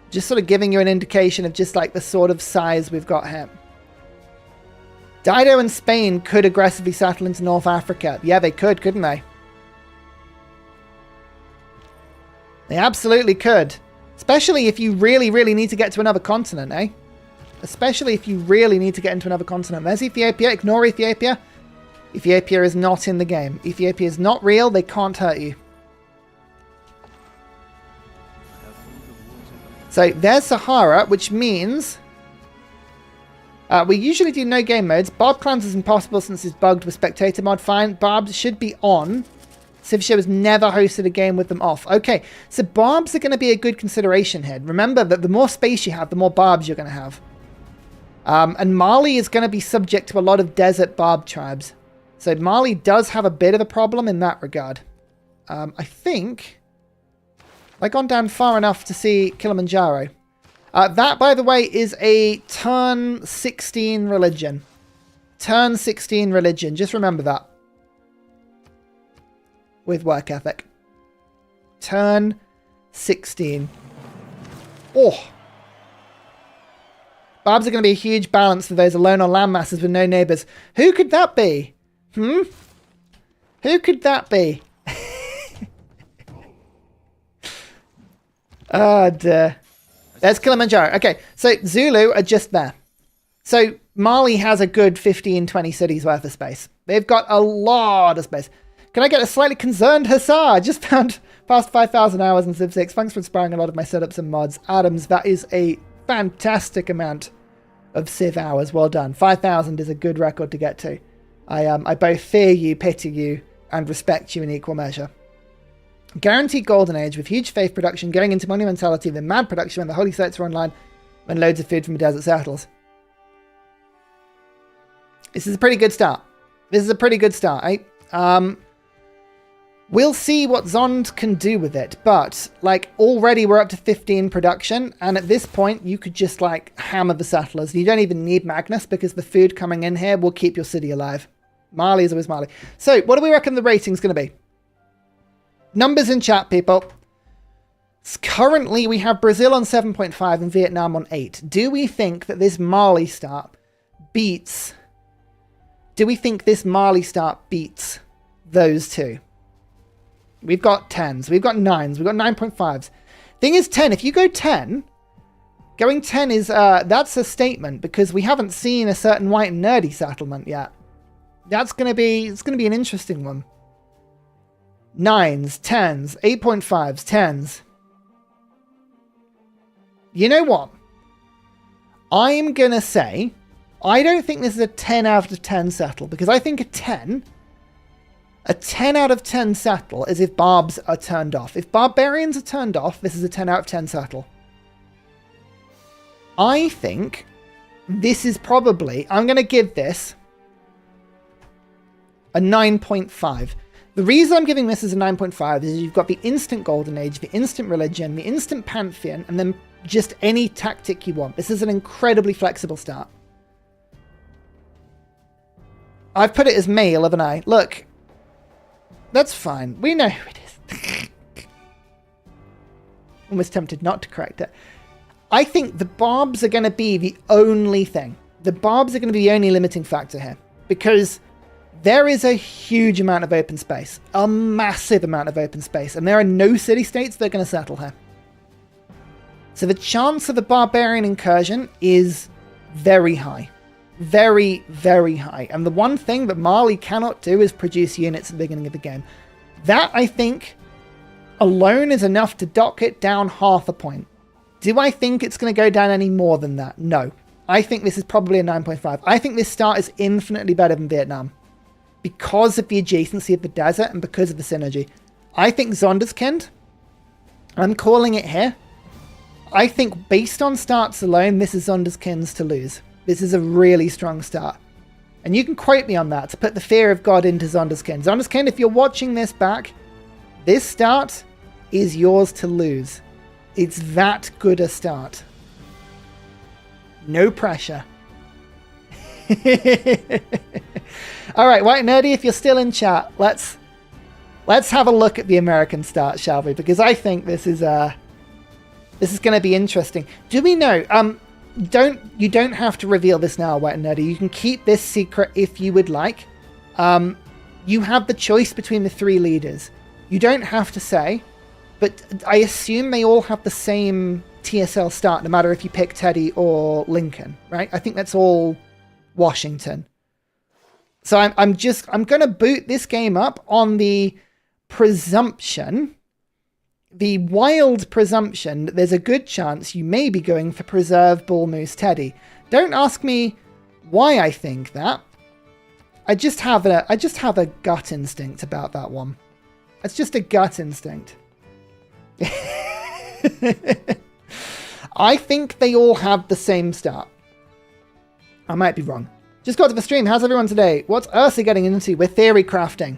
Just sort of giving you an indication of just like the sort of size we've got here. Dido and Spain could aggressively settle into North Africa. Yeah, they could, couldn't they? They absolutely could. Especially if you really, really need to get to another continent, eh? Especially if you really need to get into another continent. There's Ethiopia. Ignore Ethiopia. Ethiopia is not in the game. Ethiopia is not real. They can't hurt you. So there's Sahara, which means we usually do no game modes. Barb Clans is impossible since it's bugged with spectator mod. Fine. Barbs should be on. Civshare has never hosted a game with them off. Okay, so barbs are going to be a good consideration here. Remember that the more space you have, the more barbs you're going to have. And Mali is going to be subject to a lot of desert barb tribes. So Mali does have a bit of a problem in that regard. I think... Have I gone down far enough to see Kilimanjaro? That, by the way, is a turn 16 religion. Turn 16 religion. Just remember that. With work ethic. Turn 16. Oh. Barbs are going to be a huge balance for those alone on land masses with no neighbours. Who could that be? Who could that be? Oh, dear. There's Kilimanjaro. Okay, so Zulu are just there. So Mali has a good 15, 20 cities worth of space. They've got a lot of space. Can I get a slightly concerned huzzah? Just found past 5,000 hours in Civ 6. Thanks for inspiring a lot of my setups and mods. Adams, that is a fantastic amount of Civ hours. Well done. 5,000 is a good record to get to. I both fear you, pity you, and respect you in equal measure. Guaranteed golden age with huge faith production going into monumentality, then mad production when the holy sites are online, when loads of food from the desert settles. This is a pretty good start. Eh? We'll see what Zond can do with it, but like already we're up to 15 production, and at this point you could just like hammer the settlers. You don't even need Magnus because the food coming in here will keep your city alive. Mali is always Mali. So what do we reckon the rating's going to be? Numbers in chat, people. Currently, we have Brazil on 7.5 and Vietnam on 8. Do we think that this Mali start beats... Do we think this Mali start beats those two? We've got 10s. We've got 9s. We've got 9.5s. Thing is 10. If you go 10, going 10 is... that's a statement because we haven't seen a certain white and nerdy settlement yet. That's going to be... It's going to be an interesting one. 9s, 10s, 8.5s, 10s. You know what? I'm going to say, I don't think this is a 10 out of 10 settle, because I think a 10 out of 10 settle is if barbs are turned off. If barbarians are turned off, this is a 10 out of 10 settle. I think this is probably, I'm going to give this a 9.5. The reason I'm giving this as a 9.5 is you've got the instant golden age, the instant religion, the instant pantheon, and then just any tactic you want. This is an incredibly flexible start. I've put it as male, haven't I? Look, that's fine. We know who it is. Almost tempted not to correct it. I think the barbs are going to be the only thing. The barbs are going to be the only limiting factor here, because there is a huge amount of open space, a massive amount of open space, and there are no city-states that are going to settle here. So the chance of a barbarian incursion is very high. Very, very high. And the one thing that Mali cannot do is produce units at the beginning of the game. That, I think, alone is enough to dock it down half a point. Do I think it's going to go down any more than that? No. I think this is probably a 9.5. I think this start is infinitely better than Vietnam, because of the adjacency of the desert and because of the synergy. I think Zonderskind, I'm calling it here. I think based on starts alone, this is Zonderskind's to lose. This is a really strong start. And you can quote me on that to put the fear of God into Zonderskind. Zonderskind, if you're watching this back, this start is yours to lose. It's that good a start. No pressure. All right, White Nerdy, if you're still in chat, let's have a look at the American start, shall we? Because I think this is going to be interesting. Do we know? You don't have to reveal this now, White Nerdy. You can keep this secret if you would like. You have the choice between the three leaders. You don't have to say, but I assume they all have the same TSL start, no matter if you pick Teddy or Lincoln, right? I think that's all Washington. So I'm going to boot this game up on the presumption, the wild presumption that there's a good chance you may be going for Preserve Bull Moose Teddy. Don't ask me why I think that. I just have a gut instinct about that one. It's just a gut instinct. I think they all have the same start. I might be wrong. Just got to the stream. How's everyone today? What's Ursa getting into? We're theory crafting.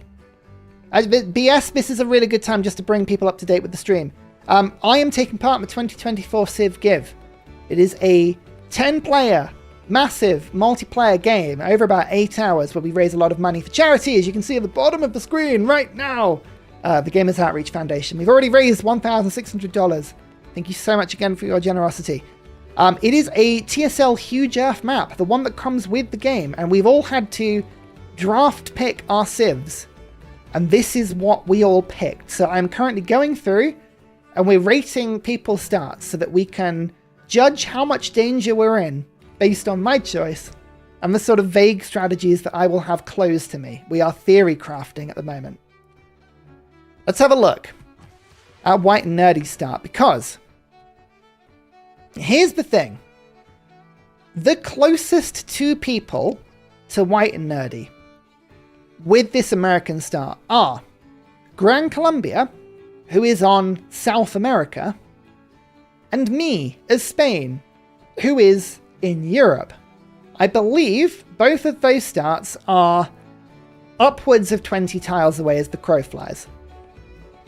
BS, this is a really good time just to bring people up to date with the stream. I am taking part in the 2024 Civ GIve. It is a 10-player, massive multiplayer game over about 8 hours where we raise a lot of money for charity, as you can see at the bottom of the screen right now. The Gamers Outreach Foundation. We've already raised $1,600. Thank you so much again for your generosity. It is a TSL HUZZAH map, the one that comes with the game, and we've all had to draft pick our civs, and this is what we all picked. So I'm currently going through, and we're rating people's stats so that we can judge how much danger we're in based on my choice and the sort of vague strategies that I will have closed to me. We are theory crafting at the moment. Let's have a look at White and Nerdy's start, because here's the thing. The closest two people to White and Nerdy with this American start are Gran Colombia, who is on South America, and me as Spain, who is in Europe. I believe both of those starts are upwards of 20 tiles away as the crow flies.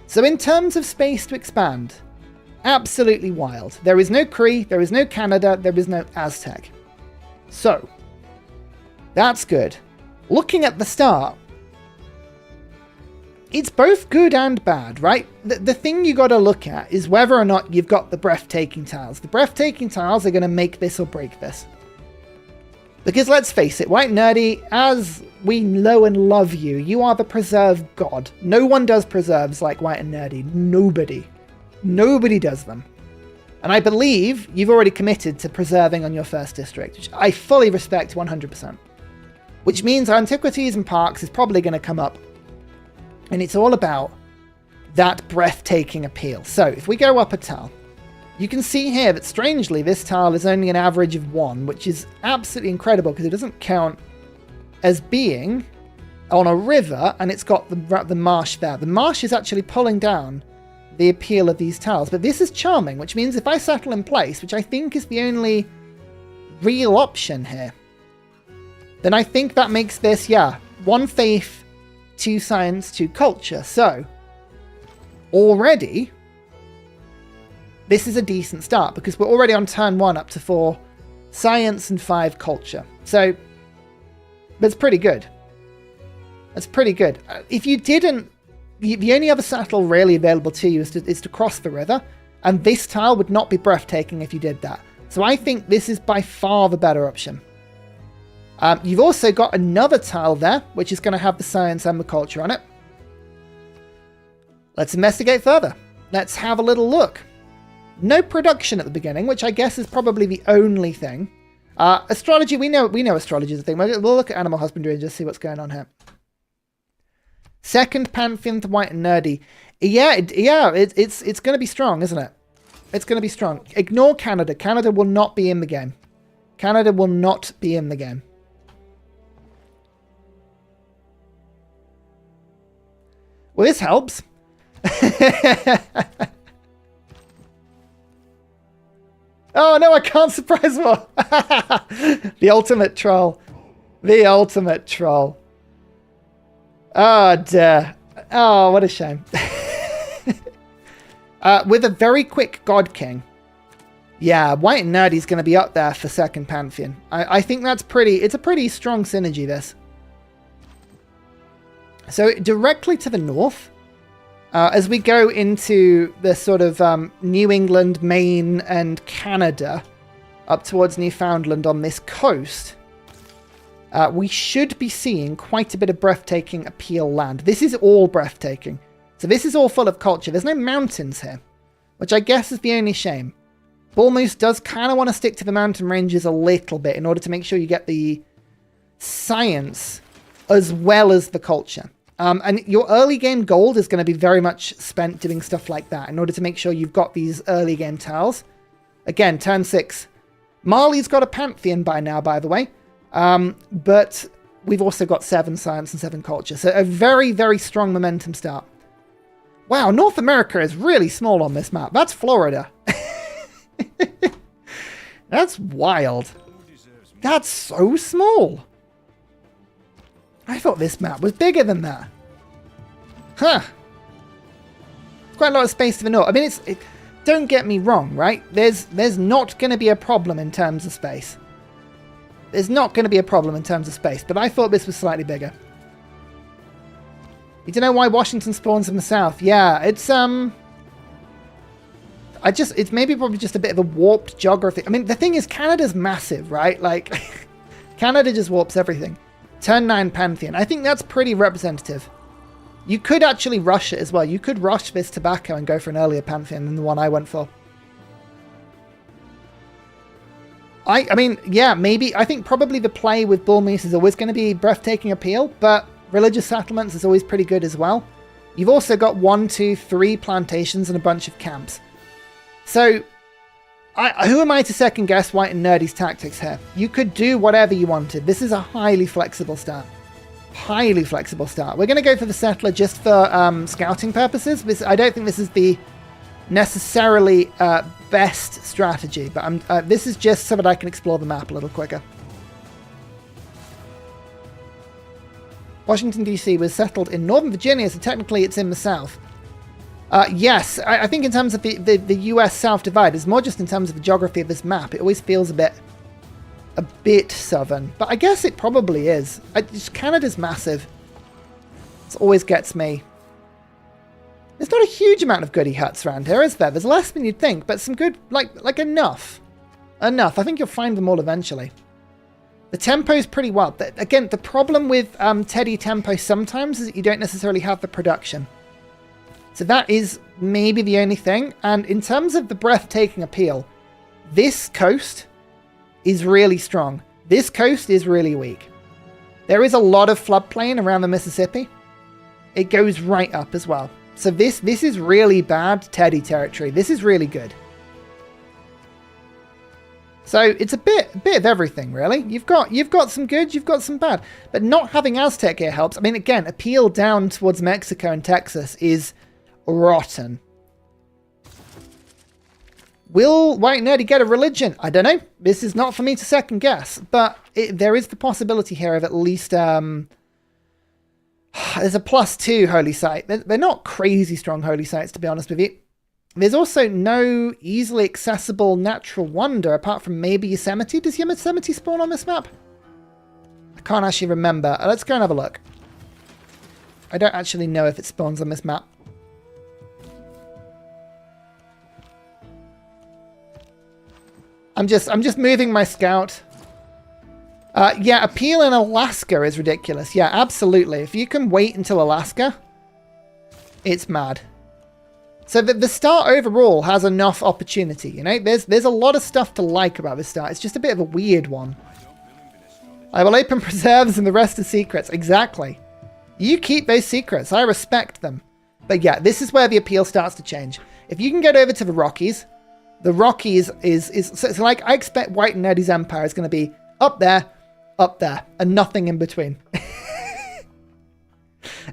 So in terms of space to expand, absolutely wild. There is no Cree, there is no Canada, there is no Aztec. So, that's good. Looking at the start, it's both good and bad, right? The thing you got to look at is whether or not you've got the breathtaking tiles. The breathtaking tiles are going to make this or break this. Because let's face it, White Nerdy, as we know and love you, you are the preserve god. No one does preserves like White and Nerdy. Nobody. Nobody does them. And I believe you've already committed to preserving on your first district, which I fully respect 100%. Which means Antiquities and Parks is probably going to come up. And it's all about that breathtaking appeal. So if we go up a tile, you can see here that strangely this tile is only an average of 1, which is absolutely incredible because it doesn't count as being on a river, and it's got the marsh there. The marsh is actually pulling down the appeal of these tiles, but this is charming, which means if I settle in place, which I think is the only real option here, then I think that makes this, 1 faith, 2 science, 2 culture. So already this is a decent start because we're already on turn 1 up to 4 science and 5 culture. So that's pretty good. That's pretty good. If you didn't, the only other settle really available to you is to cross the river, and this tile would not be breathtaking if you did that. So I think this is by far the better option. You've also got another tile there, which is going to have the science and the culture on it. Let's investigate further. Let's have a little look. No production at the beginning, which I guess is probably the only thing. Astrology, we know astrology is a thing. We'll look at animal husbandry and just see what's going on here. Second Pantheon to White and Nerdy. It's going to be strong, isn't it? It's going to be strong. Ignore Canada. Canada will not be in the game. Canada will not be in the game. Well, this helps. Oh no, I can't surprise more. The ultimate troll. The ultimate troll. Oh dear. Oh, what a shame. With a very quick God King. Yeah, White and Nerdy's going to be up there for second Pantheon. I think that's it's a pretty strong synergy, this. So directly to the north, as we go into the sort of New England, Maine, and Canada, up towards Newfoundland on this coast, we should be seeing quite a bit of breathtaking appeal land. This is all breathtaking. So this is all full of culture. There's no mountains here, which I guess is the only shame. Bullmoose does kind of want to stick to the mountain ranges a little bit in order to make sure you get the science as well as the culture. And your early game gold is going to be very much spent doing stuff like that in order to make sure you've got these early game tiles. Again, turn 6. Marley's got a Pantheon by now, by the way. But we've also got 7 science and 7 culture. So a very, very strong momentum start. Wow, North America is really small on this map. That's Florida. That's wild. That's so small. I thought this map was bigger than that. Huh. Quite a lot of space to the north. I mean, don't get me wrong, right? There's not going to be a problem in terms of space. There's not going to be a problem in terms of space, but I thought this was slightly bigger. You don't know why Washington spawns in the south? Yeah, it's, it's maybe probably just a bit of a warped geography. I mean, the thing is, Canada's massive, right? Like, Canada just warps everything. Turn 9 Pantheon. I think that's pretty representative. You could actually rush it as well. You could rush this tobacco and go for an earlier Pantheon than the one I went for. I mean, yeah, maybe. I think probably the play with Bull Moose is always going to be Breathtaking Appeal, but Religious Settlements is always pretty good as well. You've also got 1, 2, 3 plantations and a bunch of camps. So, who am I to second guess White and Nerdy's tactics here? You could do whatever you wanted. This is a highly flexible start. Highly flexible start. We're going to go for the Settler just for scouting purposes. I don't think this is the necessarily best strategy, but this is just so that I can explore the map a little quicker. Washington, D.C. was settled in Northern Virginia, so technically it's in the South. Yes, I think in terms of the US South divide, it's more just in terms of the geography of this map. It always feels a bit southern, but I guess it probably is. Canada's massive. It always gets me. There's not a huge amount of goody huts around here, is there? There's less than you'd think, but some good, like enough. Enough. I think you'll find them all eventually. The tempo is pretty wild. Again, the problem with Teddy tempo sometimes is that you don't necessarily have the production. So that is maybe the only thing. And in terms of the breathtaking appeal, this coast is really strong. This coast is really weak. There is a lot of floodplain around the Mississippi. It goes right up as well. So this is really bad Teddy territory. This is really good. So it's a bit of everything, really. You've got some good, you've got some bad. But not having Aztec here helps. I mean, again, appeal down towards Mexico and Texas is rotten. Will White Nerdy get a religion? I don't know. This is not for me to second guess. But there is the possibility here of at least... there's a +2 holy site. They're not crazy strong holy sites, to be honest with you. There's also no easily accessible natural wonder apart from maybe Yosemite. Does Yosemite spawn on this map? I can't actually remember. Let's go and have a look. I don't actually know if it spawns on this map. I'm just moving my scout. Yeah, appeal in Alaska is ridiculous. Yeah, absolutely. If you can wait until Alaska, it's mad. So the start overall has enough opportunity, you know? There's a lot of stuff to like about this start. It's just a bit of a weird one. I will open preserves and the rest are secrets. Exactly. You keep those secrets. I respect them. But yeah, this is where the appeal starts to change. If you can get over to the Rockies is so like I expect White and Nerdy's empire is going to be up there, and nothing in between.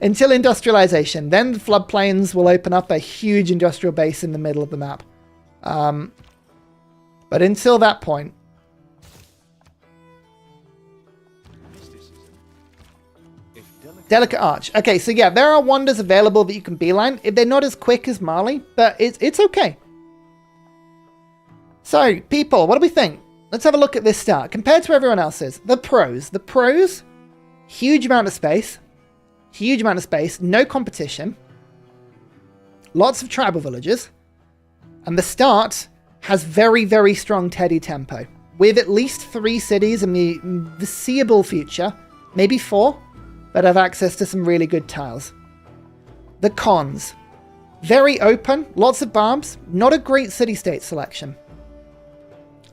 Until industrialization. Then the floodplains will open up a huge industrial base in the middle of the map. But until that point... Delicate Arch. Okay, so yeah, there are wonders available that you can beeline. They're not as quick as Mali, but it's okay. So, people, what do we think? Let's have a look at this start. Compared to everyone else's. The pros. The pros, huge amount of space. Huge amount of space. No competition. Lots of tribal villages. And the start has very, very strong Teddy tempo. With at least 3 cities in the seeable future. Maybe 4. That have access to some really good tiles. The cons. Very open. Lots of barbs. Not a great city-state selection.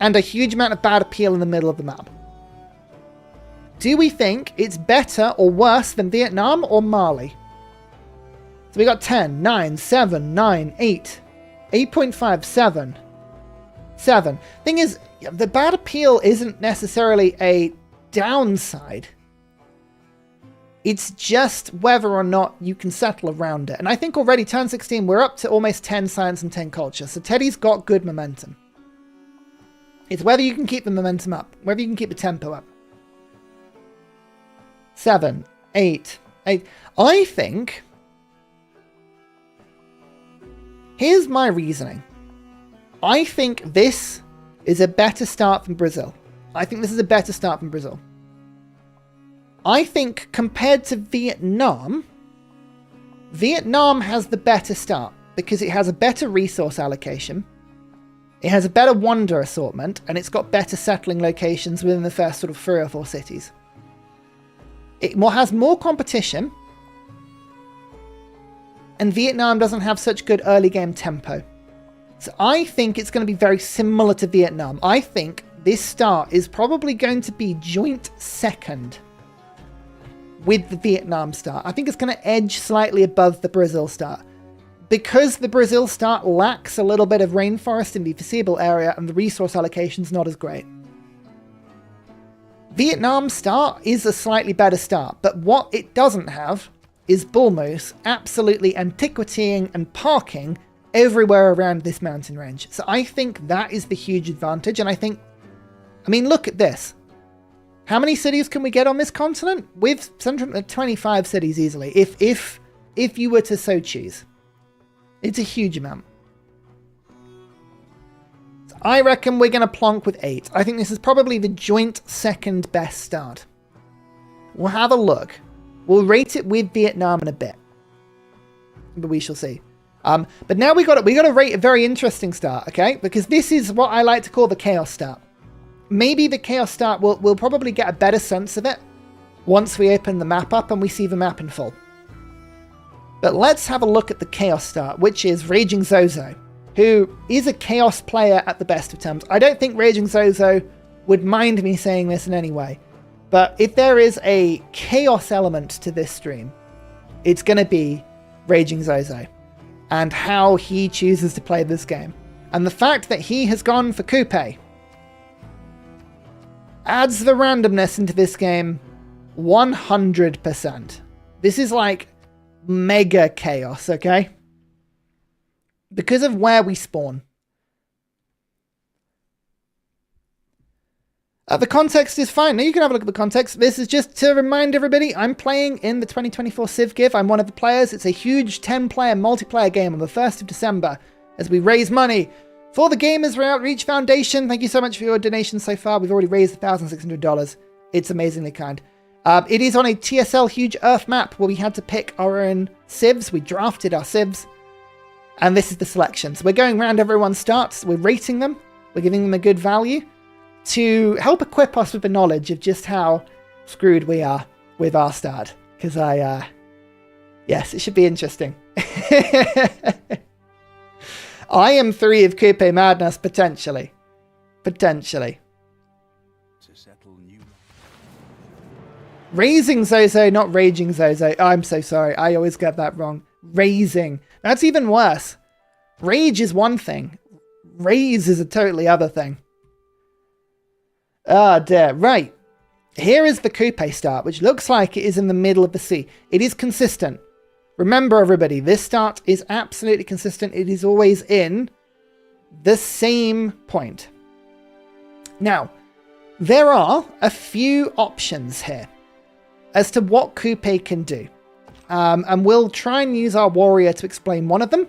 And a huge amount of bad appeal in the middle of the map. Do we think it's better or worse than Vietnam or Mali? So we got 10, 9, 7, 9, 8, 8.5, 7, 7. Thing is, the bad appeal isn't necessarily a downside. It's just whether or not you can settle around it. And I think already turn 16, we're up to almost 10 science and 10 culture. So Teddy's got good momentum. It's whether you can keep the momentum up, whether you can keep the tempo up. 7, 8, 8. I think... Here's my reasoning. I think this is a better start than Brazil. I think this is a better start than Brazil. I think compared to Vietnam, Vietnam has the better start because it has a better resource allocation. It has a better wonder assortment, and it's got better settling locations within the first sort of 3 or 4 cities. It has more competition, and Vietnam doesn't have such good early game tempo. So I think it's going to be very similar to Vietnam. I think this start is probably going to be joint second with the Vietnam start. I think it's going to edge slightly above the Brazil start. Because the Brazil start lacks a little bit of rainforest in the foreseeable area and the resource allocation is not as great. Vietnam start is a slightly better start, but what it doesn't have is bull moose absolutely antiquitying and parking everywhere around this mountain range. So I think that is the huge advantage, and I mean, look at this. How many cities can we get on this continent? With 25 cities easily, if you were to so choose. It's a huge amount. I reckon we're going to plonk with 8. I think this is probably the joint second best start. We'll have a look. We'll rate it with Vietnam in a bit. But we shall see. But now we got to rate a very interesting start, okay? Because this is what I like to call the chaos start. Maybe the chaos start, we'll probably get a better sense of it once we open the map up and we see the map in full. But let's have a look at the chaos start, which is Raging Zozo, who is a chaos player at the best of times. I don't think Raging Zozo would mind me saying this in any way, but if there is a chaos element to this stream, it's going to be Raging Zozo and how he chooses to play this game. And the fact that he has gone for Kupe adds the randomness into this game 100%. This is like mega chaos, okay? Because of where we spawn. The context is fine. Now you can have a look at the context. This is just to remind everybody, I'm playing in the 2024 Civ GIve. I'm one of the players. It's a huge 10-player multiplayer game on the 1st of December as we raise money for the Gamers Outreach Foundation. Thank you so much for your donations so far. We've already raised $1,600. It's amazingly kind. It is on a TSL Huge Earth map where we had to pick our own civs. We drafted our civs. And this is the selection. So we're going around everyone's starts. We're rating them. We're giving them a good value to help equip us with the knowledge of just how screwed we are with our start. Because yes, it should be interesting. I am 3 of Kupe Madness, potentially. Potentially. Raising Zozo, not Raging Zozo. I'm so sorry. I always get that wrong. Raising. That's even worse. Rage is one thing. Raise is a totally other thing. Ah, dear. Right. Here is the Kupe start, which looks like it is in the middle of the sea. It is consistent. Remember, everybody, this start is absolutely consistent. It is always in the same point. Now, there are a few options here as to what Kupe can do. And we'll try and use our warrior to explain one of them.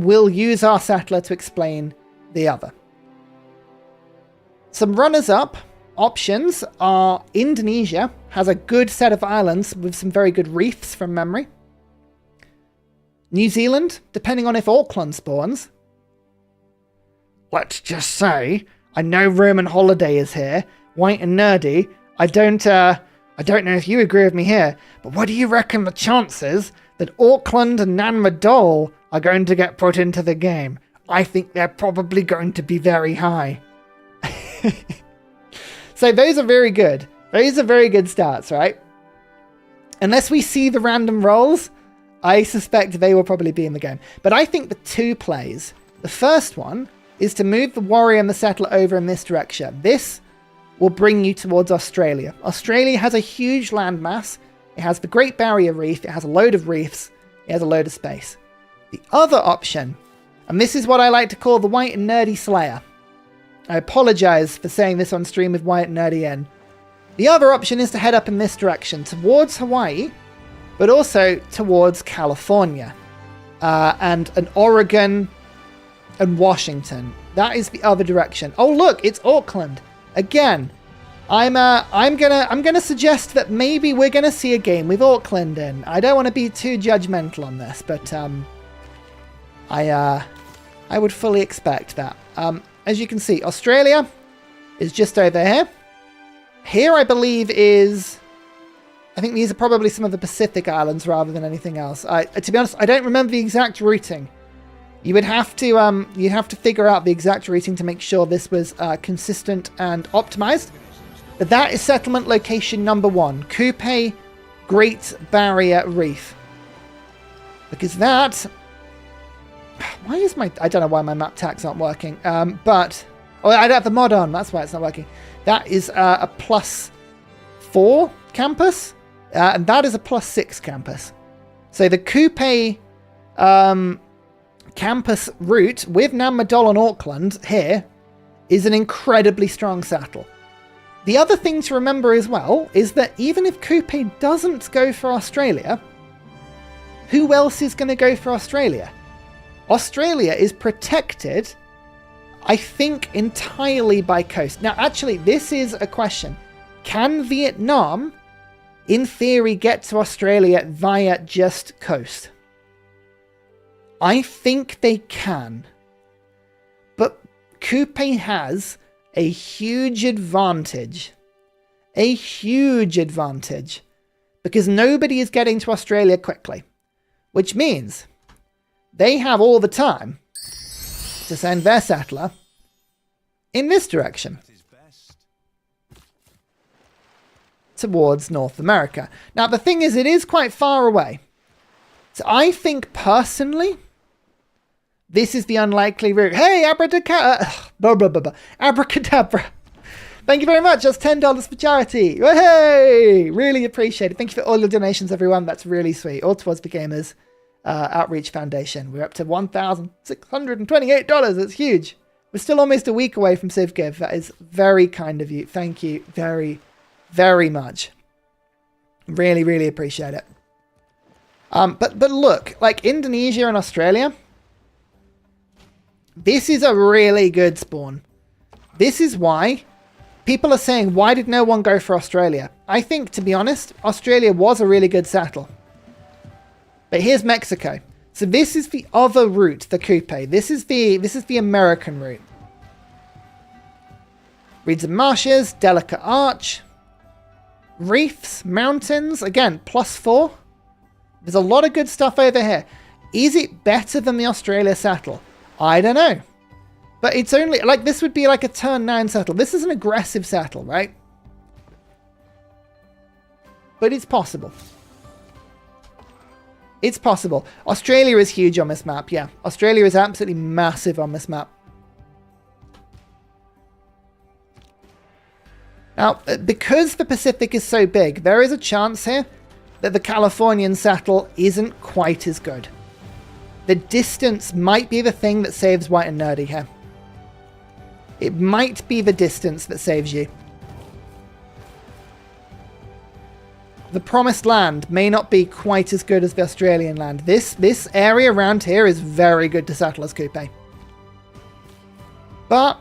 We'll use our settler to explain the other. Some runners-up options are Indonesia has a good set of islands with some very good reefs from memory. New Zealand, depending on if Auckland spawns. Let's just say, I know Roman Holiday is here, white and nerdy. I don't know if you agree with me here, but what do you reckon the chances that Auckland and Nan Madol are going to get put into the game? I think they're probably going to be very high. So those are very good. Those are very good starts, right? Unless we see the random rolls, I suspect they will probably be in the game. But I think the 2 plays, the first one is to move the warrior and the settler over in this direction. This will bring you towards Australia. Australia has a huge landmass. It has the Great Barrier Reef. It has a load of reefs. It has a load of space. The other option, and this is what I like to call the white and nerdy slayer. I apologize for saying this on stream with white and nerdy in. The other option is to head up in this direction towards Hawaii, but also towards California and an Oregon and Washington. That is the other direction. Oh look, it's Auckland. Again, I'm gonna suggest that maybe we're gonna see a game with Auckland in. I don't want to be too judgmental on this, but I would fully expect that. As you can see, Australia is just over here. Here, I believe, is... I think these are probably some of the Pacific islands rather than anything else. To be honest, I don't remember the exact routing. You would have to you'd have to figure out the exact routing to make sure this was consistent and optimized. But that is settlement location number 1, Kupe Great Barrier Reef. Because that... Why is my... I don't know why my map tags aren't working. But... Oh, I don't have the mod on. That's why it's not working. That is a +4 campus. And that is a +6 campus. So the Kupe campus route with Nammadol and Auckland here is an incredibly strong saddle. The other thing to remember as well is that even if Kupe doesn't go for Australia, who else is going to go for Australia? Australia is protected, I think, entirely by coast. Now, actually, this is a question. Can Vietnam, in theory, get to Australia via just coast? I think they can. But Kupe has a huge advantage. A huge advantage. Because nobody is getting to Australia quickly. Which means they have all the time to send their settler in this direction. Towards North America. Now, the thing is, it is quite far away. So I think, personally, this is the unlikely route. Hey, abracadabra! Abracadabra! Thank you very much. That's $10 for charity. Hey! Really appreciate it. Thank you for all your donations, everyone. That's really sweet. All towards the Gamers Outreach Foundation. We're up to $1,628. That's huge. We're still almost a week away from Civ GIve. That is very kind of you. Thank you very, very much. Really, really appreciate it. But look, like Indonesia and Australia, this is a really good spawn. This is why people are saying, why did no one go for Australia? I think, to be honest, Australia was a really good settle. But here's Mexico. So this is the other route, the Kupe. This is the American route. Reeds and marshes, delicate arch, reefs, mountains. Again, +4. There's a lot of good stuff over here. Is it better than the Australia settle? I don't know. But it's only, like, this would be like a turn 9 settle. This is an aggressive settle, right? But it's possible. It's possible. Australia is huge on this map, yeah. Australia is absolutely massive on this map. Now, because the Pacific is so big, there is a chance here that the Californian settle isn't quite as good. The distance might be the thing that saves White and Nerdy here. It might be the distance that saves you. The Promised Land may not be quite as good as the Australian land. This area around here is very good to settle as Kupe. But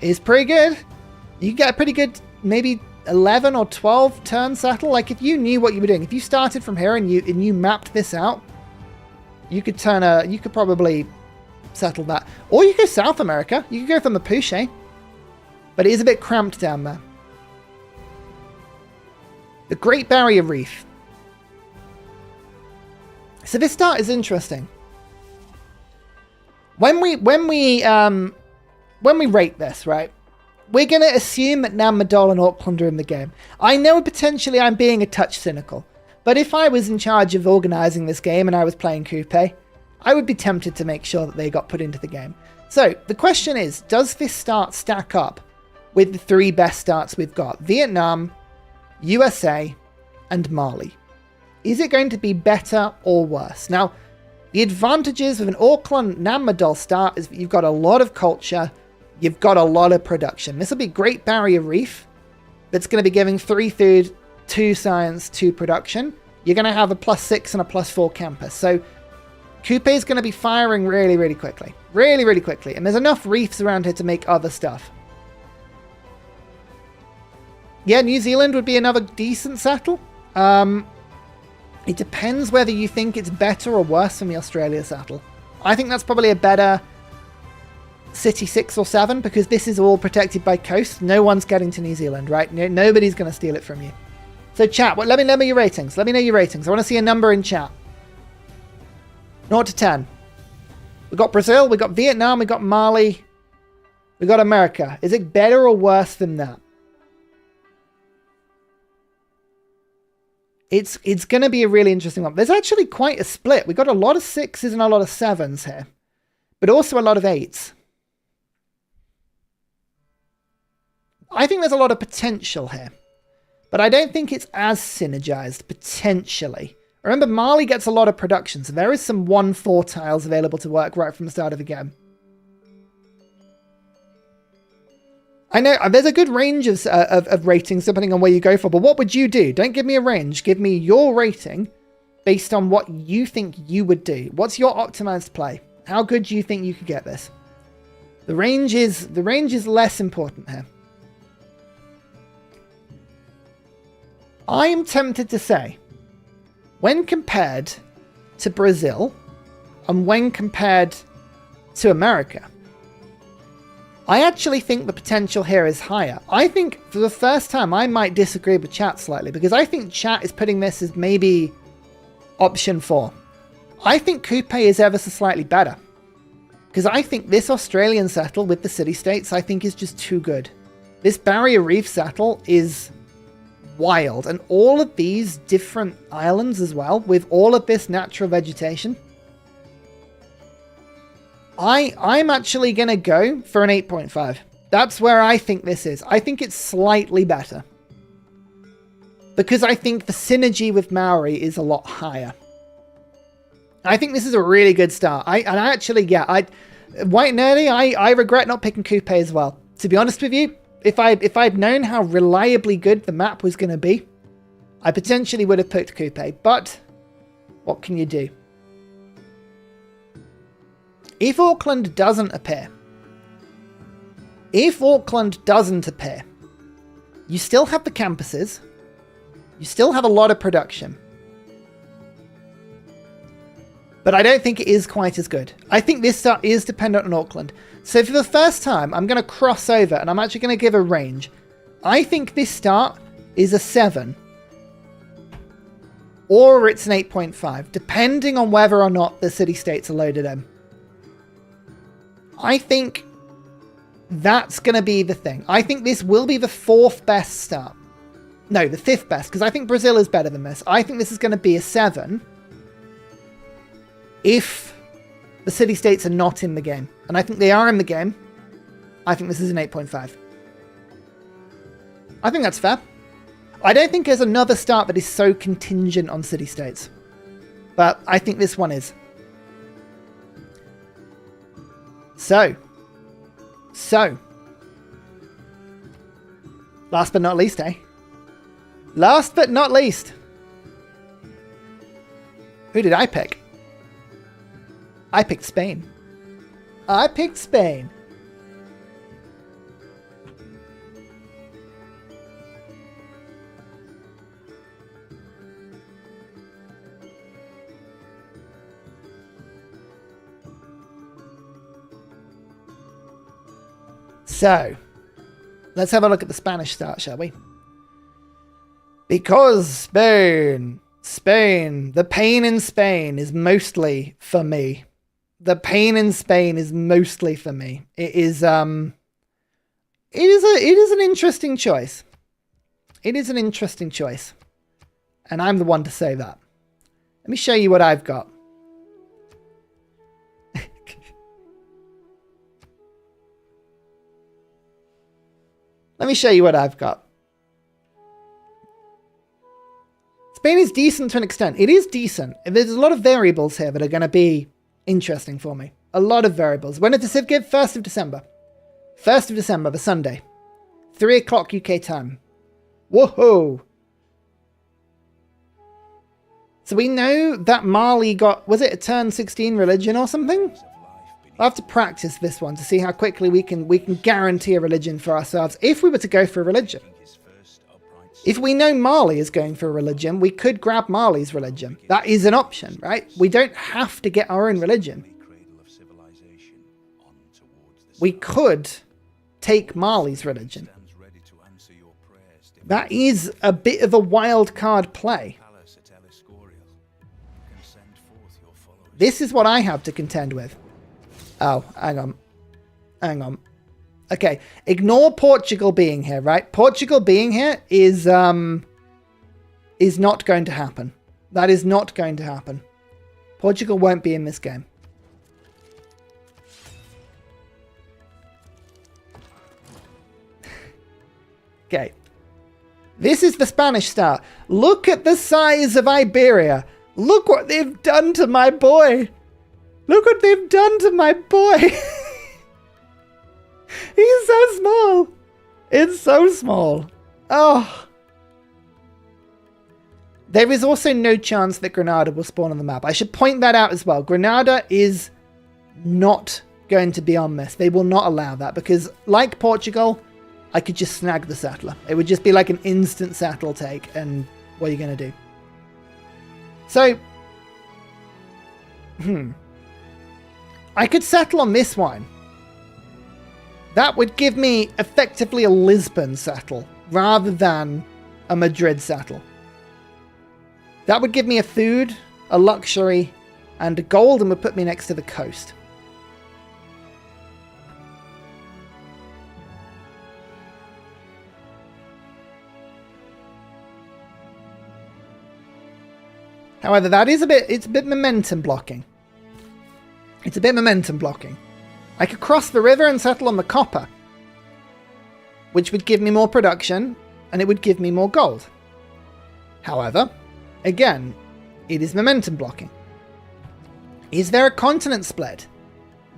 it's pretty good. You get a pretty good, maybe 11 or 12 turn settle. Like, if you knew what you were doing, if you started from here and you mapped this out, you could you could probably settle that. Or you could go South America. You could go from the Mapuche. But it is a bit cramped down there. The Great Barrier Reef. So this start is interesting. When we rate this, right, we're going to assume that Nammadol and Auckland are in the game. I know potentially I'm being a touch cynical, but if I was in charge of organising this game and I was playing Kupe, I would be tempted to make sure that they got put into the game. So the question is, does this start stack up with the 3 best starts we've got? Vietnam, USA, and Mali. Is it going to be better or worse? Now, the advantages of an Auckland Nammadol start is that you've got a lot of culture, you've got a lot of production. This will be Great Barrier Reef that's going to be giving 3 food, 2 science, 2 production. You're going to have a +6 and a +4 campus. So Kupe is going to be firing really, really quickly. Really, really quickly. And there's enough reefs around here to make other stuff. Yeah, New Zealand would be another decent settle. It depends whether you think it's better or worse than the Australia settle. I think that's probably a better city 6 or 7 because this is all protected by coast. No one's getting to New Zealand, right? Nobody's going to steal it from you. So chat, let me know your ratings. Let me know your ratings. I want to see a number in chat. 0 to 10. We got Brazil, we got Vietnam, we got Mali, we got America. Is it better or worse than that? It's going to be a really interesting one. There's actually quite a split. We got a lot of 6s and a lot of 7s here, but also a lot of 8s. I think there's a lot of potential here, but I don't think it's as synergized, potentially. Remember, Mali gets a lot of production, so there is some 1-4 tiles available to work right from the start of the game. I know there's a good range of ratings depending on where you go for, but what would you do? Don't give me a range. Give me your rating based on what you think you would do. What's your optimized play? How good do you think you could get this? The range is less important here. I am tempted to say, when compared to Brazil and when compared to America, I actually think the potential here is higher. I think for the first time I might disagree with chat slightly because I think chat is putting this as maybe option 4. I think Kupe is ever so slightly better because I think this Australian settle with the city-states I think is just too good. This Barrier Reef settle is wild, and all of these different islands as well with all of this natural vegetation. I'm actually gonna go for an 8.5. That's where I think this is. I think it's slightly better because I think the synergy with Maori is a lot higher. I think this is a really good start. White Nerdy, I regret not picking Kupe as well. To be honest with you, if I'd known how reliably good the map was going to be, I potentially would have picked Kupe, but what can you do? If Auckland doesn't appear, you still have the campuses, you still have a lot of production, but I don't think it is quite as good. I think this start is dependent on Auckland. So for the first time, I'm going to cross over and I'm actually going to give a range. I think this start is a 7 or it's an 8.5, depending on whether or not the city-states are loaded in. I think that's going to be the thing. I think this will be the 4th best start. No, the 5th best, because I think Brazil is better than this. I think this is going to be a 7 if the city-states are not in the game. And I think they are in the game. I think this is an 8.5. I think that's fair. I don't think there's another start that is so contingent on city-states. But I think this one is. So. Last but not least, eh? Last but not least. Who did I pick? I picked Spain. So, let's have a look at the Spanish start, shall we? Because Spain, the pain in Spain is mostly for me. It is an interesting choice. And I'm the one to say that. Let me show you what I've got. Spain is decent to an extent. It is decent. There's a lot of variables here that are going to be interesting for me. A lot of variables. When did the Civ GIve? 1st of December. 1st of December, the Sunday. 3 o'clock UK time. Whoa! So we know that Mali got, was it a turn 16 religion or something? I'll have to practice this one to see how quickly we can guarantee a religion for ourselves if we were to go for a religion. If we know Mali is going for a religion, we could grab Mali's religion. That is an option, right? We don't have to get our own religion. we could take Mali's religion. Stands ready to answer your prayers, That is a bit of a wild card play. palace at Eliscorial. You can send forth your followers. This is what I have to contend with. Oh, hang on. Hang on. Okay, ignore Portugal being here, right? Portugal being here is not going to happen. That is not going to happen. Portugal won't be in this game. Okay. This is the Spanish start. Look at the size of Iberia. Look what they've done to my boy. Look what they've done to my boy. He's so small. It's so small. Oh. There is also no chance that Granada will spawn on the map. I should point that out as well. Granada is not going to be on this. They will not allow that because, like Portugal, I could just snag the settler. It would just be like an instant settle take, and what are you going to do? So, I could settle on this one. That would give me effectively a Lisbon settle rather than a Madrid settle. That would give me a food, a luxury, and a gold, and would put me next to the coast. However, it's a bit momentum blocking. It's a bit momentum blocking. I could cross the river and settle on the copper, which would give me more production, and it would give me more gold. However, again, it is momentum blocking. Is there a continent split?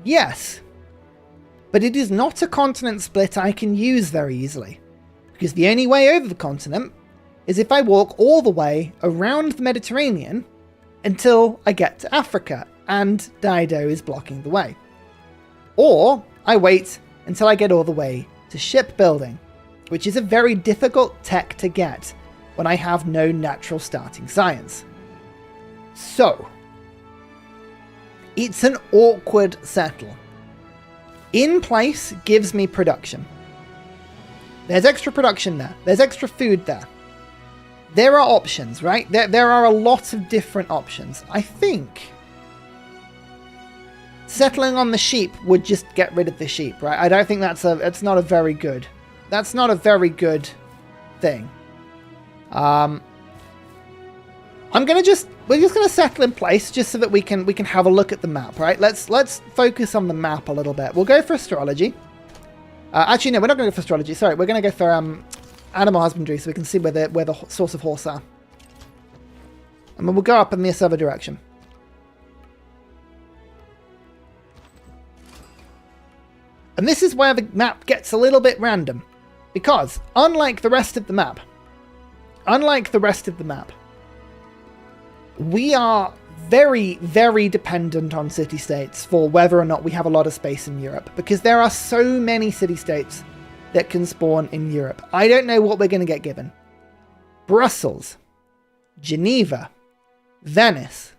Yes. But it is not a continent split I can use very easily, because the only way over the continent is if I walk all the way around the Mediterranean until I get to Africa, and Dido is blocking the way. Or I wait until I get all the way to shipbuilding, which is a very difficult tech to get when I have no natural starting science. So, it's an awkward settle. In place gives me production. There's extra production there. There's extra food there. There are options, right? There are a lot of different options. I think settling on the sheep would just get rid of the sheep, right? I don't think that's not a very good thing. We're just gonna settle in place just so that we can have a look at the map, right? Let's focus on the map a little bit. We'll go for astrology. Actually, no, we're not going to go for astrology. Sorry, we're going to go for animal husbandry so we can see where the source of horse are. And then we'll go up in this other direction. And this is where the map gets a little bit random. Because, unlike the rest of the map, we are very, very dependent on city-states for whether or not we have a lot of space in Europe. Because there are so many city-states that can spawn in Europe. I don't know what we're going to get given. Brussels, Geneva, Venice,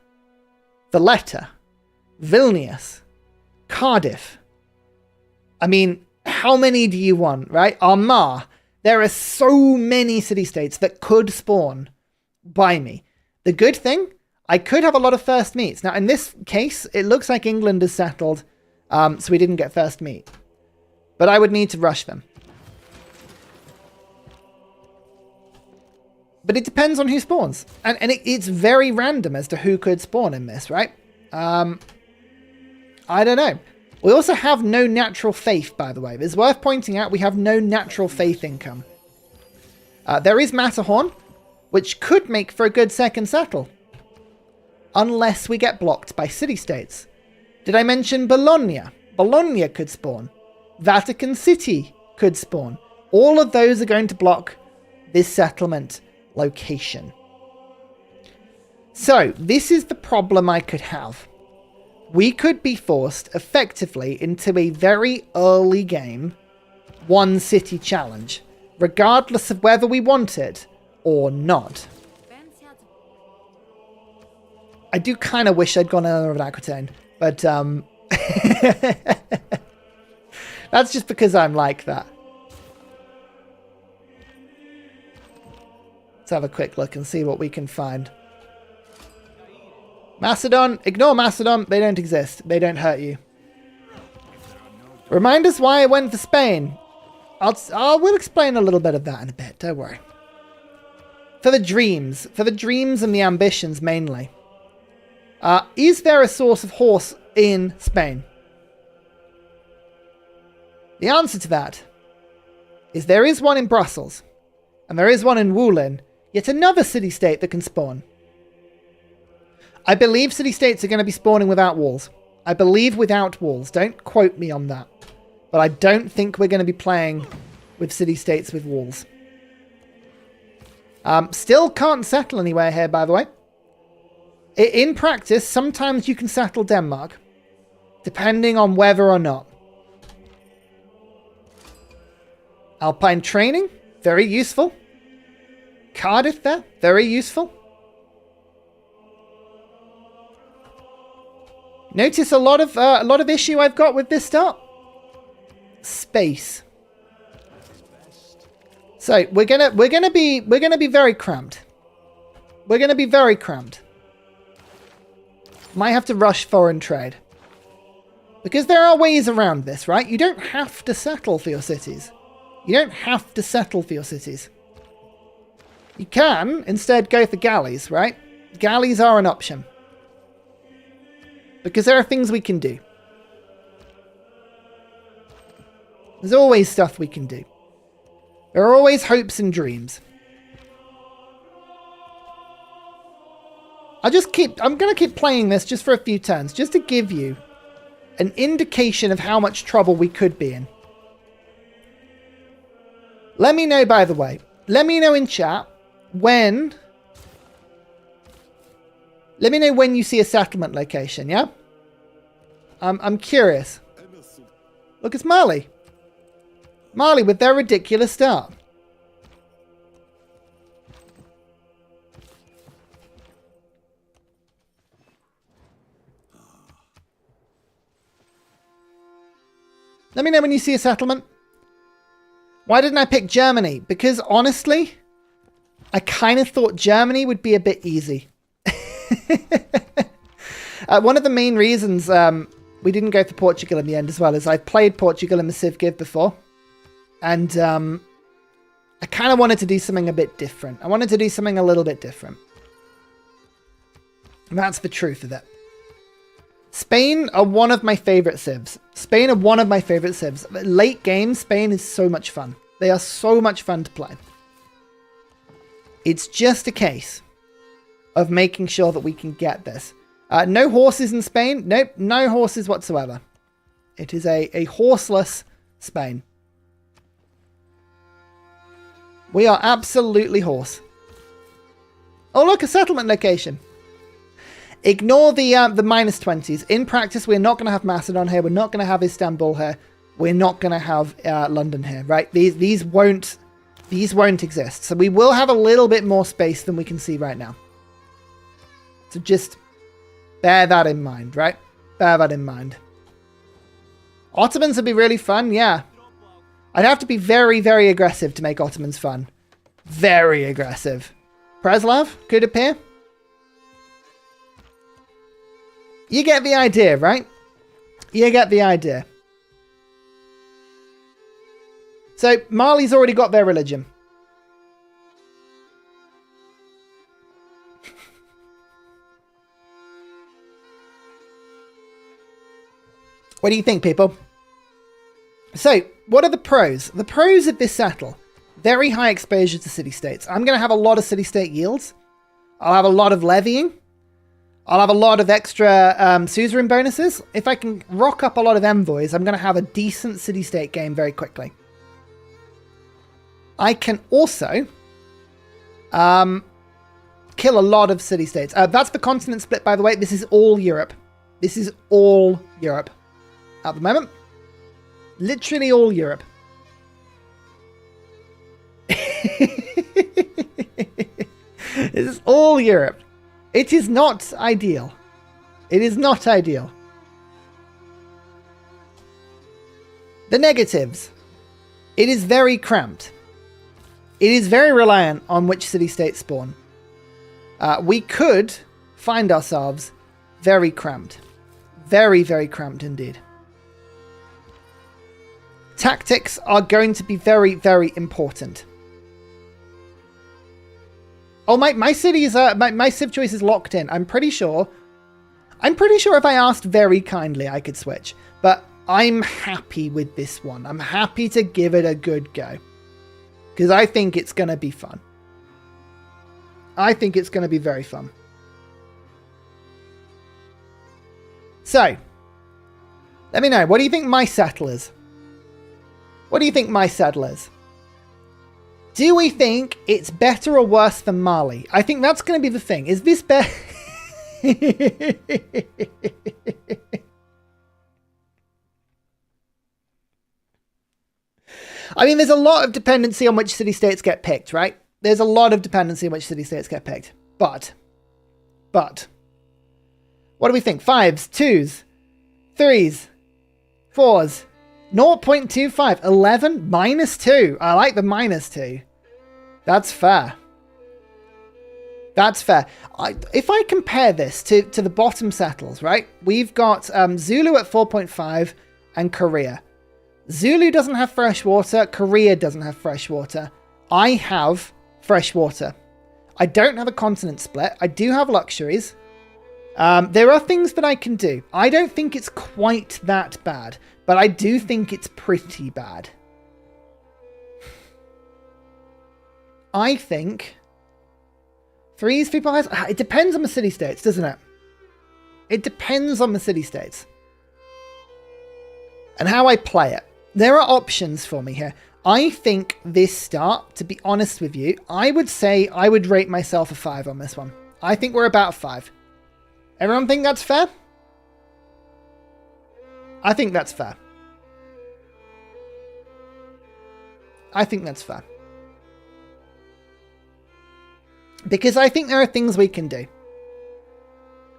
Valletta, Vilnius, Cardiff. I mean, how many do you want, right? Armagh. There are so many city-states that could spawn by me. The good thing, I could have a lot of first meets. Now, in this case, it looks like England is settled, so we didn't get first meet. But I would need to rush them. But it depends on who spawns. And it's very random as to who could spawn in this, right? I don't know. We also have no natural faith, by the way. It's worth pointing out we have no natural faith income. There is Matterhorn, which could make for a good second settle. Unless we get blocked by city-states. Did I mention Bologna? Bologna could spawn. Vatican City could spawn. All of those are going to block this settlement location. So, this is the problem I could have. We could be forced effectively into a very early game one city challenge, regardless of whether we want it or not. I do kind of wish I'd gone over Aquitaine, but That's just because I'm like that. Let's have a quick look and see what we can find. Macedon. Ignore Macedon. They don't exist. They don't hurt you. Remind us why I went for Spain. We'll explain a little bit of that in a bit. Don't worry. For the dreams. For the dreams and the ambitions mainly. Is there a source of horse in Spain? The answer to that is there is one in Brussels. And there is one in Woolin. Yet another city-state that can spawn. I believe city-states are going to be spawning without walls. I believe without walls. Don't quote me on that. But I don't think we're going to be playing with city-states with walls. Still can't settle anywhere here, by the way. In practice, sometimes you can settle Denmark. Depending on whether or not. Alpine training. Very useful. Cardiff there. Very useful. Notice a lot of issue I've got with this start. Space. So we're gonna be very cramped. We're gonna be very cramped. Might have to rush foreign trade. Because there are ways around this, right? You don't have to settle for your cities. You don't have to settle for your cities. You can instead go for galleys, right? Galleys are an option. Because there are things we can do. There's always stuff we can do. There are always hopes and dreams. I'm going to keep playing this just for a few turns, just to give you an indication of how much trouble we could be in. Let me know, by the way. Let me know in chat when... Let me know when you see a settlement location, yeah? I'm curious. Look, it's Mali. Mali with their ridiculous start. Let me know when you see a settlement. Why didn't I pick Germany? Because honestly, I kind of thought Germany would be a bit easy. One of the main reasons we didn't go for Portugal in the end as well is I've played Portugal in the Civ GIve before. And I kind of wanted to do something a bit different. I wanted to do something a little bit different. And that's the truth of it. Spain are one of my favorite civs. Spain are one of my favorite civs. Late game, Spain is so much fun. They are so much fun to play. It's just a case of making sure that we can get this. No horses in Spain. Nope, no horses whatsoever. It is a horseless Spain. We are absolutely horse. Oh, look, a settlement location. Ignore the minus 20s. In practice, we're not going to have Macedon here. We're not going to have Istanbul here. We're not going to have London here, right? These won't exist. So we will have a little bit more space than we can see right now. So just bear that in mind, right? Bear that in mind. Ottomans would be really fun, yeah. I'd have to be very, very aggressive to make Ottomans fun. Very aggressive. Preslav could appear. You get the idea, right? You get the idea. So, Mali's already got their religion. What do you think, people? So, what are the pros? The pros of this settle. Very high exposure to city-states. I'm going to have a lot of city-state yields. I'll have a lot of levying. I'll have a lot of extra suzerain bonuses. If I can rock up a lot of envoys, I'm going to have a decent city-state game very quickly. I can also kill a lot of city-states. That's the continent split, by the way. This is all Europe. This is all Europe at the moment. Literally all Europe. This is all Europe. It is not ideal. It is not ideal. The negatives. It is very cramped. It is very reliant on which city-state spawn. We could find ourselves very cramped. Very, very cramped indeed. Tactics are going to be very, very important. Oh, my city is my civ choice is locked in. I'm pretty sure if I asked very kindly, I could switch. But I'm happy with this one. I'm happy to give it a good go. Because I think it's going to be fun. I think it's going to be very fun. So, let me know. What do you think my settle is? What do you think my settle is? Do we think it's better or worse than Mali? I think that's going to be the thing. Is this better? I mean, there's a lot of dependency on which city-states get picked, right? There's a lot of dependency on which city-states get picked. But, what do we think? 5s, 2s, 3s, 4s, 0.25, 11, -2. I like the -2. That's fair. That's fair. If I compare this to the bottom settles, right? We've got Zulu at 4.5 and Korea. Zulu doesn't have fresh water. Korea doesn't have fresh water. I have fresh water. I don't have a continent split. I do have luxuries. There are things that I can do. I don't think it's quite that bad, but I do think it's pretty bad. I think 3s, 3.5s. It depends on the city-states, doesn't it? It depends on the city-states and how I play it. There are options for me here. I think this start, to be honest with you, I would say I would rate myself a 5 on this one. I think we're about 5. Everyone think that's fair? I think that's fair. I think that's fair. Because I think there are things we can do.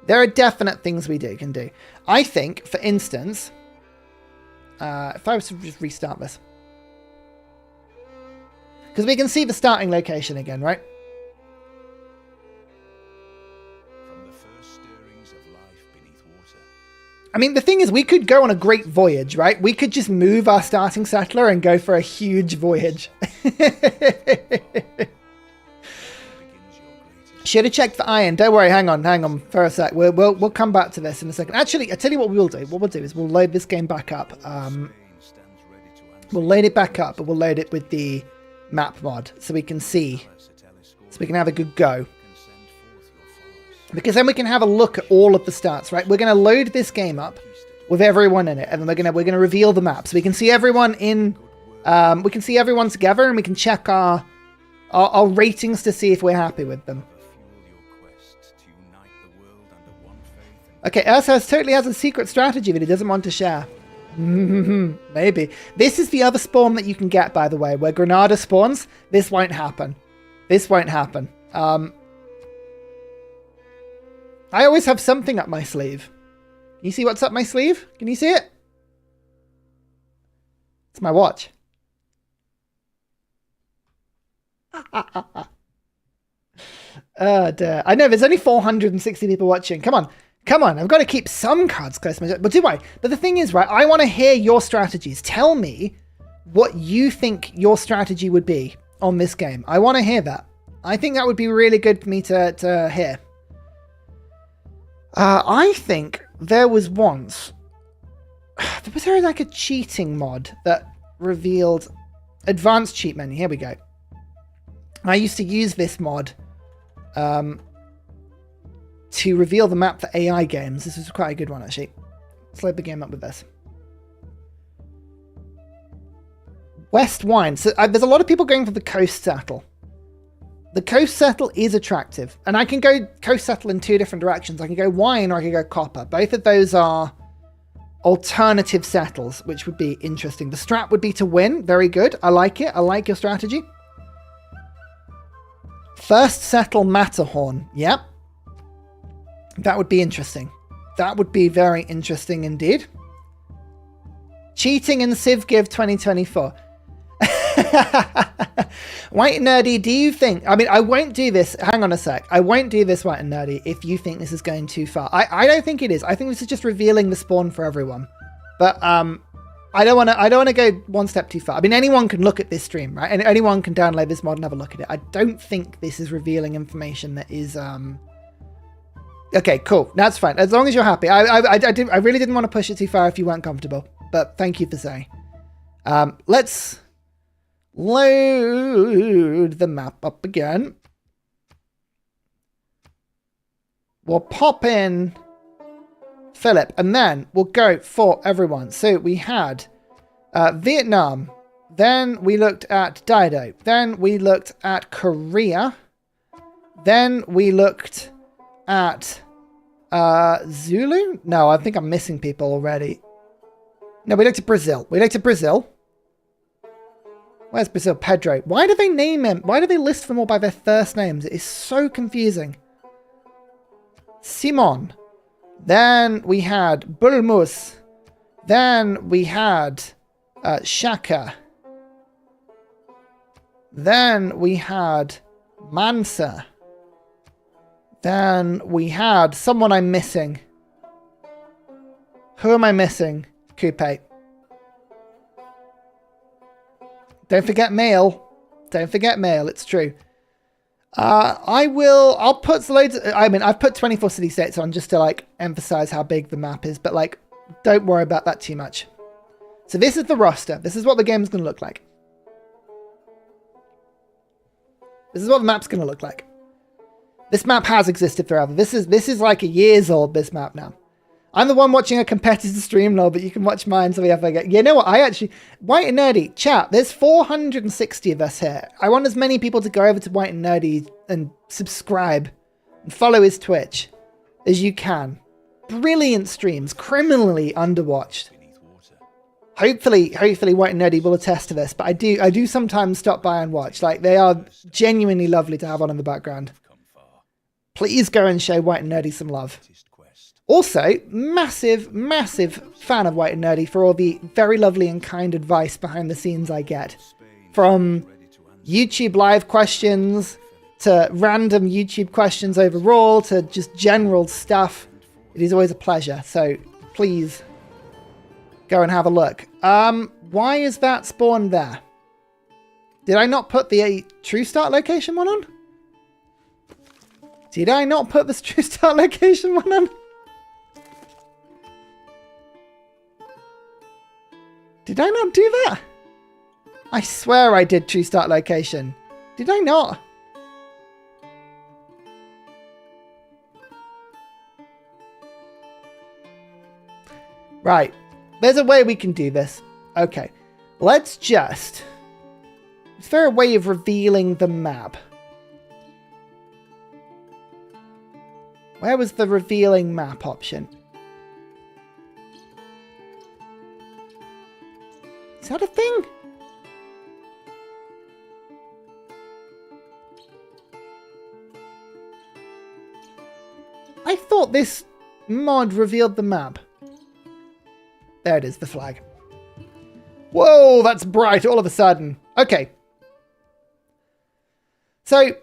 There are definite things we can do. I think, for instance, if I was to just restart this. Because we can see the starting location again, right? From the first stirrings of life beneath water. I mean, the thing is, we could go on a great voyage, right? We could just move our starting settler and go for a huge voyage. Should have checked for iron. Don't worry, hang on for a sec. We'll come back to this in a second. Actually, I'll tell you what we'll do. What we'll do is we'll load this game back up. We'll load it back up, but we'll load it with the map mod so we can see, so we can have a good go. Because then we can have a look at all of the stats, right? We're going to load this game up with everyone in it, and then we're going to reveal the map so we can see everyone in. We can see everyone together, and we can check our ratings to see if we're happy with them. Okay, Ursa totally has a secret strategy that he doesn't want to share. Maybe. This is the other spawn that you can get, by the way, where Granada spawns. This won't happen. This won't happen. I always have something up my sleeve. Can you see what's up my sleeve? Can you see it? It's my watch. Oh, dear. I know, there's only 460 people watching. Come on. Come on, I've got to keep some cards close to my chest. But do I? But the thing is, right, I want to hear your strategies. Tell me what you think your strategy would be on this game. I want to hear that. I think that would be really good for me to hear. I think there was once... Was there like a cheating mod that revealed... Advanced cheat menu, here we go. I used to use this mod... to reveal the map for AI games. This is quite a good one, actually. Let's load the game up with this. West Wine. So there's a lot of people going for the coast settle. The coast settle is attractive. And I can go coast settle in 2 different directions. I can go wine or I can go copper. Both of those are alternative settles, which would be interesting. The strat would be to win. Very good. I like it. I like your strategy. First settle Matterhorn. Yep. That would be interesting. That would be very interesting indeed. Cheating in Civ GIve 2024. White and Nerdy, do you think... I mean, I won't do this. Hang on a sec. I won't do this, White and Nerdy, if you think this is going too far. I don't think it is. I think this is just revealing the spawn for everyone. But I don't want to go one step too far. I mean, anyone can look at this stream, right? And anyone can download this mod and have a look at it. I don't think this is revealing information that is... Okay, cool. That's fine. As long as you're happy. I really didn't want to push it too far if you weren't comfortable. But thank you for saying. Let's load the map up again. We'll pop in Philip, and then we'll go for everyone. So we had Vietnam. Then we looked at Dido. Then we looked at Korea. Then we looked at Zulu? No, I think I'm missing people already. No, we looked at Brazil. We looked at Brazil. Where's Brazil? Pedro. Why do they name him? Why do they list them all by their first names? It is so confusing. Simon. Then we had Bulmus. Then we had Shaka. Then we had Mansa. Then we had someone I'm missing. Who am I missing? Kupe. Don't forget mail. Don't forget mail. It's true. I'll put loads. I mean, I've put 24 city states on just to like emphasize how big the map is, but like, don't worry about that too much. So this is the roster. This is what the game's going to look like. This is what the map's going to look like. This map has existed forever. This is like a years old, this map now. I'm the one watching a competitor stream, lol, but you can watch mine so we have like... You know what? I actually... White and Nerdy, chat, there's 460 of us here. I want as many people to go over to White and Nerdy and subscribe and follow his Twitch as you can. Brilliant streams, criminally underwatched. Hopefully White and Nerdy will attest to this, but I do sometimes stop by and watch. Like, they are genuinely lovely to have on in the background. Please go and show White and Nerdy some love. Also, massive fan of White and Nerdy for all the very lovely and kind advice behind the scenes I get. From YouTube live questions, to random YouTube questions overall, to just general stuff. It is always a pleasure, so please go and have a look. Why is that spawn there? Did I not put the true start location one on? Did I not put the true start location one on? Did I not do that? I swear I did true start location. Did I not? Right. There's a way we can do this. Okay. Let's just... Is there a way of revealing the map? Where was the revealing map option? Is that a thing? I thought this mod revealed the map. There it is, the flag. Whoa, that's bright all of a sudden. Okay. So,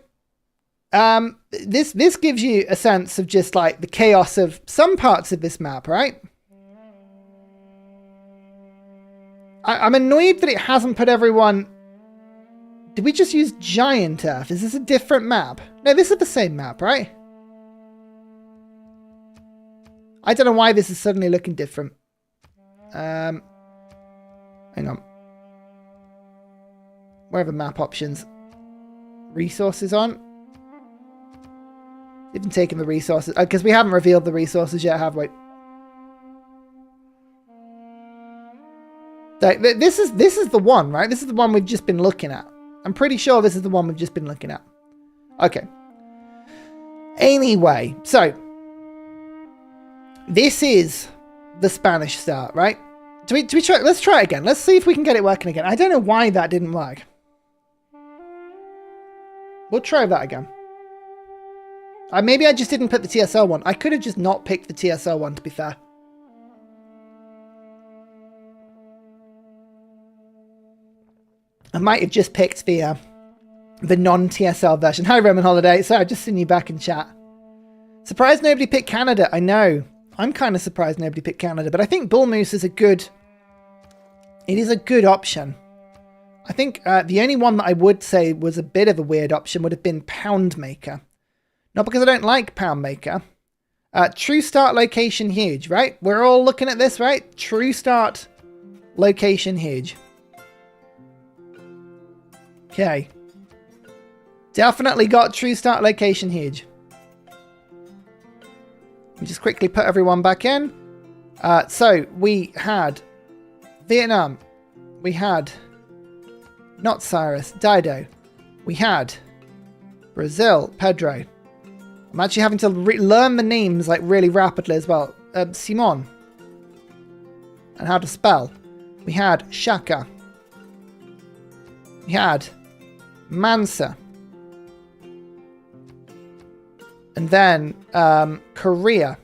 this gives you a sense of just like the chaos of some parts of this map, right? I'm annoyed that it hasn't put everyone... Did we just use Giant Earth? Is this a different map? No, this is the same map, right? I don't know why this is suddenly looking different. Hang on. Where are the map options? Resources on? Even taking the resources... Because we haven't revealed the resources yet, have we? This is the one, right? This is the one we've just been looking at. I'm pretty sure this is the one we've just been looking at. Okay. Anyway, so this is the Spanish start, right? Do we try? Let's try it again. Let's see if we can get it working again. I don't know why that didn't work. We'll try that again. Maybe I just didn't put the TSL one. I could have just not picked the TSL one, to be fair. I might have just picked the non-TSL version. Hi, Roman Holiday. So I've just seen you back in chat. Surprised nobody picked Canada. I know. I'm kind of surprised nobody picked Canada, but I think Bull Moose is a good... It is a good option. I think the only one that I would say was a bit of a weird option would have been Pound Maker. Not because I don't like Pound Maker. True start location huge, right? We're all looking at this, right? True start location huge. Okay. Definitely got true start location huge. Let me just quickly put everyone back in. So we had Vietnam. We had not Cyrus, Dido. We had Brazil, Pedro. I'm actually having to learn the names like really rapidly as well. Simon. And how to spell. We had Shaka. We had Mansa. And then Korea.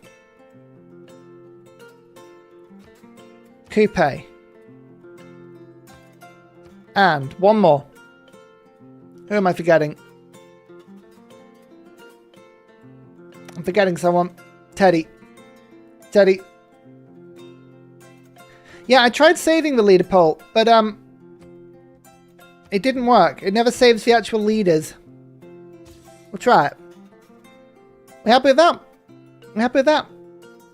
Kupe. And one more. Who am I forgetting? I'm forgetting someone. Teddy. Teddy. Yeah, I tried saving the leader poll, but it didn't work. It never saves the actual leaders. We'll try it. We happy with that? We happy with that?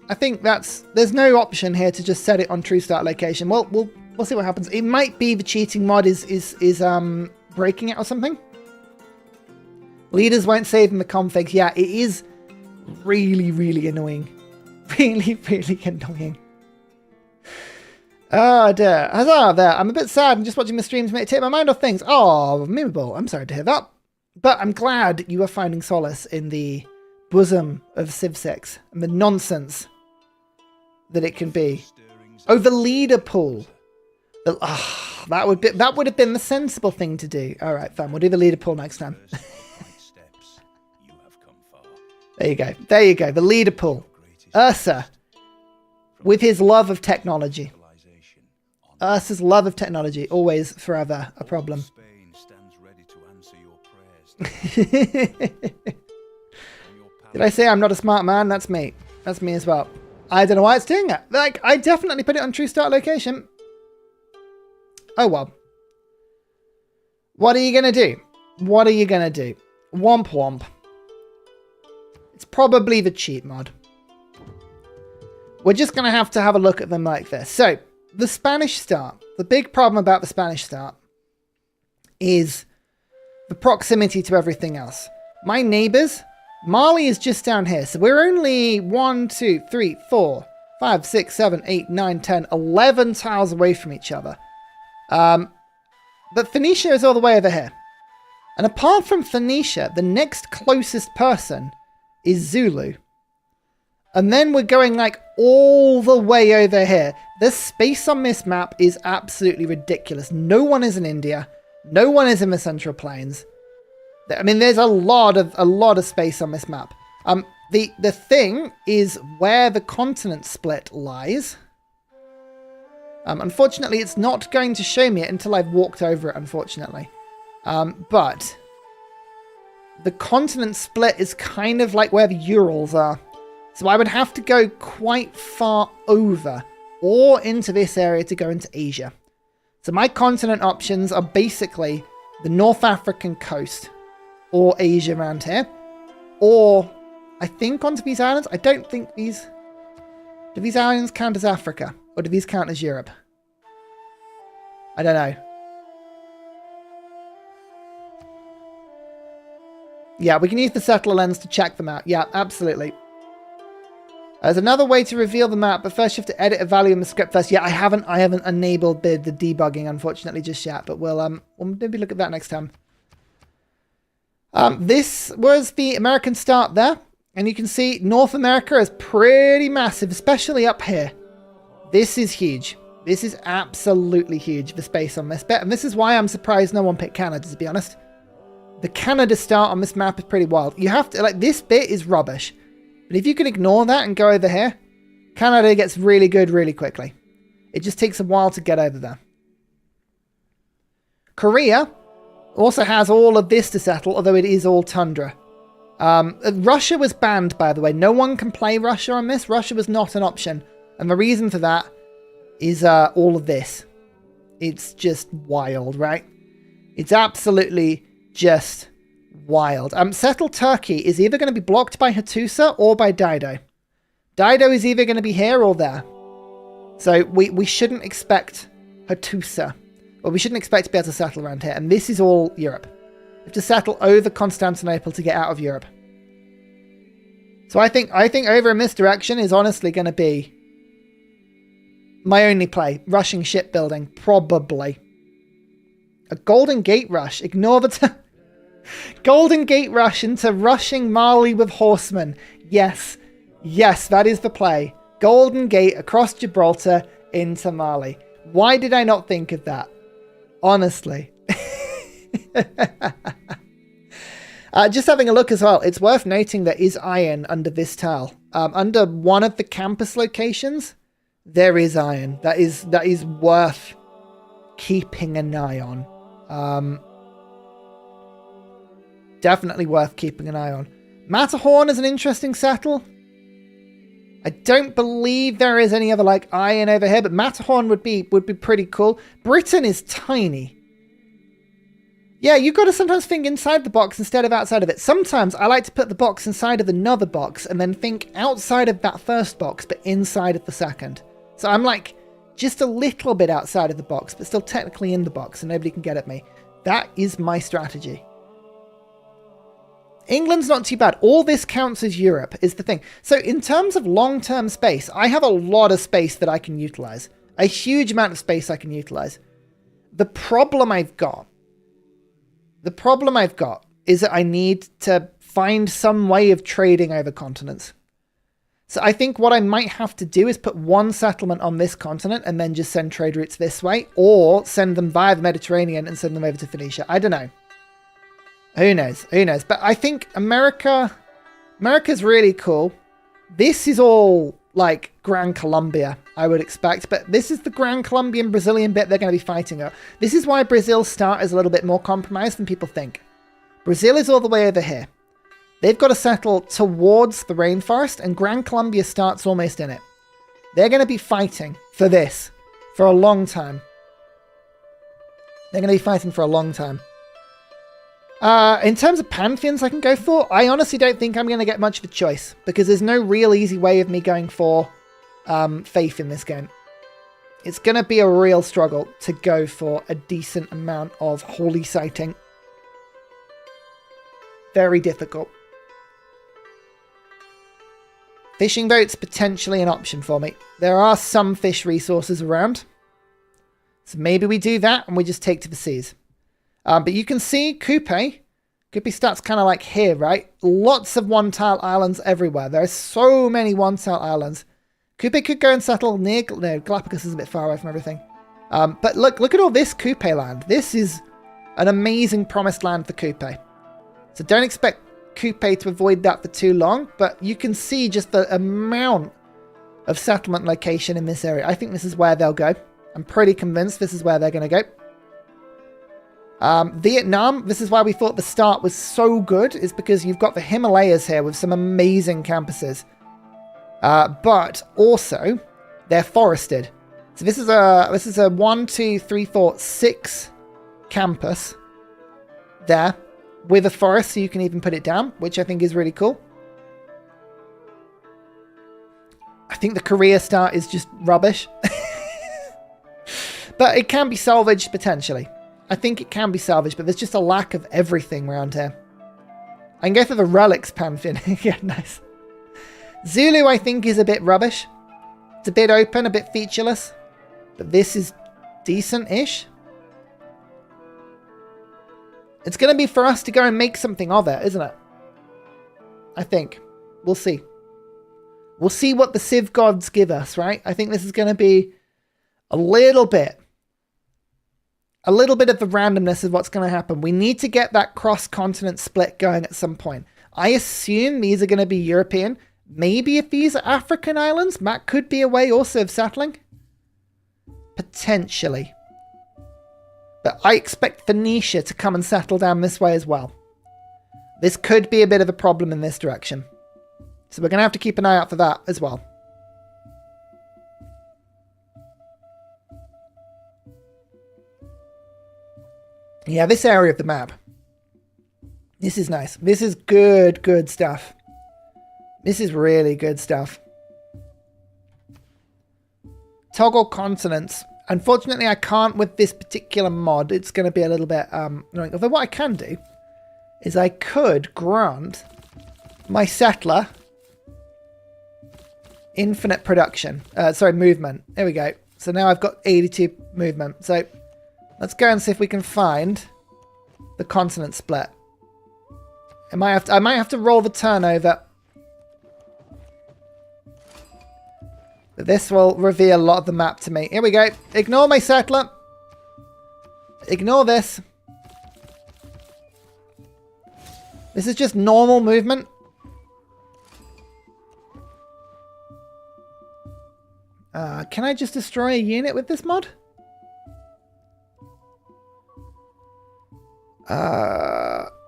I think there's no option here to just set it on true start location. Well, we'll see what happens. It might be the cheating mod is breaking it or something. Leaders won't save in the configs. Yeah, it is really, really annoying. Really, really annoying. Oh dear. Huzzah there. I'm a bit sad. I'm just watching the streams make take my mind off things. Oh, memorable. I'm sorry to hear that. But I'm glad you are finding solace in the bosom of Civ 6 and the nonsense that it can be. Oh, the leader pool. That would have been the sensible thing to do. All right, fine. We'll do the leader pool next time. There you go. There you go. The leader pool. Ursa, with his love of technology. Ursa's love of technology, always, forever, a problem. Did I say I'm not a smart man? That's me. That's me as well. I don't know why it's doing that. Like, I definitely put it on true start location. Oh, well. What are you going to do? What are you going to do? Womp womp. It's probably the cheat mod. We're just going to have a look at them like this. So, the Spanish start. The big problem about the Spanish start is the proximity to everything else. My neighbors, Mali is just down here. So we're only 1, 2, 3, 4, 5, 6, 7, 8, 9, 10, 11 tiles away from each other. But Phoenicia is all the way over here. And apart from Phoenicia, the next closest person is Zulu. And then we're going like all the way over here. The space on this map is absolutely ridiculous. No one is in India. No one is in the Central Plains. I mean, there's a lot of space on this map. The thing is where the continent split lies. Unfortunately, it's not going to show me it until I've walked over it, unfortunately. But the continent split is kind of like where the Urals are. So I would have to go quite far over or into this area to go into Asia. So my continent options are basically the North African coast or Asia around here. Or I think onto these islands. I don't think these... Do these islands count as Africa? Or do these count as Europe? I don't know. Yeah, we can use the settler lens to check them out. Yeah, absolutely. There's another way to reveal the map, but first you have to edit a value in the script first. Yeah, I haven't enabled the debugging, unfortunately, just yet, but we'll maybe look at that next time. This was the American start there, and you can see North America is pretty massive, especially up here. This is huge. This is absolutely huge, the space on this bit, and this is why I'm surprised no one picked Canada, to be honest. The Canada start on this map is pretty wild. You have to, like, this bit is rubbish. But if you can ignore that and go over here, Canada gets really good really quickly. It just takes a while to get over there. Korea also has all of this to settle, although it is all tundra. Russia was banned, by the way. No one can play Russia on this. Russia was not an option. And the reason for that is all of this. It's just wild, right? It's absolutely just wild. Settle Turkey is either going to be blocked by HUZZAH or by Dido. Dido is either going to be here or there. So we shouldn't expect HUZZAH. Well, we shouldn't expect to be able to settle around here. And this is all Europe. We have to settle over Constantinople to get out of Europe. So I think over in this direction is honestly going to be my only play. Rushing shipbuilding, probably. A Golden Gate rush. Ignore the... Golden Gate rush into rushing Mali with horsemen. Yes. Yes, that is the play. Golden Gate across Gibraltar into Mali. Why did I not think of that? Honestly. Just having a look as well. It's worth noting there is iron under this tile. Under one of the campus locations, there is iron. That is worth keeping an eye on. Definitely worth keeping an eye on. Matterhorn is an interesting settle. I don't believe there is any other like iron over here, but Matterhorn would be pretty cool. Britain is tiny. Yeah, you've got to sometimes think inside the box instead of outside of it. Sometimes I like to put the box inside of another box and then think outside of that first box, but inside of the second. So I'm like just a little bit outside of the box, but still technically in the box, and nobody can get at me. That is my strategy. England's not too bad. All this counts as Europe is the thing. So in terms of long-term space, I have a lot of space that I can utilize. A huge amount of space I can utilize. The problem I've got is that I need to find some way of trading over continents. So I think what I might have to do is put one settlement on this continent and then just send trade routes this way, or send them via the Mediterranean and send them over to Phoenicia. I don't know. Who knows? Who knows? But I think America's really cool. This is all like Gran Colombia, I would expect. But this is the Gran Colombian Brazilian bit they're going to be fighting over. This is why Brazil's start is a little bit more compromised than people think. Brazil is all the way over here. They've got to settle towards the rainforest, and Gran Colombia starts almost in it. They're going to be fighting for this for a long time. They're going to be fighting for a long time. In terms of pantheons I can go for, I honestly don't think I'm going to get much of a choice, because there's no real easy way of me going for faith in this game. It's going to be a real struggle to go for a decent amount of holy sighting. Very difficult. Fishing boats, potentially an option for me. There are some fish resources around, so maybe we do that and we just take to the seas. But you can see Kupe starts kind of like here, right? Lots of one-tile islands everywhere. There are so many one-tile islands. Kupe could go and settle near... No, Galapagos is a bit far away from everything. But look at all this Kupe land. This is an amazing promised land for Kupe. So don't expect Kupe to avoid that for too long, but you can see just the amount of settlement location in this area. I think this is where they'll go. I'm pretty convinced this is where they're going to go. Vietnam, this is why we thought the start was so good, is because you've got the Himalayas here with some amazing campuses. But also, they're forested. So this is a 1, 2, 3, 4, 6 campus there with a forest, so you can even put it down, which I think is really cool. I think the Korea start is just rubbish. But it can be salvaged potentially. I think it can be salvaged, but there's just a lack of everything around here. I can go for the relics pantheon. Yeah, nice. Zulu, I think, is a bit rubbish. It's a bit open, a bit featureless. But this is decent-ish. It's going to be for us to go and make something of it, isn't it? I think. We'll see. We'll see what the Civ gods give us, right? I think this is going to be a little bit of the randomness of what's going to happen. We need to get that cross-continent split going at some point. I assume these are going to be European. Maybe if these are African islands, that could be a way also of settling. Potentially. But I expect Phoenicia to come and settle down this way as well. This could be a bit of a problem in this direction. So we're going to have to keep an eye out for that as well. Yeah, this area of the map. This is nice. This is good stuff. This is really good stuff. Toggle continents. Unfortunately, I can't with this particular mod. It's going to be a little bit annoying. Although what I can do is I could grant my settler infinite production. Sorry, movement. There we go. So now I've got 82 movement. So let's go and see if we can find the continent split. I might have to roll the turnover. But this will reveal a lot of the map to me. Here we go. Ignore my settler. Ignore this. This is just normal movement. Can I just destroy a unit with this mod?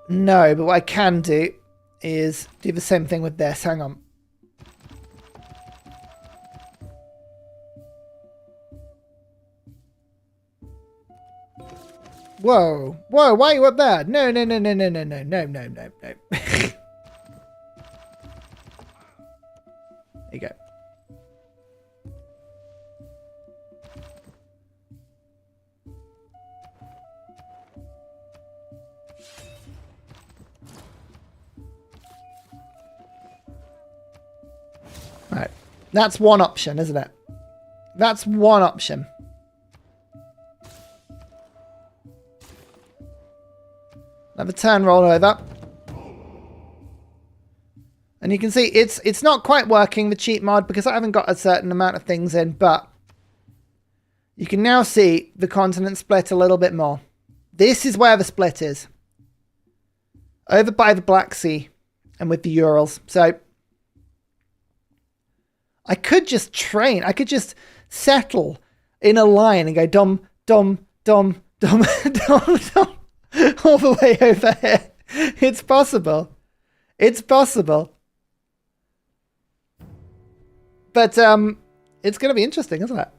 No, but what I can do is do the same thing with this. Hang on. Whoa. Whoa, why are you up there? No. There you go. Right. That's one option, isn't it? That's one option. Another turn roll over. And you can see it's not quite working, the cheat mod, because I haven't got a certain amount of things in, but you can now see the continent split a little bit more. This is where the split is. Over by the Black Sea and with the Urals. So I could just train. I could just settle in a line and go dum, dum, dum, dum, dum, dum. All the way over here. It's possible. It's possible. But it's going to be interesting, isn't it?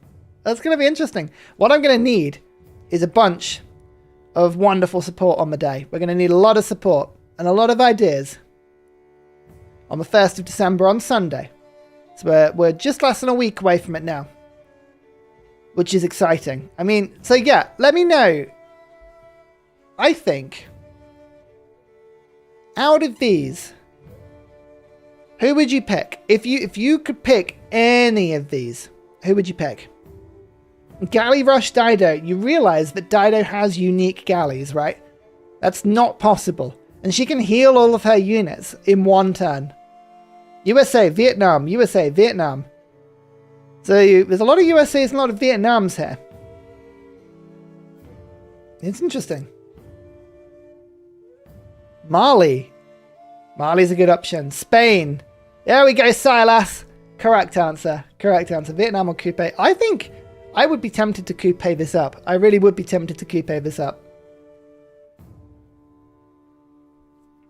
It's going to be interesting. What I'm going to need is a bunch of wonderful support on the day. We're going to need a lot of support and a lot of ideas on the 1st of December on Sunday. So we're just less than a week away from it now, which is exciting. I mean, so yeah, let me know. I think, out of these, who would you pick? If you could pick any of these, who would you pick? Galley Rush Dido. You realize that Dido has unique galleys, right? That's not possible. And she can heal all of her units in one turn. USA, Vietnam, USA, Vietnam. So there's a lot of USAs and a lot of Vietnams here. It's interesting. Mali. Mali's a good option. Spain. There we go, Silas. Correct answer. Correct answer. Vietnam or Kupe. I think I would be tempted to Kupe this up. I really would be tempted to Kupe this up.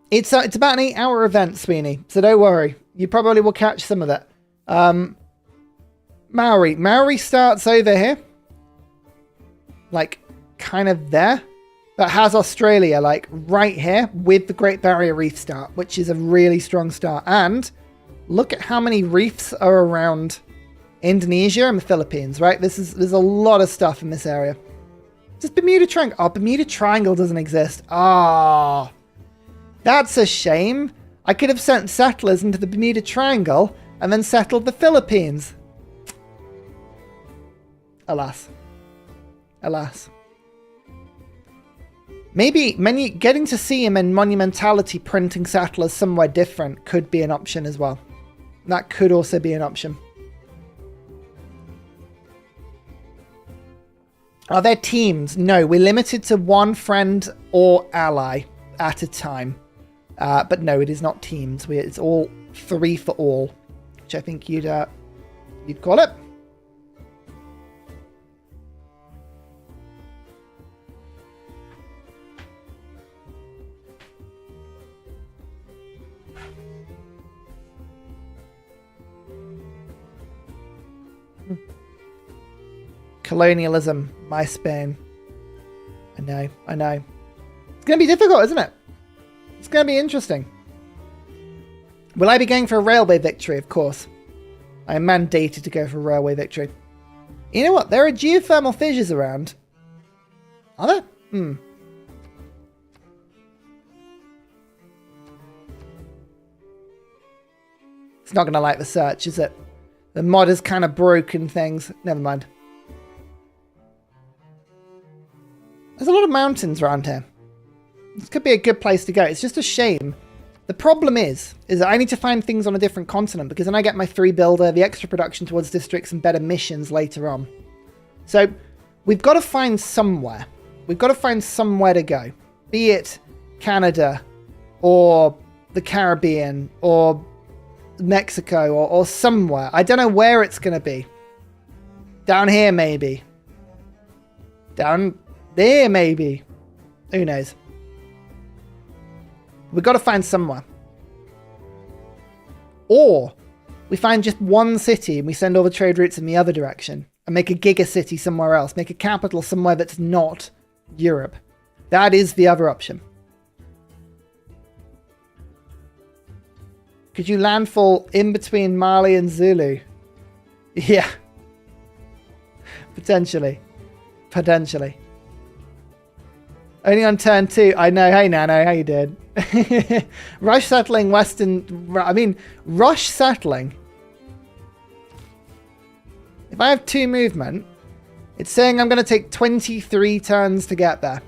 It's about an 8-hour event, Sweeney. So don't worry. You probably will catch some of it. Maori. Maori starts over here. Like, kind of there. That has Australia, like, right here with the Great Barrier Reef start, which is a really strong start. And look at how many reefs are around Indonesia and the Philippines, right? There's a lot of stuff in this area. Does Bermuda Triangle? Oh, Bermuda Triangle doesn't exist. Ah, that's a shame. I could have sent settlers into the Bermuda Triangle and then settled the Philippines. Alas. Alas. Maybe getting to see him in Monumentality printing settlers somewhere different could be an option as well. That could also be an option. Are there teams? No, we're limited to one friend or ally at a time. But no, it is not teams. It's all 3 for all, which I think you'd call it. Colonialism, my Spain. I know, I know. It's going to be difficult, isn't it? It's going to be interesting. Will I be going for a railway victory? Of course. I am mandated to go for a railway victory. You know what? There are geothermal fissures around. Are there? Hmm. It's not going to like the search, is it? The mod has kind of broken things. Never mind. There's a lot of mountains around here. This could be a good place to go. It's just a shame. The problem is that I need to find things on a different continent because then I get my 3 builder, the extra production towards districts and better missions later on. So we've got to find somewhere. We've got to find somewhere to go. Be it Canada or the Caribbean or Mexico or somewhere. I don't know where it's going to be. Down here maybe. Down there maybe. Who knows? We've got to find somewhere. Or we find just one city and we send all the trade routes in the other direction and make a giga city somewhere else. Make a capital somewhere that's not Europe. That is the other option. Could you landfall in between Mali and Zulu? Yeah. Potentially. Potentially. Only on turn 2. I know. Hey, Nano. How you doing? Rush settling Western... I mean, rush settling. If I have 2 movement, it's saying I'm going to take 23 turns to get there.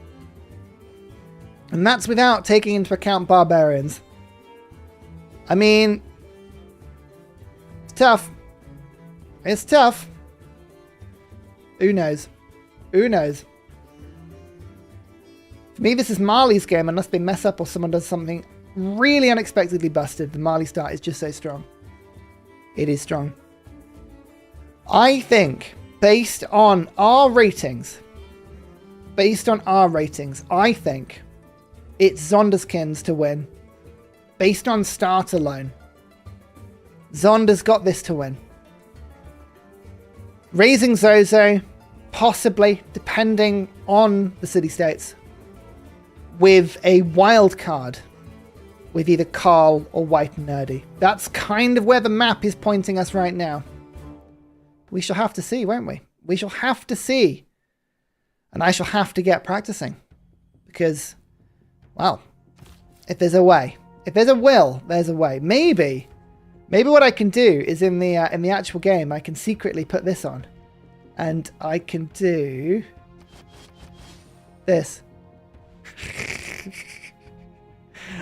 And that's without taking into account barbarians. I mean... It's tough. It's tough. Who knows? Who knows? For me, this is Mali's game unless they mess up or someone does something really unexpectedly busted. The Mali start is just so strong. It is strong. I think, based on our ratings, I think it's Zonderskins to win. Based on start alone. Zonder's got this to win. Raising Zozo, possibly, depending on the city-states. With a wild card with either Carl or White and Nerdy. That's kind of where the map is pointing us right now. We shall have to see, won't we? We shall have to see. And I shall have to get practicing. Because, well, if there's a way, if there's a will, there's a way. Maybe what I can do is in the actual game, I can secretly put this on. And I can do this.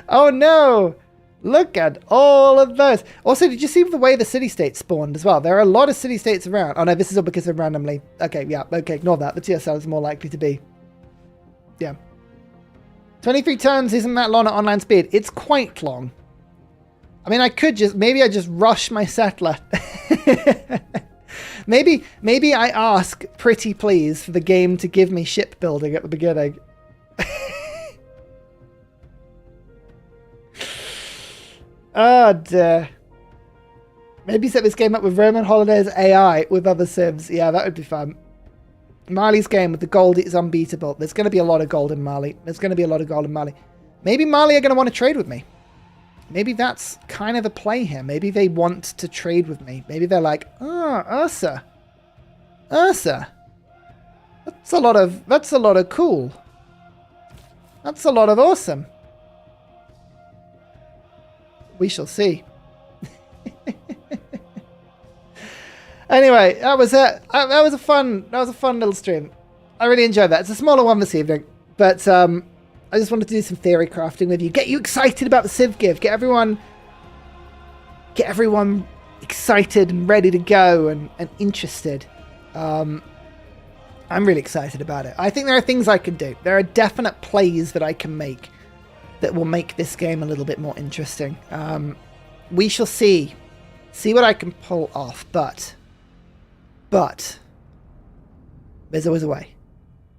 Oh no! Look at all of those. Also, did you see the way the city-states spawned as well? There are a lot of city-states around. Oh no, this is all because of randomly. Okay, yeah, okay, ignore that. The TSL is more likely to be. Yeah. 23 turns isn't that long at online speed. It's quite long. I mean, I could just, maybe I just rush my settler. Maybe I ask pretty please for the game to give me shipbuilding at the beginning. Oh dear. Maybe set this game up with Roman Holidays AI with other Civs. Yeah, that would be fun. Mali's game with the gold is unbeatable. There's going to be a lot of gold in Mali. Maybe Mali are going to want to trade with me. Maybe that's kind of the play here. Maybe they want to trade with me. Maybe they're like, oh, Ursa. That's a lot of cool. That's a lot of awesome. We shall see. Anyway, that was it. That was a fun little stream. I really enjoyed that. It's a smaller one this evening, but I just wanted to do some theory crafting with you. Get you excited about the Civ GIve. Get everyone excited and ready to go and interested. I'm really excited about it. I think there are things I can do. There are definite plays that I can make that will make this game a little bit more interesting. We shall see. See what I can pull off, but there's always a way.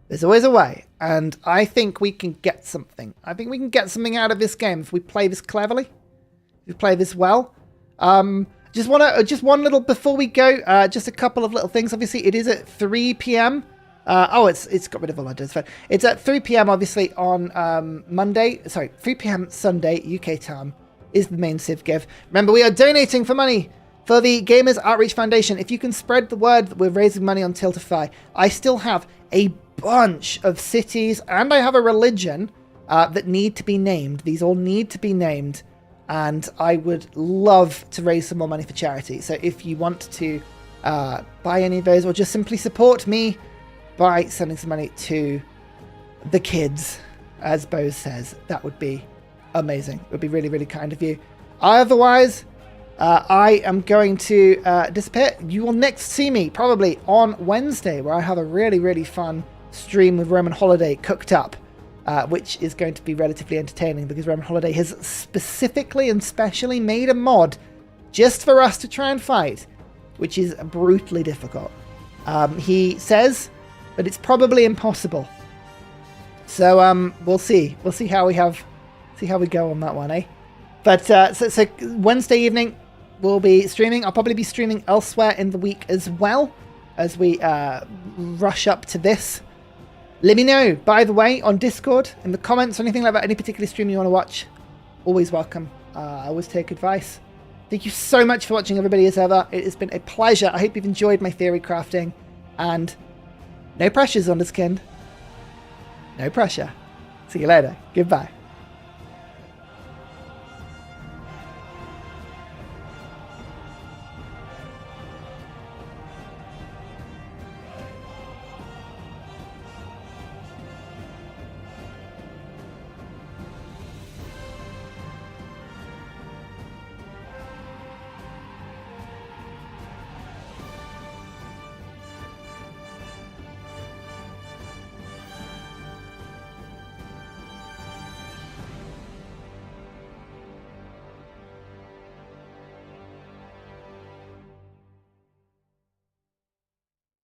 There's always a way, and I think we can get something. I think we can get something out of this game if we play this cleverly, if we play this well. And Just one little before we go, just a couple of little things. Obviously, it is at 3 p.m. It's got rid of all my doors. It's at 3 p.m. obviously on Monday. Sorry, 3 p.m. Sunday UK time is the main Civ GIve. Remember, we are donating for money for the Gamers Outreach Foundation. If you can spread the word that we're raising money on Tiltify, I still have a bunch of cities and I have a religion that need to be named. These all need to be named. And I would love to raise some more money for charity. So if you want to buy any of those or just simply support me by sending some money to the kids, as Bose says, that would be amazing. It would be really, really kind of you. Otherwise, I am going to disappear. You will next see me probably on Wednesday, where I have a really, really fun stream with Roman Holiday cooked up. Which is going to be relatively entertaining because Roman Holiday has specifically and specially made a mod just for us to try and fight, which is brutally difficult. He says that it's probably impossible. So we'll see. We'll see how we go on that one, eh? But so Wednesday evening we'll be streaming. I'll probably be streaming elsewhere in the week as well as we rush up to this. Let me know, by the way, on Discord, in the comments, or anything like that, any particular stream you want to watch. Always welcome. I always take advice. Thank you so much for watching, everybody, as ever. It has been a pleasure. I hope you've enjoyed my theory crafting. And no pressure, Zonderskind. No pressure. See you later. Goodbye.